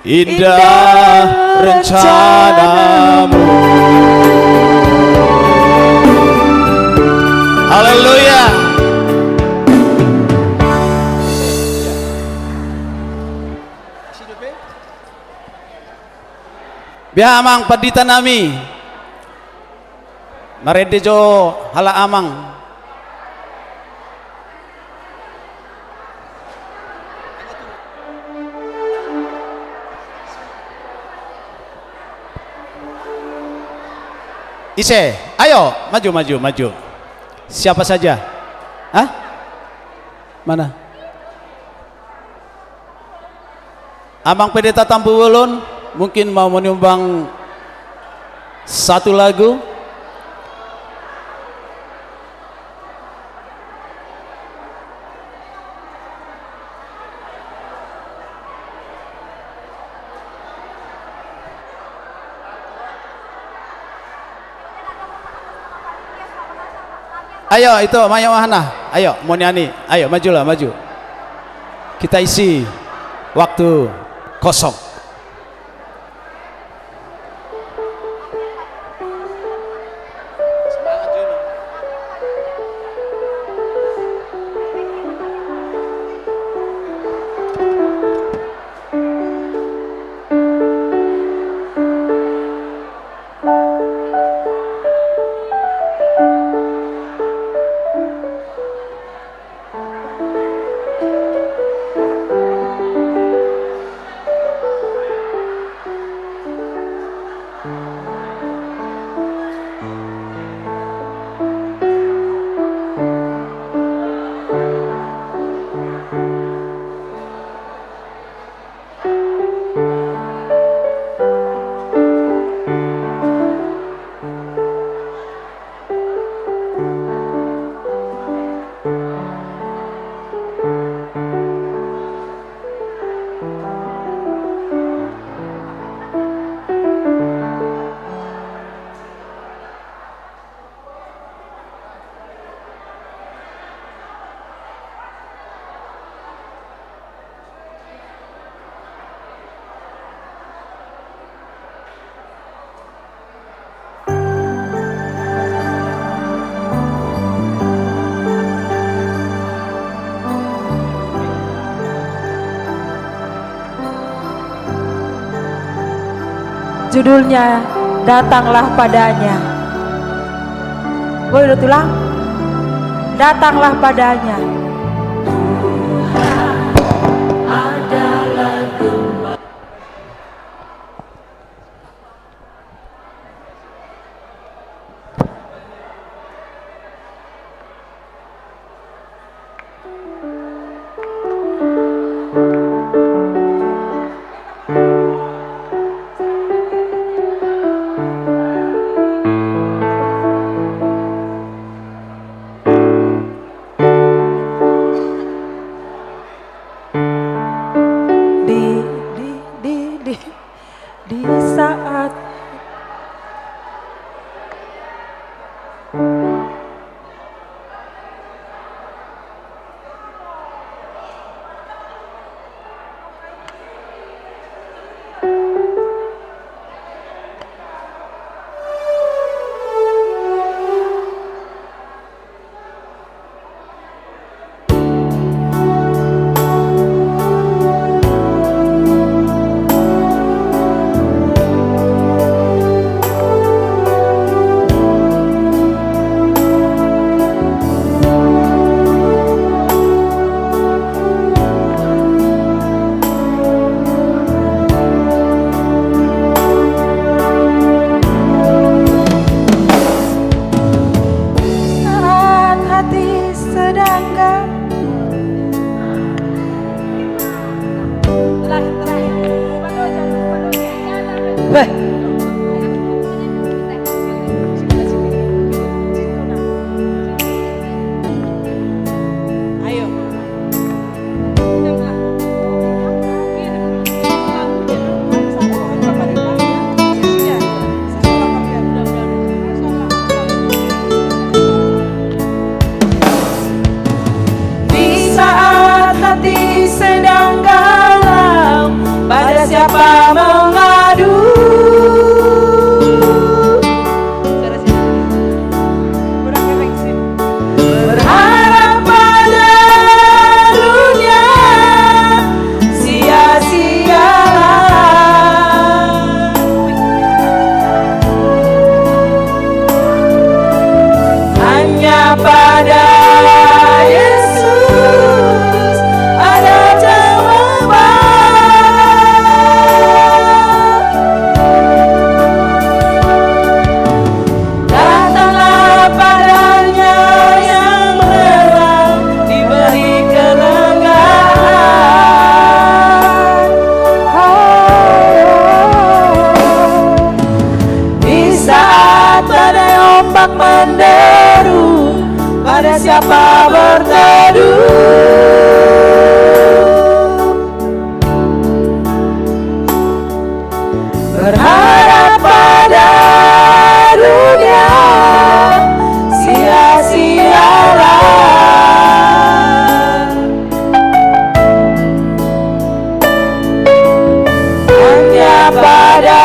indah rencanamu. Haleluya. Biar amang padita nami marede jo hala amang. Ise, ayo maju. Siapa saja? Hah? Mana? Amang Pendeta Tampu Wulun mungkin mau menyumbang satu lagu. Ayo itu Maya Wahana, ayo Moniani, ayo majulah maju. Kita isi waktu kosong. Judulnya datanglah padanya. Boleh tulang? Datanglah padanya. Di saat hati sedang galau, pada siapa mengadu? Berharap pada dunia, sia-sialah. Hanya pada Yesus ada jawaban. Datanglah padanya yang rela diberi kelegaan. Di saat badai ombak menderu, pada siapa berteduh? Berharap pada dunia, sia-sialah. Hanya pada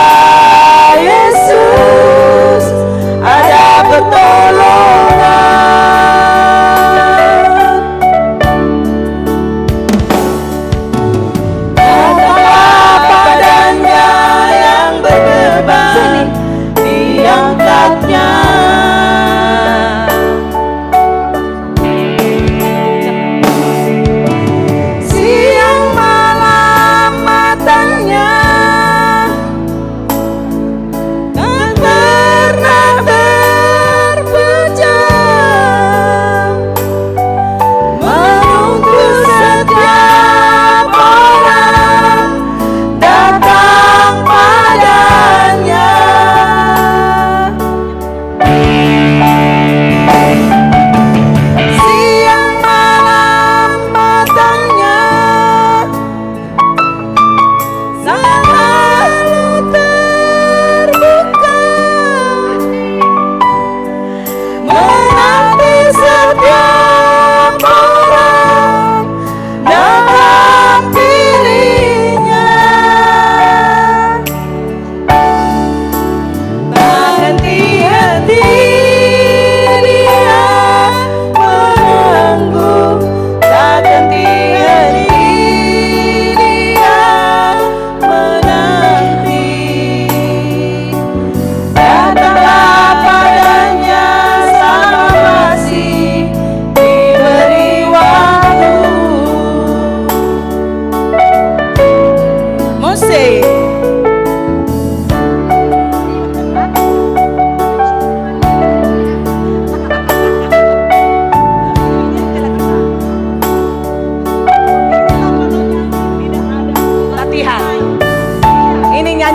Yesus ada pertolongan.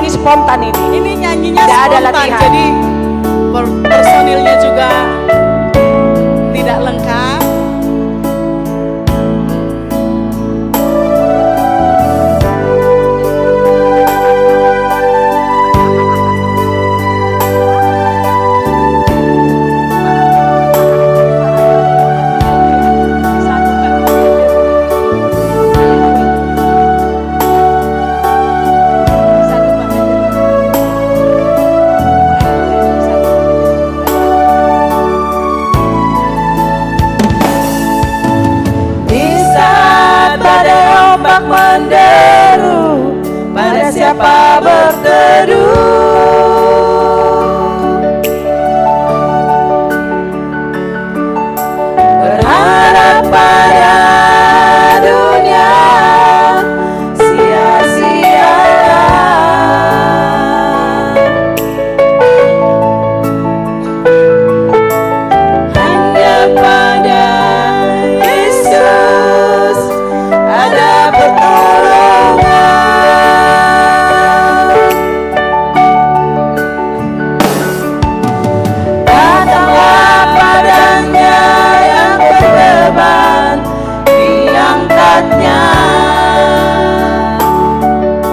nyanyi spontan ini. Ini nyanyinya Tidak ada spontan, latihan. jadi personilnya juga tidak lengkap. Menderu, pada siapa berteduh